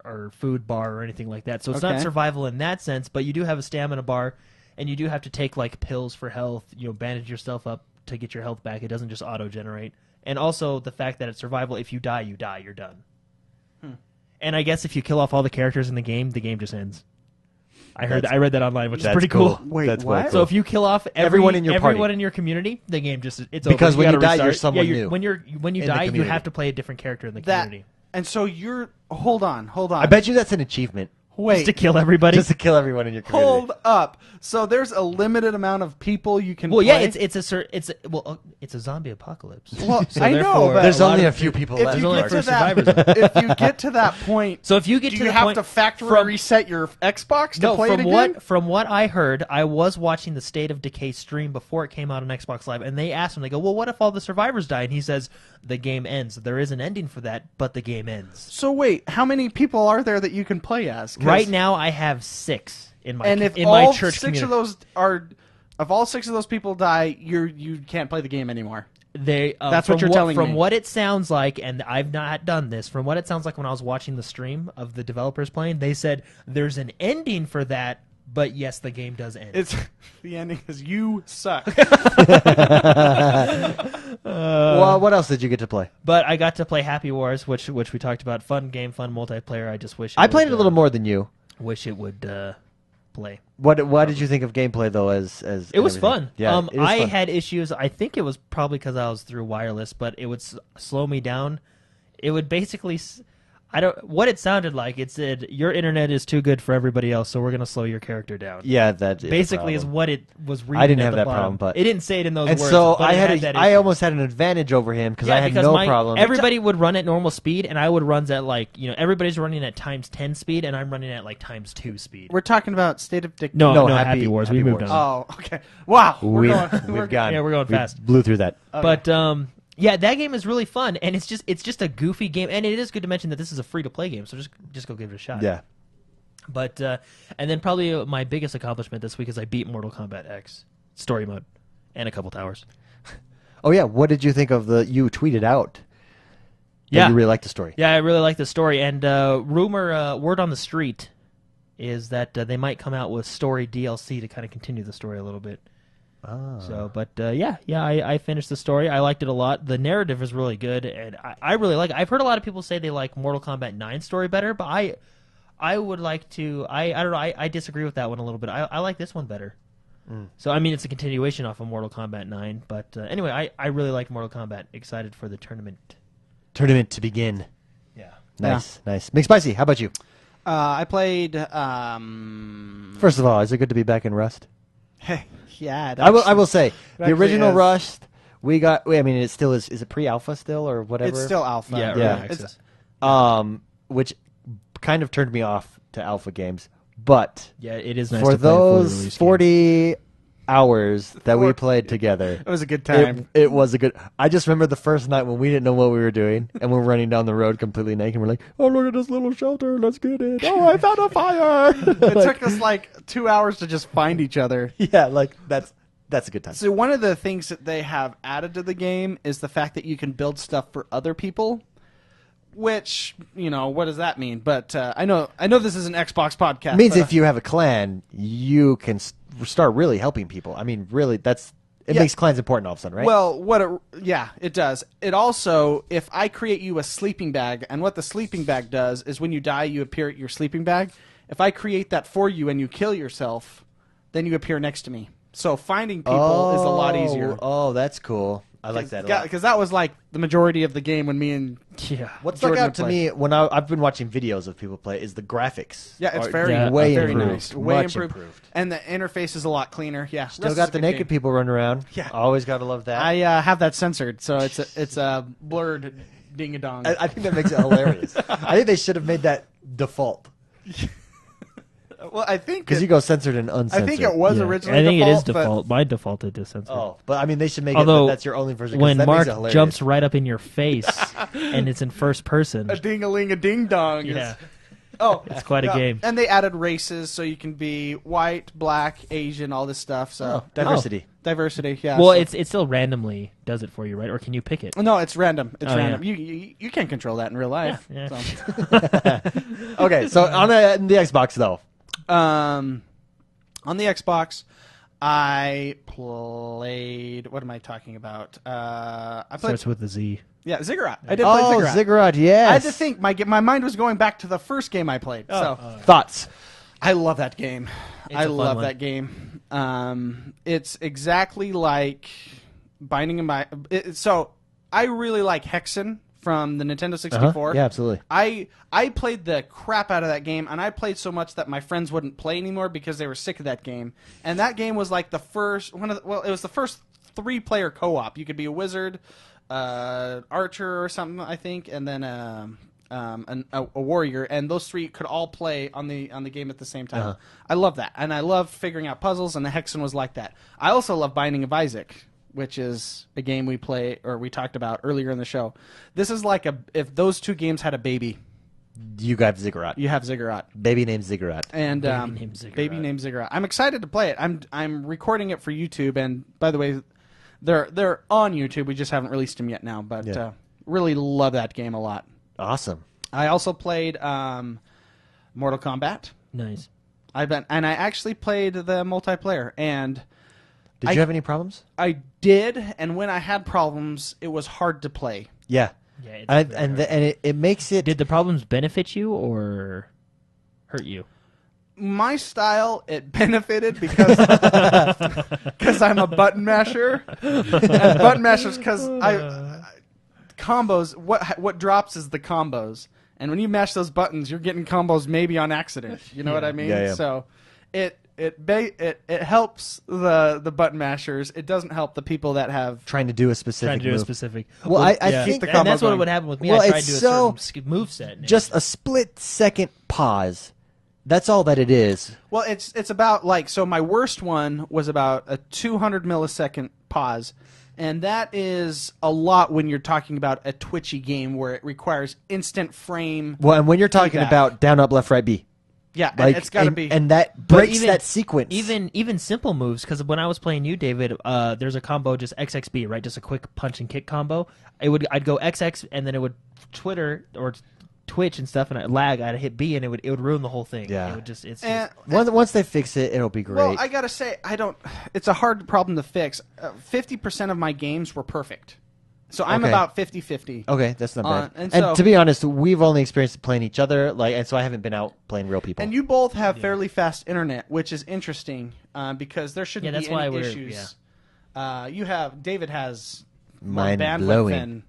C: or food bar or anything like that. So it's not
B: Okay.
C: survival in that sense. But you do have a stamina bar, and you do have to take like pills for health. You know, bandage yourself up to get your health back. It doesn't just auto generate. And also the fact that it's survival. If you die, you die. You're done. And I guess if you kill off all the characters in the game just ends. I read that online, which is
A: That's
C: pretty cool.
B: Wait,
A: That's
B: what?
A: very
C: So if you kill off
A: Everyone in your party.
C: everyone in your community, the game just it's
A: Because
C: over.
A: when you
C: gotta
A: die, you're
C: restart.
A: someone
C: yeah,
A: new
C: when you
A: in the
C: die, you
A: community.
C: have to play a different character in the
B: That,
C: community
B: and so you're... Hold on.
A: I bet you that's an achievement.
B: Wait.
C: just to kill everybody.
A: Just to kill everyone in your community.
B: Hold up. So there's a limited amount of people you can
C: well,
B: play?
C: yeah, it's a zombie apocalypse.
B: Well,
C: So
B: I know,
C: therefore,
B: but...
A: There's
C: lot
A: only
C: of
A: a few people
B: if
A: left.
B: you
C: only
B: get
C: a
B: to
C: first
B: that,
C: survivors.
B: if you get to that point,
C: So if you get
B: do
C: to
B: you
C: the
B: have
C: point
B: to factory
C: from-
B: reset your Xbox to
C: No,
B: play it again?
C: from what I heard, I was watching the State of Decay stream before it came out on Xbox Live, and they asked him, they go, well, what if all the survivors die? And he says, the game ends. There is an ending for that, but the game ends.
B: So wait, how many people are there that you can play as? 'Cause-
C: Right now, I have 6 in my
B: and if
C: in
B: all
C: my church
B: 6
C: community.
B: of those are, if all 6 of those people die, you can't play the game anymore.
C: They
B: That's what
C: from
B: you're telling
C: from
B: me.
C: what it sounds like, and I've not done this. From what it sounds like when I was watching the stream of the developers playing, they said there's an ending for that, but yes, the game does end.
B: It's the ending is you suck.
A: Well, what else did you get to play?
C: But I got to play Happy Wars, which we talked about. Fun game, fun multiplayer. I just wish
A: I played it a little more than you.
C: Wish it would play.
A: What did you think of gameplay though? As
C: It was
A: everything?
C: fun.
A: Yeah, it was
C: I
A: fun.
C: had issues. I think it was probably because I was through wireless, but it would slow me down. It would basically, I don't. What it sounded like, it said your internet is too good for everybody else, so we're gonna slow your character down.
A: Yeah, that is a
C: Basically, is
A: problem.
C: what it was reading.
A: I didn't
C: at
A: have
C: the
A: that
C: bottom.
A: problem, but
C: it didn't say it in those
A: And
C: words.
A: so
C: but
A: I
C: it
A: had
C: that
A: I
C: issue.
A: almost had an advantage over him because I had
C: because
A: no problem.
C: Everybody would run at normal speed, and I would run at everybody's running at times 10 speed, and I'm running at like times 2 speed.
B: We're talking about State of Decay.
C: No,
A: Happy-
C: Happy Wars.
A: Happy
C: We moved
A: Wars.
C: on.
B: Oh, okay. Wow.
A: We've
B: we're
A: gone.
C: Yeah, we're going
A: we
C: fast.
A: Blew through that.
C: But yeah, that game is really fun, and it's just a goofy game, and it is good to mention that this is a free to play game, so just go give it a shot.
A: Yeah.
C: But and then probably my biggest accomplishment this week is I beat Mortal Kombat X story mode and a couple towers.
A: Oh yeah. What did you think of you tweeted out? that
C: Yeah.
A: You really liked the story.
C: Yeah, I really like the story, and word on the street is that they might come out with story DLC to kind of continue the story a little bit.
A: Ah.
C: So, but I finished the story. I liked it a lot. The narrative is really good, and I really like it. I've heard a lot of people say they like Mortal Kombat 9 story better, but I would like to. I don't know. I disagree with that one a little bit. I like this one better. So I mean, it's a continuation off of Mortal Kombat 9, but anyway, I really like Mortal Kombat. Excited for the tournament.
A: Tournament to begin.
C: Yeah.
A: Nice, nice. McSpicy, how about you?
B: I played.
A: First of all, is it good to be back in Rust?
B: Yeah.
A: I will say the
B: actually
A: original
B: is.
A: Rust. We got. I mean, it still is. Is it pre-alpha still or whatever?
B: It's still alpha.
C: Yeah.
A: Yeah.
C: Early access.
A: Which kind of turned me off to alpha games, but
C: Yeah, it is nice
A: for
C: to play a fully
A: those
C: released
A: 40 hours that we
B: 40
A: played together,
B: It was a good time.
A: it was a good. I just remember the first night when we didn't know what we were doing, and we're running down the road completely naked. We're like, "Oh, look at this little shelter. Let's get it. Oh, I found a fire."
B: It took us like 2 hours to just find each other.
A: Yeah, like that's a good time.
B: So one of the things that they have added to the game is the fact that you can build stuff for other people. Which, what does that mean? But I know this is an Xbox podcast.
A: It means
B: but,
A: if you have a clan, you can start really helping people. I mean, really, it makes clans important all of a sudden, right?
B: Well, it does. It also, if I create you a sleeping bag, and what the sleeping bag does is when you die, you appear at your sleeping bag. If I create that for you and you kill yourself, then you appear next to me. So finding people is a lot easier.
A: Oh, that's cool. I like that a lot.
B: Because that was like the majority of the game when me and
C: Yeah.
A: What stuck
B: Jordan
A: out to
B: would
A: me when I've been watching videos of people play is the graphics.
B: Yeah, it's
A: are
B: very,
A: way
B: very
A: improved.
B: nice. Way
A: Much
B: improved. And the interface is a lot cleaner. Yeah.
A: Still
B: This
A: got
B: is a
A: the
B: good
A: naked
B: game.
A: people running around.
B: Yeah.
A: Always got to love that.
B: I have that censored, so it's a blurred ding-a-dong.
A: I think that makes it hilarious. I think they should have made that default.
B: Well, I think
A: Because you go censored and uncensored.
B: I think it was
C: Yeah.
B: originally
C: I think
B: default,
C: it is
B: but-
C: default. Mine defaulted to censor.
A: Oh, but I mean, they should make
C: Although
A: it that that's your only version. 'cause
C: when
A: that makes
C: Mark
A: it hilarious.
C: jumps right up in your face and it's in first person,
B: A ding-a-ling-a-ding-dong.
C: yeah,
B: Oh,
C: it's quite a
B: yeah.
C: game.
B: And they added races, so you can be white, black, Asian, all this stuff. So
A: diversity.
B: diversity, yeah.
C: Well,
B: so-
C: it still randomly does it for you, right? Or can you pick it?
B: no, it's random. It's
C: Oh,
B: random.
C: yeah.
B: You can't control that in real life.
C: Yeah.
B: So.
A: Okay, so on the Xbox though,
B: On the Xbox, I played. What am I talking about? I played.
C: Starts with the Z.
B: Yeah, Ziggurat. I did play Ziggurat.
A: Ziggurat, yes.
B: I had to think. My mind was going back to the first game I played. So
A: Thoughts?
B: I love that game.
C: It's
B: I
C: a fun
B: love
C: one.
B: that game. It's exactly like Binding and by. So I really like Hexen from the Nintendo 64.
A: Yeah, absolutely.
B: I played the crap out of that game, and I played so much that my friends wouldn't play anymore because they were sick of that game. And that game was like the first it was the first 3-player co-op. You could be a wizard, archer or something, I think, and then a warrior, and those 3 could all play on the game at the same time. I love that, and I love figuring out puzzles, and the Hexen was like that. I also love Binding of Isaac, which is a game we talked about earlier in the show. This is like if those 2 games had a baby,
A: You got Ziggurat.
B: you have Ziggurat.
A: Baby named Ziggurat.
B: And
C: Baby named Ziggurat.
B: I'm excited to play it. I'm recording it for YouTube, and by the way, they're on YouTube. We just haven't released them yet now, but
A: Yeah.
B: really love that game a lot.
A: Awesome.
B: I also played Mortal Kombat.
C: Nice.
B: I actually played the multiplayer, and
A: Did you have any problems?
B: I did. And when I had problems, it was hard to play.
A: Yeah.
C: Yeah, it's
A: And it makes it.
C: Did the problems benefit you or hurt you?
B: My style, it benefited because I'm a button masher, and button mashers because combos. What drops is the combos, and when you mash those buttons, you're getting combos maybe on accident. You know what I mean?
A: Yeah, yeah.
B: So it helps the button mashers. It doesn't help the people that have.
A: trying to do a specific
C: Trying to do
A: move.
C: a specific.
A: Well, I
C: yeah.
A: think-
B: the
C: and
B: combo
C: that's what
B: going.
C: would happen with me.
A: Well,
C: I tried
A: it's
C: to do a
A: so-
C: certain move set.
A: Just a split second pause. That's all that it is.
B: Well, it's about so my worst one was about a 200 millisecond pause, and that is a lot when you're talking about a twitchy game where it requires instant frame.
A: Well, and when you're talking
B: Feedback.
A: about down, up, left, right, B,
B: Yeah, and
A: like
B: it's got to
A: and,
B: be.
A: and that
C: But
A: breaks
C: even-
A: that sequence.
C: even simple moves, because when I was playing you, David, there's a combo just XXB, right? Just a quick punch and kick combo. I'd go XX and then it would Twitch and stuff, and I'd lag. I'd hit B and it would ruin the whole thing.
A: Yeah.
C: It would just
B: And-
A: once they fix it, it'll be great.
B: well, I gotta say, I don't. It's a hard problem to fix. 50% of my games were perfect, so I'm
A: Okay.
B: about 50-50.
A: Okay, that's not bad.
B: and
A: And,
B: so-
A: to be honest, we've only experienced playing each other, and so I haven't been out playing real people.
B: And you both have fairly fast internet, which is interesting because there shouldn't
C: Yeah, that's
B: be
C: why
B: any
C: we're-
B: issues. David has more
A: Mind
B: bandwidth
A: blowing.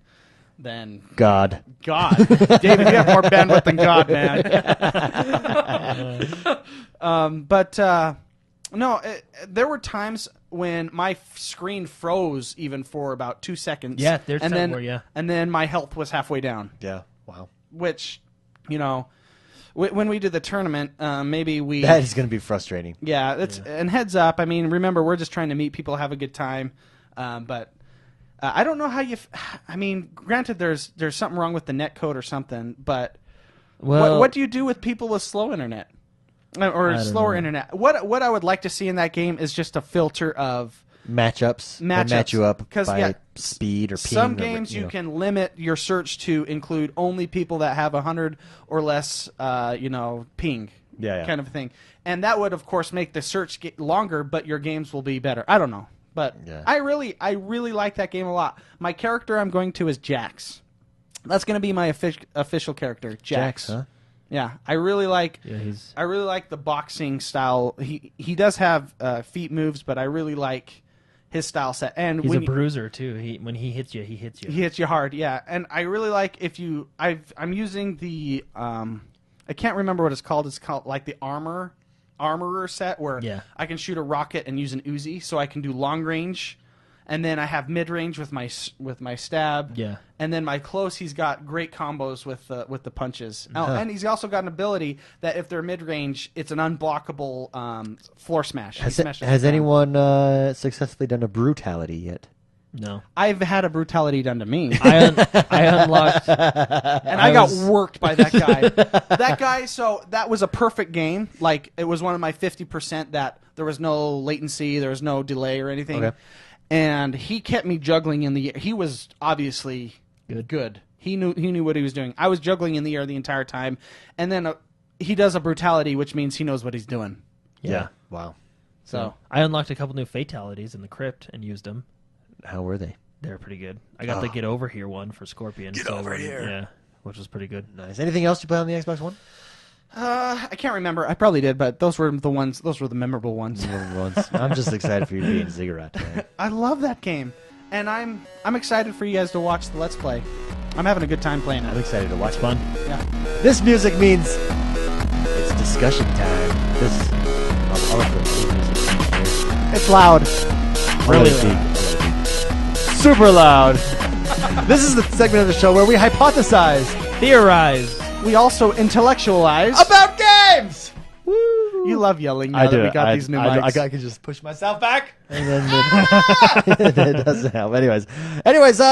B: than
A: God.
B: God. David, you have more bandwidth than God, man. No, there were times when my screen froze even for about 2 seconds.
C: Yeah, there's
B: and
C: some
B: then,
C: where, yeah.
B: And then my health was halfway down,
A: Yeah. Wow.
B: which, when we do the tournament, maybe we...
A: That is going to be frustrating.
B: Yeah, and heads up. I mean, remember, we're just trying to meet people, have a good time. But I don't know how you. I mean, granted, there's something wrong with the net code or something. But
C: Well,
B: what do you do with people with slow internet or
C: don't
B: slower
C: know.
B: internet? What I would like to see in that game is just a filter of
A: Matchups. They match
B: Matchups.
A: you up
B: 'Cause,
A: by
B: yeah,
A: speed or ping.
B: some
A: or,
B: games you
A: know.
B: can limit your search to include only people that have 100 or less, ping.
A: Yeah.
B: Kind of thing. And that would, of course, make the search get longer, but your games will be better. I don't know. But
A: Yeah.
B: I really like that game a lot. My character I'm going to is Jax. That's going to be my official character, Jax.
A: Huh?
B: Yeah, I really like the boxing style. He does have feet moves, but I really like his style set. And
C: He's
B: when
C: a bruiser too. When he hits you, he hits you.
B: he hits you hard, yeah. And I really like I'm using the I can't remember what it's called. It's called like the armorer set where I can shoot a rocket and use an Uzi, so I can do long range. And then I have mid range with my stab.
C: Yeah.
B: And then my close, he's got great combos with the punches. Oh, and he's also got an ability that if they're mid range, it's an unblockable floor smash.
A: Has anyone successfully done a brutality yet?
C: No.
B: I've had a brutality done to me.
C: I unlocked,
B: and I got worked by that guy. That guy. So that was a perfect game. Like it was one of my 50% that there was no latency, there was no delay or anything.
A: Okay.
B: And he kept me juggling in the air. He was obviously good. He knew what he was doing. I was juggling in the air the entire time. And then he does a brutality, which means he knows what he's doing.
A: Yeah. Wow.
B: So
C: I unlocked a couple new fatalities in the crypt and used them.
A: How were they?
C: They're pretty good. I got the Get Over Here one for Scorpion.
A: Get over here.
C: Yeah, which was pretty good.
A: Nice. Anything else you play on the Xbox One?
B: I can't remember. I probably did, but those were the ones. Those were the memorable ones.
A: I'm just excited for you to be in Ziggurat tonight.
B: I love that game, and I'm excited for you guys to watch the Let's Play. I'm having a good time playing
A: I'm
B: it.
A: excited to watch.
C: Fun.
B: Yeah.
A: This music means it's discussion time. I'll let the music
B: It's loud.
A: really super loud. This is the segment of the show where we hypothesize,
C: Theorize.
B: We also intellectualize
A: about games.
B: Woo! You love yelling now
A: I
B: that
A: do.
B: we got these new mics.
A: I can just push myself back, and then it doesn't help. Anyways,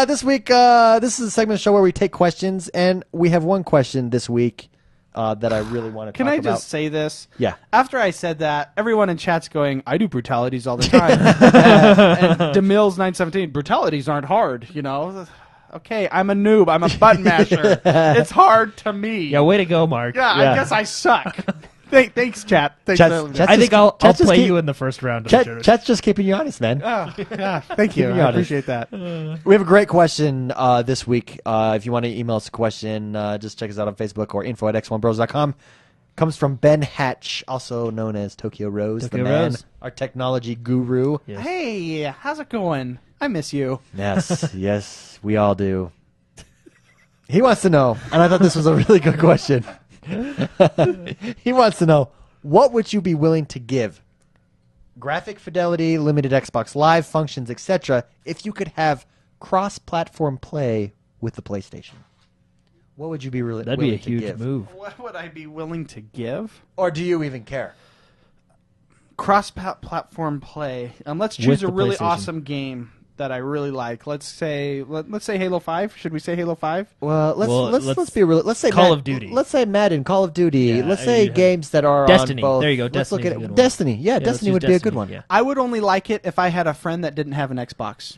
A: this week, this is a segment of the show where we take questions, and we have one question this week that I really want to talk about.
B: Can I just say this?
A: Yeah.
B: After I said that, everyone in chat's going, I do brutalities all the time. and DeMills917, brutalities aren't hard, you know? Okay, I'm a noob. I'm a button masher. It's hard to me.
C: Yeah, way to go, Mark.
B: Yeah,
A: Yeah.
B: I guess I suck. Thanks, chat. Thanks,
A: Chat's
C: I think I'll
A: Chat's just
C: play
A: keep-
C: you in the first round of the tournament.
A: Chat's just keeping you honest, man.
B: Oh, yeah, thank you.
A: Keeping you
B: I
A: honest.
B: appreciate that.
A: We have a great question this week. If you want to email us a question, just check us out on Facebook or info@x1bros.com. Comes from Ben Hatch, also known as Tokyo Rose,
C: Tokyo
A: the man,
C: Rose.
A: our technology guru.
C: Yes.
B: Hey, how's it going? I miss you.
A: Yes, yes, we all do. He wants to know, and I thought this was a really good question. He wants to know, what would you be willing to give? Graphic fidelity, limited Xbox Live functions, etc., if you could have cross-platform play with the PlayStation. What would you be really
C: That'd be a
A: willing to
C: huge
A: give?
C: move.
B: What would I be willing to give?
A: Or do you even care?
B: Cross-platform play. Let's
C: With
B: choose a
C: the
B: really
C: PlayStation.
B: awesome game that I really like. Let's say Halo 5. Should we say Halo 5?
A: Well, let's
C: let's
A: be real. Let's say
C: Call of Duty.
A: Let's say Madden, Call of Duty.
C: Yeah,
A: let's say
C: yeah.
A: games that are
C: Destiny.
A: on both.
C: There you go.
A: Let's look
C: Destiny's
A: at
C: a good one.
A: Destiny. Yeah,
C: let's
A: Destiny
C: use
A: would be a good
C: Destiny,
A: one.
C: yeah.
B: I would only like it if I had a friend that didn't have an Xbox.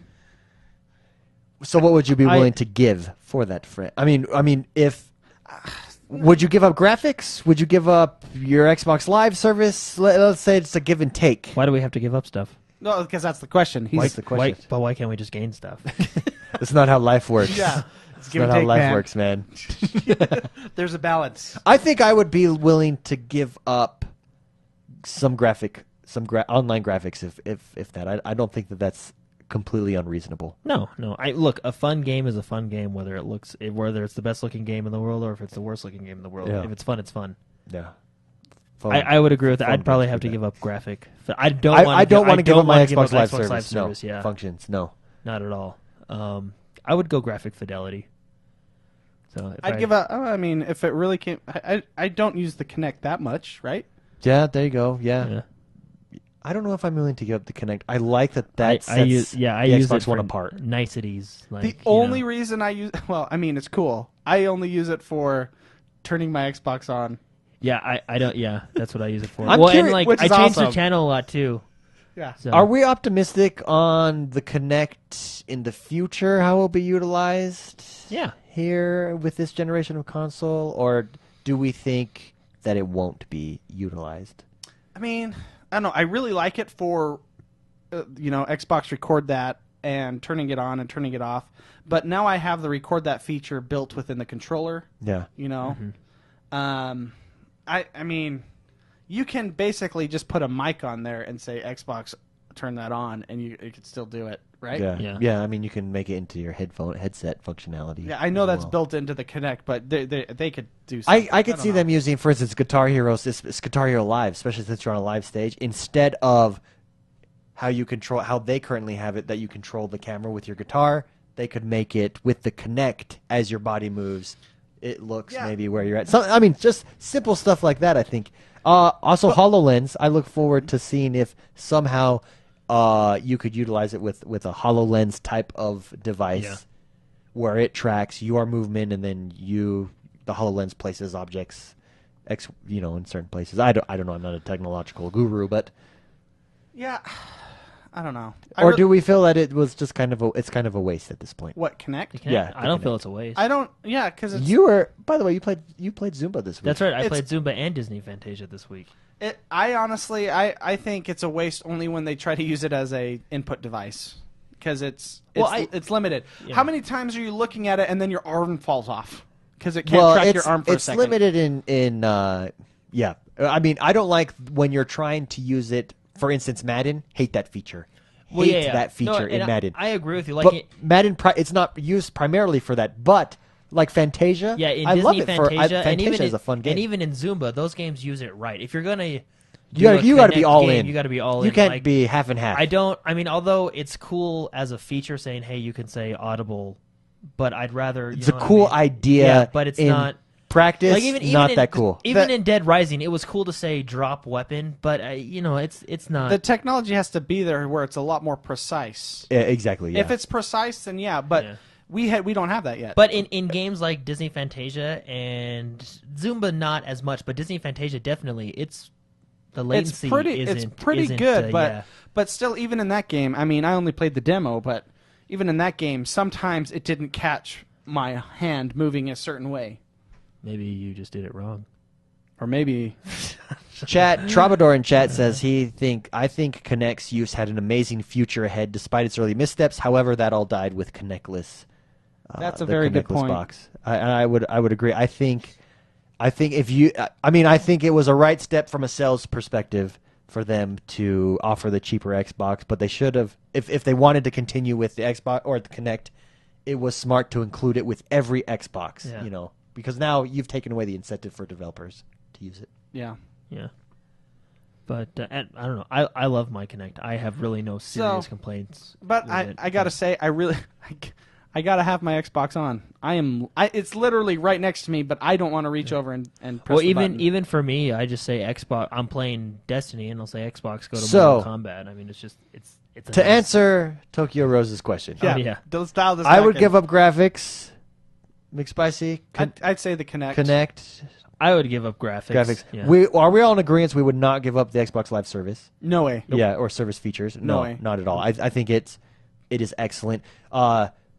A: So, what would you be
C: I-
A: willing to give for that friend? I mean, if would you give up graphics? Would you give up your Xbox Live service? Let's say it's a give and take.
C: Why do we have to give up stuff?
B: No, because that's the question.
A: What's the question?
C: Why can't we just gain stuff?
A: That's not how life works.
B: Yeah.
A: It's
B: give
A: not
B: and
A: how
B: take,
A: life
B: man.
A: works, man.
B: There's a balance.
A: I think I would be willing to give up some online graphics if that. I don't think that's completely unreasonable.
C: No. Look, a fun game is a fun game, whether it's the best looking game in the world or if it's the worst looking game in the world.
A: Yeah.
C: If it's fun, it's fun.
A: Yeah.
C: I would agree with that.
A: phone
C: I'd probably
A: games
C: have to
A: would be
C: give up graphic. I don't
A: I don't want to give up my Xbox Live
C: Xbox
A: service. No.
C: Yeah,
A: Functions. No.
C: not at all. I would go graphic fidelity. So if
B: I'd give a. I mean, if it really came, I don't use the Kinect that much, right?
A: Yeah. There you go. Yeah.
C: Yeah.
A: I don't know if I'm willing to give up the Kinect. I like that.
C: I
A: Sets
C: use
A: the
C: use
A: Xbox
C: it
A: One
C: for
A: apart.
C: niceties. Like,
B: The only reason I use, well, I mean, it's cool. I only use it for turning my Xbox on.
C: Yeah, I don't. Yeah, that's what I use it for.
A: I'm
C: well,
A: curi-
C: and like
B: which
C: I
B: is
C: change
B: awesome.
C: the channel a lot too.
B: Yeah.
C: So.
A: Are we optimistic on the Kinect in the future? How it will be utilized?
C: Yeah.
A: Here with this generation of console, or do we think that it won't be utilized?
B: I mean, I don't know. I really like it for, Xbox record that and turning it on and turning it off. But now I have the record that feature built within the controller.
A: Yeah.
B: You know, I mean, you can basically just put a mic on there and say Xbox turn that on, and you could still do it, right?
C: Yeah.
A: I mean, you can make it into your headset functionality.
B: Yeah, I know
A: as
B: that's
A: well.
B: built into the Kinect, but they could do something.
A: I could
B: don't
A: see
B: know.
A: them using, for instance, Guitar Hero, this Guitar Hero Live, especially since you're on a live stage, instead of how they currently have it, that you control the camera with your guitar. They could make it with the Kinect as your body moves. It looks maybe where you're at. So, I mean, just simple stuff like that, I think. Also, HoloLens. I look forward to seeing if somehow you could utilize it with a HoloLens type of device where it tracks your movement and then the HoloLens places objects, in certain places. I don't know. I'm not a technological guru, but
B: Yeah, I don't know.
A: do we feel that it was just kind of a waste at this point?
B: What Kinect?
A: Yeah,
C: I don't feel it's a waste.
B: I don't. Yeah, because
A: You were, by the way, you played Zumba this week.
C: That's right. I
B: It's-
C: played Zumba and Disney Fantasia this week.
B: I honestly, I think it's a waste only when they try to use it as a input device, because it's limited.
C: Yeah.
B: How many times are you looking at it and then your arm falls off because it can't track your arm for a second?
A: It's limited in yeah. I mean, I don't like when you're trying to use it. For instance, Madden, hate that feature. Hate that feature in Madden.
C: I agree with you.
A: But Madden, it's not used primarily for that. But like Fantasia,
C: yeah, in
A: I
C: Disney
A: love it
C: Fantasia, and
A: Fantasia
C: even
A: is a fun game.
C: And even in Zumba, those games use it right. If you're gonna,
A: you got to be all in.
C: You got to be all in.
A: You can't be half and half.
C: I mean, although it's cool as a feature saying, "Hey, you can say audible," but I'd rather.
A: It's a cool idea.
C: but it's
A: in
C: not.
A: Practice,
C: Like even
A: not
C: in,
A: that cool.
C: Even in Dead Rising, it was cool to say drop weapon, but it's not.
B: The technology has to be there where it's a lot more precise.
A: Yeah, exactly. Yeah.
B: If it's precise, then but
C: Yeah.
B: we don't have that yet.
C: But in games like Disney Fantasia and Zumba, not as much. But Disney Fantasia definitely, the latency.
B: It's pretty good,
C: yeah.
B: but still, even in that game, I mean, I only played the demo, but even in that game, sometimes it didn't catch my hand moving a certain way,
C: Maybe you just did it wrong.
B: or maybe
A: Troubadour in chat says I think Kinect's use had an amazing future ahead despite its early missteps. However, that all died with Connectless.
B: That's a
A: the
B: very good
A: Connectless
B: point.
A: box. I would agree. I think it was a right step from a sales perspective for them to offer the cheaper Xbox, but they should have, if they wanted to continue with the Xbox or the Kinect, it was smart to include it with every Xbox.
C: Yeah.
A: Because now you've taken away the incentive for developers to use it.
B: yeah.
C: Yeah. But I don't know. I love my Kinect. I have really no serious complaints.
B: But
C: with it.
B: I gotta say, I gotta have my Xbox on. It's literally right next to me, but I don't want to reach over and press
C: Well,
B: the button.
C: even for me, I just say Xbox. I'm playing Destiny, and I'll say Xbox. Go to
A: So-
C: Mortal Kombat. I mean, it's a
A: To
C: nice-
A: answer Tokyo Rose's question,
C: yeah.
B: Let's dial this
A: I
B: back
A: would
B: in.
A: give up graphics. McSpicy,
B: I'd say the Kinect.
A: Connect,
C: I would give up graphics.
A: graphics.
C: Yeah.
A: Are we all in agreement? We would not give up the Xbox Live service.
B: No way.
A: Yeah, or service features.
B: No way.
A: Not at all. I think it is excellent.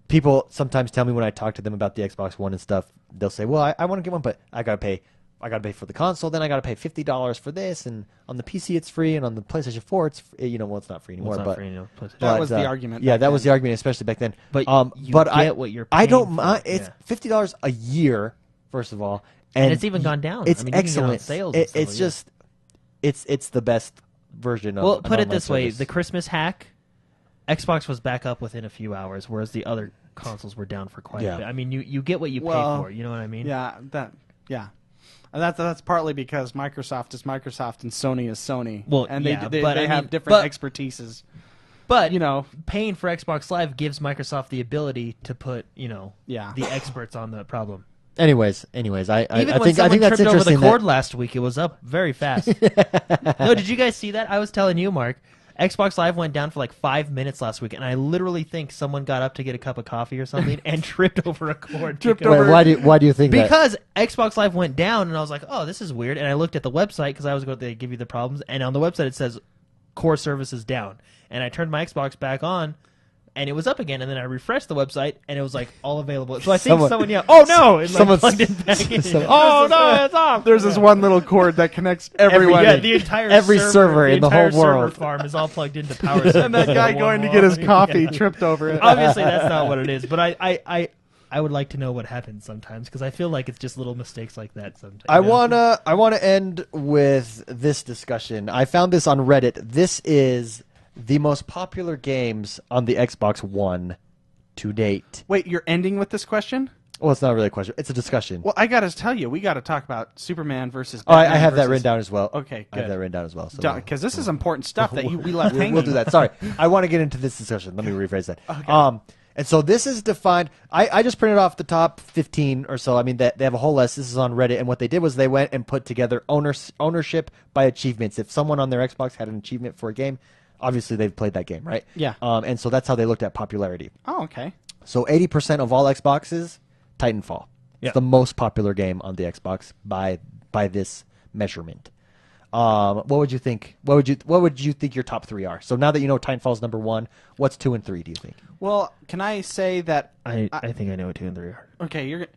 A: People sometimes tell me when I talk to them about the Xbox One and stuff, they'll say, "Well, I want to get one, but I gotta pay for the console. Then I gotta pay $50 for this, and on the PC it's free, and on the PlayStation 4 it's it's not free anymore."
C: Well, it's not
A: but
C: free, PlayStation.
B: That
A: but,
B: was the argument
A: Yeah,
B: back
A: that was
B: then.
A: the argument, especially back then.
C: But you
A: but
C: get what you're
A: I
C: paying
A: don't
C: for,
A: mind. It's
C: yeah.
A: $50 a year, first of all,
C: And it's even gone down.
A: It's
C: I mean, you can get it on
A: excellent.
C: sales and stuff
A: It's
C: like
A: just it's the best version of.
C: Well,
A: an
C: put it
A: online
C: this way:
A: service.
C: the Christmas hack, Xbox was back up within a few hours, whereas the other consoles were down for quite
A: Yeah.
C: a bit. I mean, you get what you pay
B: Well,
C: for. You know what I mean?
B: Yeah, And that's partly because Microsoft is Microsoft and Sony is Sony.
C: Well,
B: and
C: yeah,
B: they
C: but I
B: have
C: mean,
B: different
C: but-
B: expertises.
C: But
B: Paying
C: for Xbox Live gives Microsoft the ability to put
B: Yeah.
C: the experts on the problem.
A: Anyways, I
C: Even
A: think
C: when
A: I
C: someone
A: think that's
C: tripped over the
A: interesting.
C: cord last week, it was up very fast. No, did you guys see that? I was telling you, Mark. Xbox Live went down for like 5 minutes last week, and I literally think someone got up to get a cup of coffee or something and tripped over a cord.
A: Why do you think that?
C: Because Xbox Live went down, and I was like, "Oh, this is weird." And I looked at the website because I was going to give you the problems, and on the website it says core services down. And I turned my Xbox back on, and it was up again. And then I refreshed the website, and it was like all available. So I think someone yelled, "Oh no!" And
A: someone's-
C: plugged it back in.
B: Oh no, it's off. There's this one little cord that connects everyone.
C: The entire
A: Every server in the whole
C: entire server
A: world.
C: farm is all plugged into power. And
B: And that guy going to get his coffee tripped over it.
C: Obviously, that's not what it is. But I would like to know what happens sometimes because I feel like it's just little mistakes like that sometimes.
A: I wanna end with this discussion. I found this on Reddit. This is the most popular games on the Xbox One to date.
B: Wait, you're ending with this question?
A: Well, it's not really a question. It's a discussion.
B: Well, I got to tell you, we got to talk about Superman versus
A: Oh, I
B: Batman
A: have that
B: versus-
A: written down as well.
B: Okay,
A: I have
B: good.
A: that written down as well. So
B: Because this is important stuff that we left hanging.
A: we'll do that. Sorry. I want to get into this discussion. Let me rephrase that.
B: Okay.
A: And so this is defined. I just printed off the top 15 or so. I mean, they have a whole list. This is on Reddit. And what they did was they went and put together ownership by achievements. If someone on their Xbox had an achievement for a game, obviously they've played that game, right?
B: Yeah.
A: And so that's how they looked at popularity.
B: Oh, okay.
A: So 80% of all Xboxes, Titanfall.
C: Yeah.
A: It's the most popular game on the Xbox by this measurement. What would you think? What would you think your top 3 are? So now that you know Titanfall's number 1, what's 2 and 3? Do you think?
B: Well, can I say that?
C: I think I know what 2 and 3 are.
B: Okay, you're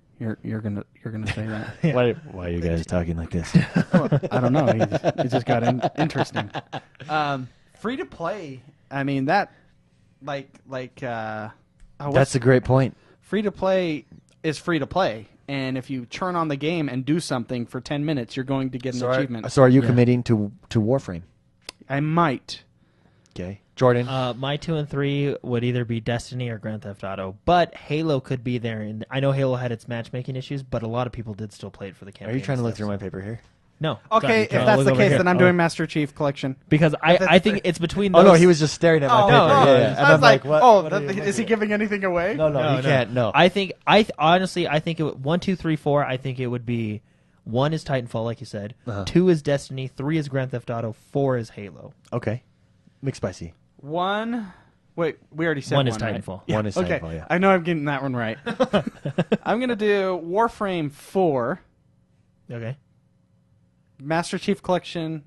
B: gonna say that.
C: Yeah.
A: Why are you guys talking like this?
B: Well, I don't know. It just got interesting. Free to play. I mean that,
A: That's a great point.
B: free to play is free to play, and if you turn on the game and do something for 10 minutes, you're going to get an achievement.
A: So are you committing to Warframe?
B: I might.
A: Okay, Jordan.
C: My 2 and 3 would either be Destiny or Grand Theft Auto, but Halo could be there. And I know Halo had its matchmaking issues, but a lot of people did still play it for the campaign.
A: are you trying to
C: and
A: look
C: stuff,
A: through my paper here?
C: No.
B: Okay, if that's the case, then I'm doing Master Chief Collection.
C: because I think it's between those.
A: Oh no, he was just staring at my paper. Yeah. And
B: I was
A: I'm
B: like,
A: what?
B: oh,
A: what are you
B: is he
A: looking
B: giving anything away?
A: at? No,
C: No,
A: you can't. No.
C: I think honestly I think it would, 1, 2, 3, 4. I think it would be 1 is Titanfall, like you said. 2 is Destiny. 3 is Grand Theft Auto. 4 is Halo.
A: Okay, McSpicy.
B: One. Wait, we already said
C: 1 is
B: right?
C: Titanfall.
A: One is
B: Okay,
A: Titanfall. Yeah.
B: I know I'm getting that one right. I'm gonna do Warframe 4,
C: Okay.
B: Master Chief Collection.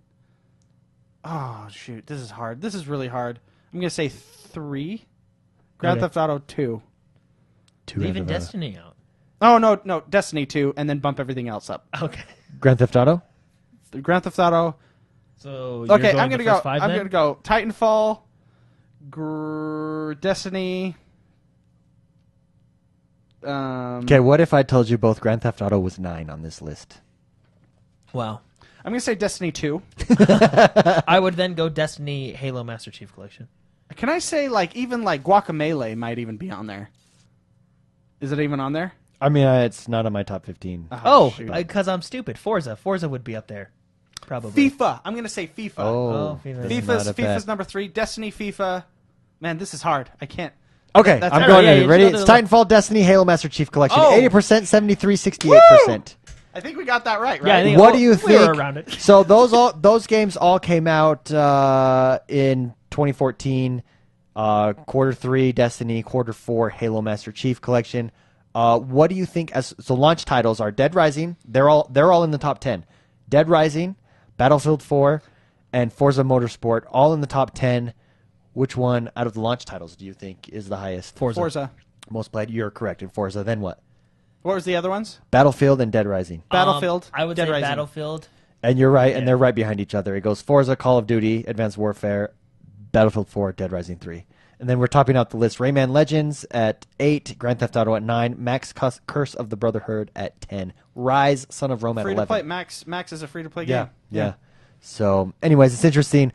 B: Oh shoot, this is hard. This is really hard. I'm gonna say 3, Grand
C: Okay.
B: Theft Auto 2.
C: Leaving Destiny out.
B: Oh no, Destiny 2, and then bump everything else up.
C: Okay.
A: Grand Theft Auto.
B: Grand Theft Auto.
C: So you're
B: Okay,
C: going
B: I'm
C: the
B: gonna go.
C: first 5
B: I'm
C: then?
B: gonna go Titanfall, Destiny.
A: Okay, what if I told you both Grand Theft Auto was 9 on this list?
C: Wow.
B: I'm gonna say Destiny 2.
C: I would then go Destiny, Halo, Master Chief Collection.
B: Can I say even Guacamelee might even be on there? Is it even on there?
A: I mean, it's not on my top 15.
C: Oh,
B: shoot.
C: because I'm stupid. Forza would be up there, probably.
B: FIFA. I'm gonna say FIFA.
A: Oh,
C: FIFA.
A: this is not a
B: FIFA's
A: bad-
B: number 3. Destiny, FIFA. Man, this is hard. I can't.
A: Okay,
B: That's
A: I'm
B: all
A: going
C: right,
A: ready.
C: yeah,
A: Ready?
C: you
A: It's
C: should go to
A: Titanfall, Destiny, Halo, Master Chief Collection.
B: Oh.
A: 80%, 73, 68%.
B: I think we got that right.
C: Yeah, I
B: Right?
C: think
A: What do you
C: we
A: think?
C: were around it.
A: So those games all came out in 2014. Quarter 3, Destiny. Quarter 4, Halo, Master Chief Collection. What do you think? So launch titles are Dead Rising. They're all in the top 10. Dead Rising, Battlefield 4, and Forza Motorsport all in the top 10. Which one out of the launch titles do you think is the highest?
B: Forza.
A: Most played. You're correct. In Forza, then what?
B: What was the other ones?
A: Battlefield and Dead Rising.
B: Battlefield.
C: I would
B: Dead
C: say
B: Rising.
C: Battlefield.
A: And you're right, and
C: Yeah.
A: they're right behind each other. It goes Forza, Call of Duty, Advanced Warfare, Battlefield 4, Dead Rising 3. And then we're topping out the list. Rayman Legends at 8, Grand Theft Auto at 9, Max Curse of the Brotherhood at 10, Rise, Son of Rome at
B: Free
A: 11.
B: to play. Max is a free to play
A: Yeah,
B: game.
A: yeah. So, anyways, it's interesting.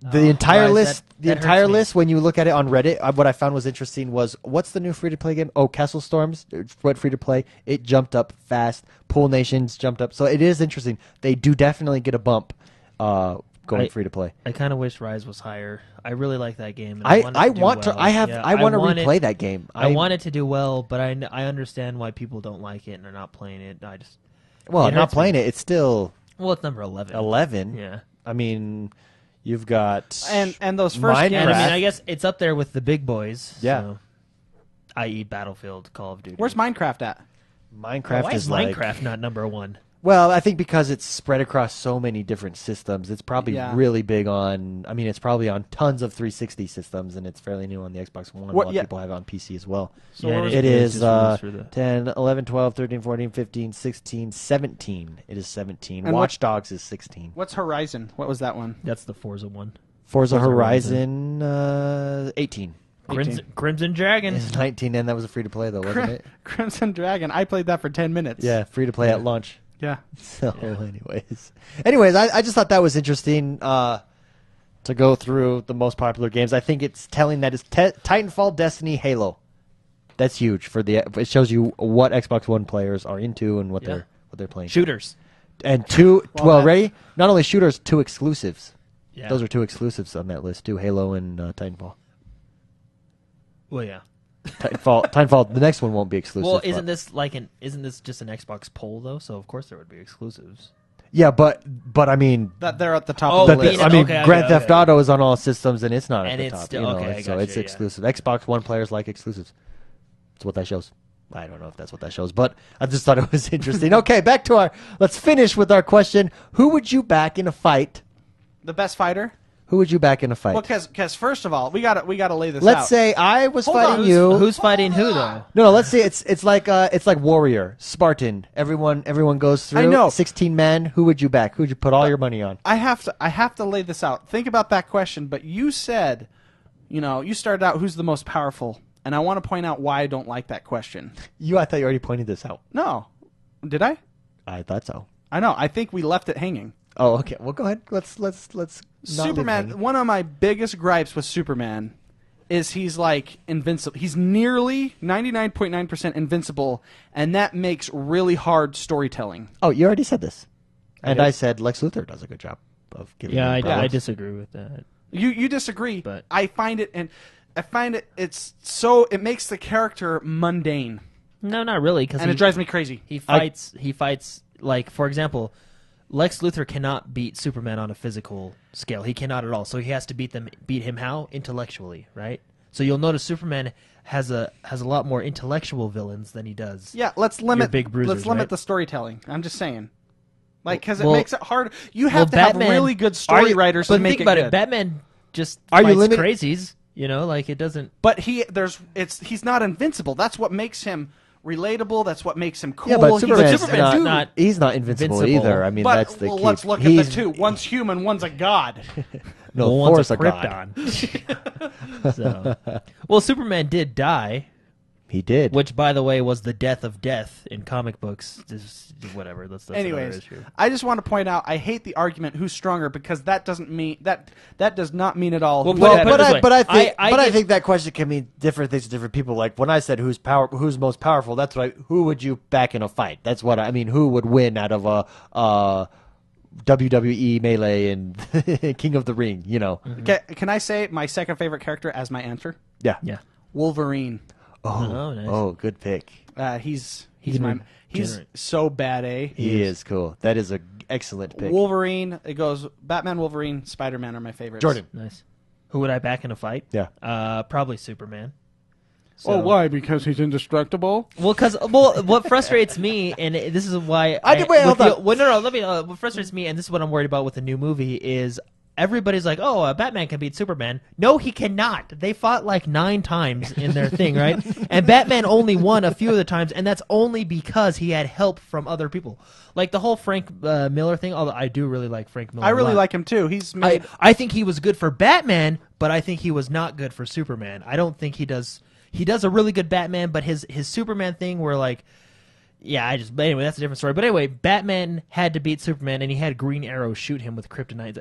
A: The entire
C: Rise,
A: list,
C: that hurts me.
A: list. When you look at it on Reddit, what I found was interesting was what's the new free to play game? Oh, Castle Storms. What free to play? It jumped up fast. Pool Nations jumped up. So it is interesting. They do definitely get a bump going free to play.
C: I kind of wish Rise was higher. I really like that game. And
A: I
C: want
A: want to.
C: well.
A: I have.
C: Yeah,
A: I want to
C: want
A: replay
C: it,
A: that game.
C: I want it to do well, but I understand why people don't like it and are not playing it.
A: Well,
C: it
A: not
C: hurts me.
A: playing it. It's still
C: Well, it's number 11.
A: 11.
C: Yeah.
A: I mean, you've got
B: And those first
A: Minecraft.
B: games.
C: And I mean, I guess it's up there with the big boys.
A: Yeah.
C: So, i.e. Battlefield, Call of Duty.
B: Where's Minecraft at?
A: Minecraft
C: Why
A: is
C: is
A: like
C: Minecraft not number 1?
A: Well, I think because it's spread across so many different systems, it's probably
B: Yeah.
A: really big on. I mean, it's probably on tons of 360 systems, and it's fairly new on the Xbox One.
B: What-
A: a lot
B: yeah.
A: of people have it on PC as well.
B: So
C: Yeah,
B: where was
A: It
C: It's
A: is
C: just released for the-
A: 10, 11, 12, 13, 14, 15, 16, 17. It is 17.
B: And what-
A: Watch Dogs is 16.
B: What's Horizon? What was that one?
C: That's the Forza one.
A: Forza
C: Forza
A: Horizon 18.
C: Crimson Dragon.
A: It's 19, and that was a free to play though, wasn't it?
B: Crimson Dragon. I played that for 10 minutes.
A: Yeah, free to play at launch.
B: Yeah.
A: So, anyways, I just thought that was interesting. to go through the most popular games. I think it's telling that it's Titanfall, Destiny, Halo. That's huge for the. It shows you what Xbox One players are into and what they're playing.
C: Shooters.
A: And ready? Not only shooters, 2 exclusives.
C: Yeah.
A: Those are 2 exclusives on that list too. Halo and Titanfall.
C: Well, yeah.
A: Titanfall. The next one won't be exclusive.
C: Well, isn't this just an Xbox poll though? So of course there would be exclusives.
A: Yeah, but I mean,
B: That they're at the top
C: Oh,
B: of the
C: being
B: list.
C: it-
A: I mean,
C: okay,
A: Grand
C: okay,
A: Theft
C: okay.
A: Auto is on all systems, and it's not
C: And
A: at the
C: it's
A: top.
C: still-
A: you know,
C: okay, I
A: so
C: gotcha,
A: it's
C: yeah.
A: exclusive. Xbox One players like exclusives. That's what that shows. I don't know if that's what that shows, but I just thought it was interesting. Okay, back to let's finish with our question. Who would you back in a fight?
B: The best fighter.
A: Who would you back in a fight?
B: Well, because first of all, we gotta lay this out.
A: Let's say I was
B: Hold
A: fighting
B: on.
A: you.
C: Who's fighting who though?
A: No, let's say it's like Warrior, Spartan. Everyone goes through.
B: I know.
A: 16 men. Who would you back? Who would you put all your money on?
B: I have to lay this out. Think about that question. But you said, you started out who's the most powerful, and I want to point out why I don't like that question.
A: I thought you already pointed this out.
B: No, did I?
A: I thought so.
B: I know. I think we left it hanging.
A: Oh, okay. Well, go ahead. Let's not leave it
B: Superman.
A: hanging.
B: One of my biggest gripes with Superman is he's like invincible. He's nearly 99.9% invincible, and that makes really hard storytelling.
A: Oh, you already said this, and
B: did?
A: I said Lex Luthor does a good job of giving.
C: Yeah,
A: him
C: I
A: problems.
C: disagree with that.
B: You disagree,
C: But-
B: I find it it makes the character mundane,
C: No, not really, because
B: and it drives me crazy.
C: He fights like, for example, Lex Luthor cannot beat Superman on a physical scale. He cannot at all. So he has to beat him how? Intellectually, right? So you'll notice Superman has a lot more intellectual villains than he does.
B: Yeah, let's limit
C: big bruisers,
B: let's limit
C: right?
B: the storytelling. I'm just saying. Because
C: Well-
B: it makes it hard. You have to have really good story writers to
C: But
B: make
C: think
B: it
C: about
B: good.
C: it. Batman just
A: Are you
C: fights
A: limit-
C: crazies. Like it doesn't.
B: But he's not invincible. That's what makes him relatable. That's what makes him cool.
A: Yeah, but
B: He's a
A: Superman's
B: Superman
A: not,
B: dude.
A: he's not invincible
C: Invincible.
A: either. I mean,
B: But
A: that's the key.
B: let's look at the two. One's human. One's a god.
A: No,
C: Well, one's
A: Thor's a god.
C: Krypton. So, well, Superman did die,
A: He did.
C: which, by the way, was the death of death in comic books. Whatever. That's another
B: Anyways,
C: issue.
B: I just want to point out I hate the argument who's stronger because that doesn't mean that does not mean at all.
C: Well,
B: who-
C: put it this way.
A: I think that question can mean different things to different people. Like when I said who's most powerful, that's what who would you back in a fight? That's what I mean. Who would win out of a WWE Melee and King of the Ring?
B: Can I say my second favorite character as my answer?
A: Yeah.
C: Yeah.
B: Wolverine.
C: Oh, nice.
A: Oh, good pick.
B: He's
C: can
B: he's
C: regenerate.
B: so bad, eh?
A: He is cool. That is an excellent pick.
B: Wolverine. It goes Batman, Wolverine, Spider-Man are my favorites.
A: Jordan.
C: Nice. Who would I back in a fight?
A: Yeah.
C: Probably Superman.
B: Oh, why? Because he's indestructible.
C: Well, what frustrates me, and this is why what frustrates me, and this is what I'm worried about with the new movie is everybody's like, oh, Batman can beat Superman. No, he cannot. They fought like 9 times in their thing, right? And Batman only won a few of the times, and that's only because he had help from other people. Like the whole Frank Miller thing, although I do really like Frank Miller.
B: I really
C: a lot.
B: like him too. He's made.
C: I think he was good for Batman, but I think he was not good for Superman. I don't think he does. He does a really good Batman, but his Superman thing where like, but anyway, that's a different story. But anyway, Batman had to beat Superman, and he had Green Arrow shoot him with kryptonite.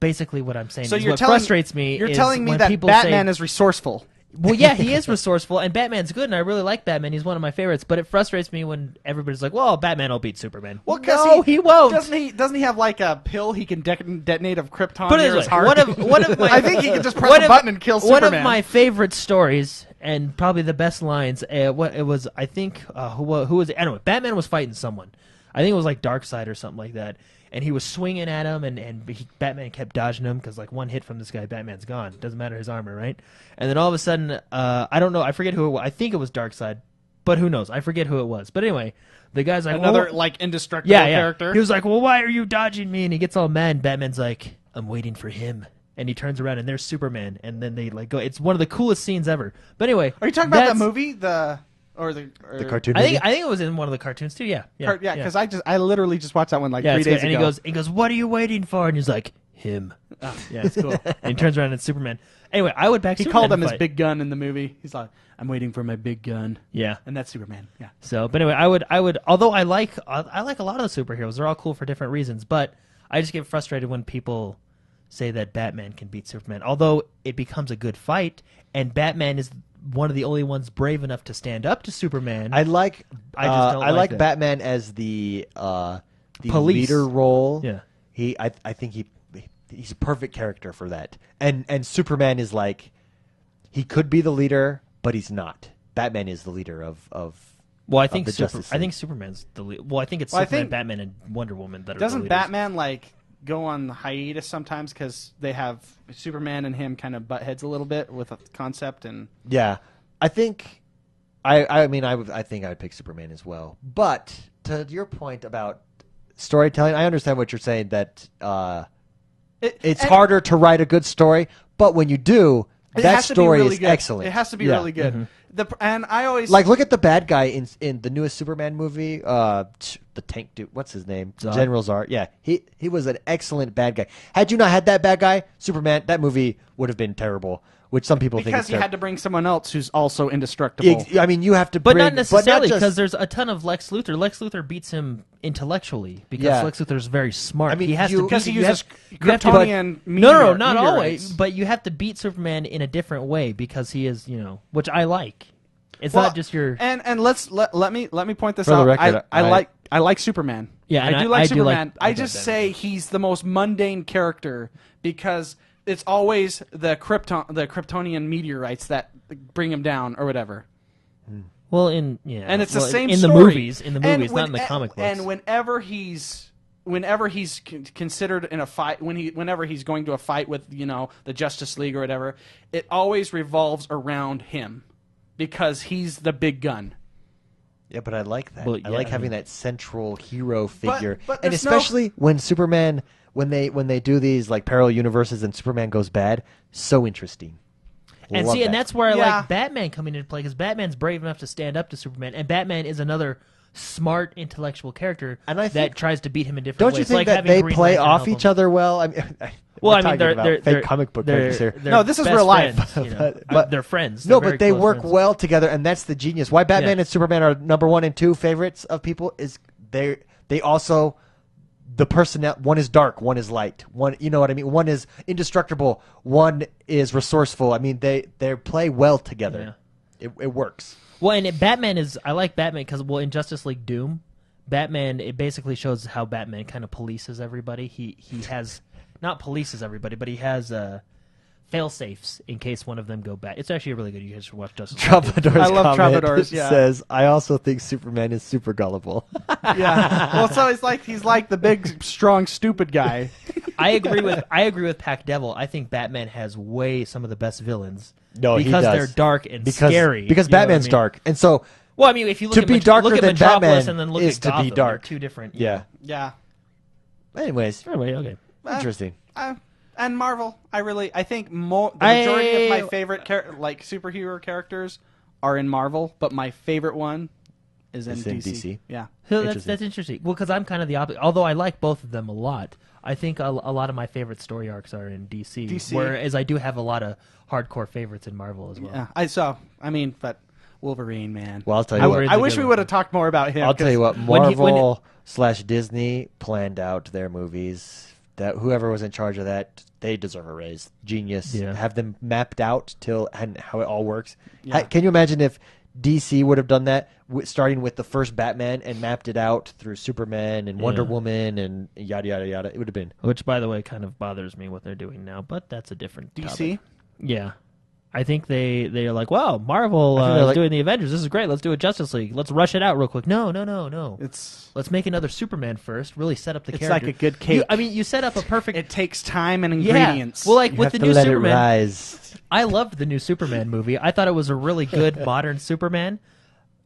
C: Basically, what I'm saying
B: So
C: is
B: you're
C: what
B: telling,
C: frustrates me.
B: You're
C: is
B: telling me
C: when
B: that
C: people
B: Batman
C: say,
B: is resourceful.
C: Well, yeah, he is resourceful, and Batman's good, and I really like Batman. He's one of my favorites. But it frustrates me when everybody's like, "Well, Batman will beat Superman."
B: Well,
C: no, he won't.
B: Doesn't he have like a pill he can detonate of Krypton
C: Put it
B: near
C: this
B: his
C: way,
B: heart?
C: one of my,
B: I think he can just press a button and kill Superman.
C: One of my favorite stories, and probably the best lines. What it was, I think, who was it? Anyway, Batman was fighting someone. I think it was like Darkseid or something like that. And he was swinging at him, and Batman kept dodging him because like one hit from this guy, Batman's gone. Doesn't matter his armor, right? And then all of a sudden, I don't know, I forget who it was. I think it was Darkseid, but who knows? I forget who it was. But anyway, the guy's like
B: Another
C: "Oh."
B: like indestructible
C: yeah.
B: character.
C: He was like, "Well, why are you dodging me?" And he gets all mad. And Batman's like, "I'm waiting for him." And he turns around, and there's Superman. And then they like go. It's one of the coolest scenes ever. But anyway,
B: Are you talking about that movie? The
A: cartoon
C: I
A: movie?
C: think it was in one of the cartoons too. Yeah,
B: because I literally just watched that one like 3
C: it's
B: days
C: good.
B: ago.
C: And he goes, "What are you waiting for?" And he's like, "Him."
B: Oh.
C: Yeah, it's cool. And he turns around and it's Superman. Anyway, I would back.
B: He
C: Superman
B: called him
C: to
B: his
C: fight.
B: big gun in the movie. He's like, "I'm waiting for my big gun,"
C: Yeah.
B: and that's Superman. Yeah.
C: So, but anyway, I would. Although I like a lot of the superheroes. They're all cool for different reasons. But I just get frustrated when people say that Batman can beat Superman. Although it becomes a good fight, and Batman is one of the only ones brave enough to stand up to Superman.
A: I like
C: don't like that.
A: Batman as the
C: Police.
A: leader role.
C: Yeah.
A: I think he's a perfect character for that. And Superman is like, he could be the leader, but he's not. Batman is the leader of
C: Well, I think
A: the Justice
C: I
A: League.
C: think Superman's the lead. Well, I think it's
B: Well, I
C: Superman,
B: think-
C: Batman, and Wonder Woman that are the
B: Doesn't
C: leaders.
B: Batman like go on hiatus sometimes because they have Superman and him kind of butt heads a little bit with a concept and
A: Yeah, I think I think I would pick Superman as well. But to your point about storytelling, I understand what you're saying, that it's
B: and-
A: harder to write a good story, but when you do,
B: It
A: that
B: has to be
A: story
B: really
A: is
B: good.
A: excellent.
B: It has to be
A: Yeah.
B: really good. And I always
A: Like, look at the bad guy in the newest Superman movie, the tank dude. What's his name?
C: Zod.
A: General Zod. Yeah, he was an excellent bad guy. Had you not had that bad guy, Superman, that movie would have been terrible. Which some people think
B: because
A: is
B: you
A: terrible.
B: had to bring someone else who's also indestructible.
A: I mean, you have to,
C: But
A: bring,
C: not necessarily,
A: just-
C: because there's a ton of Lex Luthor. Lex Luthor beats him intellectually because
A: Yeah.
C: Lex Luthor is very smart.
A: I mean,
C: he has
A: you-
C: to
B: because he
C: you
B: uses
C: have- you have to-
B: Kryptonian
C: No, not
B: meteorites.
C: always. But you have to beat Superman in a different way because he is, which I like. It's
B: Well,
C: not just your.
B: and let me point this
A: For the
B: out.
A: record,
B: I like Superman.
C: Yeah, and
B: I do
C: I
B: like
C: do like-
B: Superman.
C: I
B: I
C: like
B: just
C: Batman.
B: say he's the most mundane character because it's always the Kryptonian meteorites that bring him down or whatever.
C: Well,
B: And it's the same
C: in
B: story.
C: the movies. In the
B: And
C: movies, not in the comic books.
B: And whenever he's considered in a fight, whenever he's going to a fight with the Justice League or whatever, it always revolves around him because he's the big gun.
A: Yeah, but I like that.
C: Well,
A: I
C: yeah,
A: like
C: I
A: having
C: mean-
A: that central hero figure,
B: but
A: and
B: there's
A: especially when Superman, when they do these like parallel universes and Superman goes bad, so interesting.
C: And
A: Love
C: see, and
A: that.
C: that's where I
B: Yeah.
C: like Batman coming into play because Batman's brave enough to stand up to Superman, and Batman is another smart, intellectual character
A: And I
C: that
A: think-
C: tries to beat him in different
A: Don't
C: ways.
A: you think
C: like
A: that
C: having
A: they
C: Green
A: play
C: Lantern
A: off
C: help
A: each
C: him.
A: other well? I mean,
C: Well,
A: we're
C: I mean,
A: talking about fake comic book characters here.
B: No, this is
C: best
B: real life.
C: friends,
A: But-
C: they're friends.
A: No,
C: They're
A: but
C: very
A: they
C: close
A: work
C: friends.
A: well together, and that's the genius. Why Batman
C: Yeah.
A: and Superman are number 1 and 2 favorites of people is they also, the personnel, one is dark, one is light, one, you know what I mean? One is indestructible, one is resourceful. I mean, they play well together. It works.
C: Well, and Batman is. I like Batman because, in Justice League Doom, Batman, it basically shows how Batman kind of polices everybody. He has not polices everybody, but he has fail safes in case one of them go bad. It's actually really good. You guys should watch Justice League.
A: Troubadour's
B: I love
A: comment
B: Troubadours, yeah.
A: says, I also think Superman is super gullible.
B: Yeah. Well, so he's like the big, strong, stupid guy.
C: I agree with Pac Devil. I think Batman has some of the best villains.
A: No, he
C: because
A: does.
C: they're dark and scary.
A: Because
C: you know what I
A: Batman's
C: mean?
A: dark. And so,
C: Well, I mean, if you look
A: To
C: at
A: be darker
C: look at
A: than
C: Metropolis
A: Batman
C: and then look
A: is
C: at
A: to be
C: Gotham, they're
A: dark.
C: two different.
A: yeah.
B: Yeah.
A: Anyways,
C: Anyway, okay.
A: interesting.
B: And Marvel, I think the majority of my
C: I-
B: favorite superhero characters are in Marvel, but my favorite one is in
A: It's in
B: DC.
A: DC.
B: Yeah.
C: So
A: Interesting.
C: that's interesting. Well, because I'm kind of the opposite. Although I like both of them a lot, I think a lot of my favorite story arcs are in DC.
B: DC.
C: Whereas I do have a lot of hardcore favorites in Marvel as well.
B: Yeah. But Wolverine, man.
A: Well, I'll tell you
B: I,
A: what.
C: Wolverine's
B: I
C: a
B: wish
C: good
B: we
C: one.
B: would have talked more about him.
A: I'll tell you what.
C: when he-
A: Marvel / Disney planned out their movies. That whoever was in charge of that, they deserve a raise. Genius.
C: Yeah.
A: Have them mapped out and how it all works.
B: Yeah.
A: Can you imagine if DC would have done that, starting with the first Batman and mapped it out through Superman and Wonder
C: Yeah.
A: Woman and yada yada yada? It would have been.
C: Which, by the way, kind of bothers me what they're doing now, but that's a different
B: DC?
C: topic. Yeah. I think they're like, wow, Marvel
A: I think they're
C: is
A: like-
C: doing the Avengers. This is great. Let's do a Justice League. Let's rush it out real quick. No.
B: It's
C: Let's make another Superman first. Really set up the
B: It's
C: character.
B: like a good cake.
C: You set up a perfect.
B: it takes time and
C: yeah.
B: ingredients.
C: Well, like
A: You
C: with
A: have
C: the
A: to
C: new
A: let
C: Superman,
A: it rise.
C: I loved the new Superman movie. I thought it was a really good modern Superman.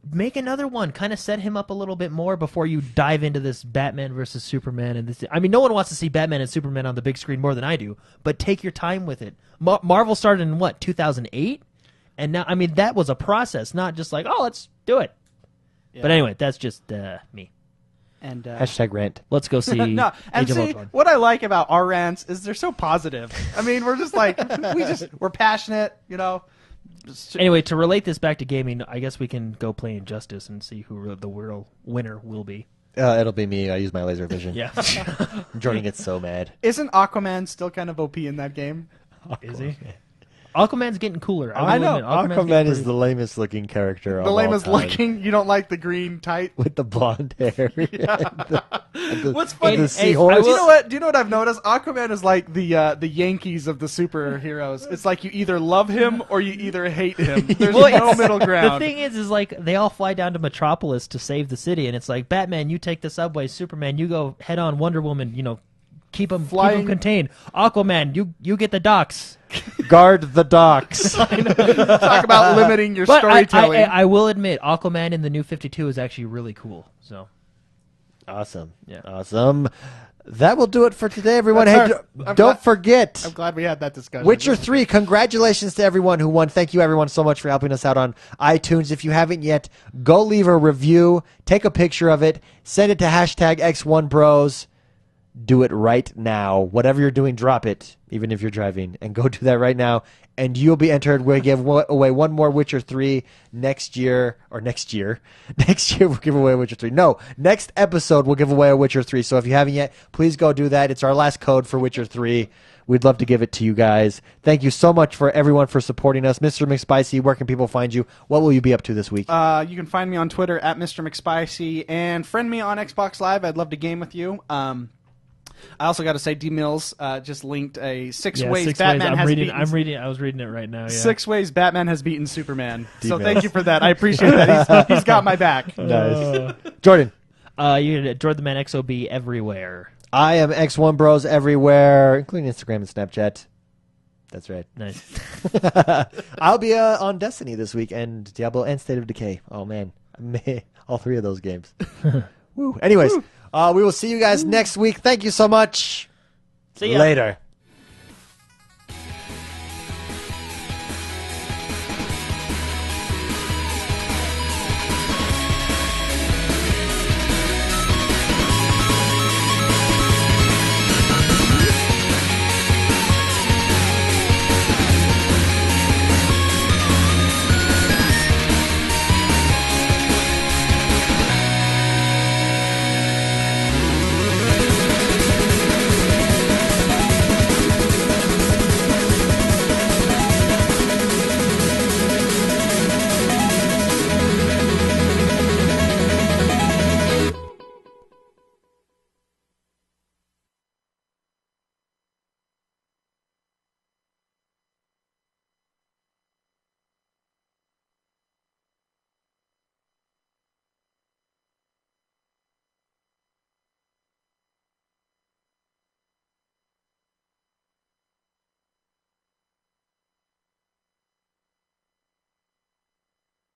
C: Make another one. Kind of set him up a little bit more before you dive into this Batman versus Superman. And this, I mean, no one wants to see Batman and Superman on the big screen more than I do. But take your time with it. Marvel started in 2008, and now, I mean, that was a process, not just like, oh, let's do it.
B: Yeah.
C: But anyway, that's just me.
B: and
A: Hashtag rant.
C: Let's go see
B: no, and
C: Age of
B: see
C: Ultron.
B: what I like about our rants is they're so positive. I mean, we're just like we're passionate,
C: Anyway, to relate this back to gaming, I guess we can go play Injustice and see who the world winner will be.
A: It'll be me. I use my laser vision.
C: Yeah.
A: Jordan gets so mad.
B: Isn't Aquaman still kind of OP in that game?
C: Is he? Aquaman's getting cooler.
B: I know.
A: Aquaman is the lamest looking character.
B: The lamest looking. You don't like the green tight.
A: With the blonde hair.
B: What's funny?
A: The
B: Hey,
A: seahorse.
B: do you know what? Do you know what I've noticed? Aquaman is like the Yankees of the superheroes. It's like you either love him or you either hate him. There's no middle ground.
C: The thing is like they all fly down to Metropolis to save the city, and it's like Batman, you take the subway. Superman, you go head on. Wonder Woman, keep them contained. Aquaman, you get the docks.
A: Guard the docks.
B: Talk about limiting your
C: But
B: storytelling.
C: I will admit, Aquaman in the New 52 is actually really cool. So
A: Awesome.
C: Yeah.
A: Awesome. That will do it for today, everyone.
B: That's
A: Hey, don't forget.
B: I'm glad we had that discussion.
A: Witcher 3, congratulations to everyone who won. Thank you, everyone, so much for helping us out on iTunes. If you haven't yet, go leave a review, take a picture of it, send it to hashtag X1Bros. Do it right now. Whatever you're doing, drop it, even if you're driving, and go do that right now. And you'll be entered. We'll give away one more Witcher 3 next year. Next year we'll give away Witcher 3. No, next episode we'll give away a Witcher 3. So if you haven't yet, please go do that. It's our last code for Witcher 3. We'd love to give it to you guys. Thank you so much for everyone for supporting us. Mr. McSpicy, where can people find you? What will you be up to this week?
B: You can find me on Twitter at Mr. McSpicy and friend me on Xbox Live. I'd love to game with you. I also got to say, D Mills just linked a six ways Batman has beaten.
C: I was reading it right now. Yeah.
B: 6 ways Batman has beaten Superman. So
A: D-Mills.
B: thank you for that. I appreciate that. He's got my back.
A: Nice. Jordan.
C: You can Jordan the Man XOB everywhere.
A: I am X1Bros everywhere, including Instagram and Snapchat. That's right.
C: Nice.
A: I'll be on Destiny this week and Diablo and State of Decay. Oh, man. All 3 of those games. Woo. Anyways, we will see you guys next week. Thank you so much.
C: See ya.
A: Later.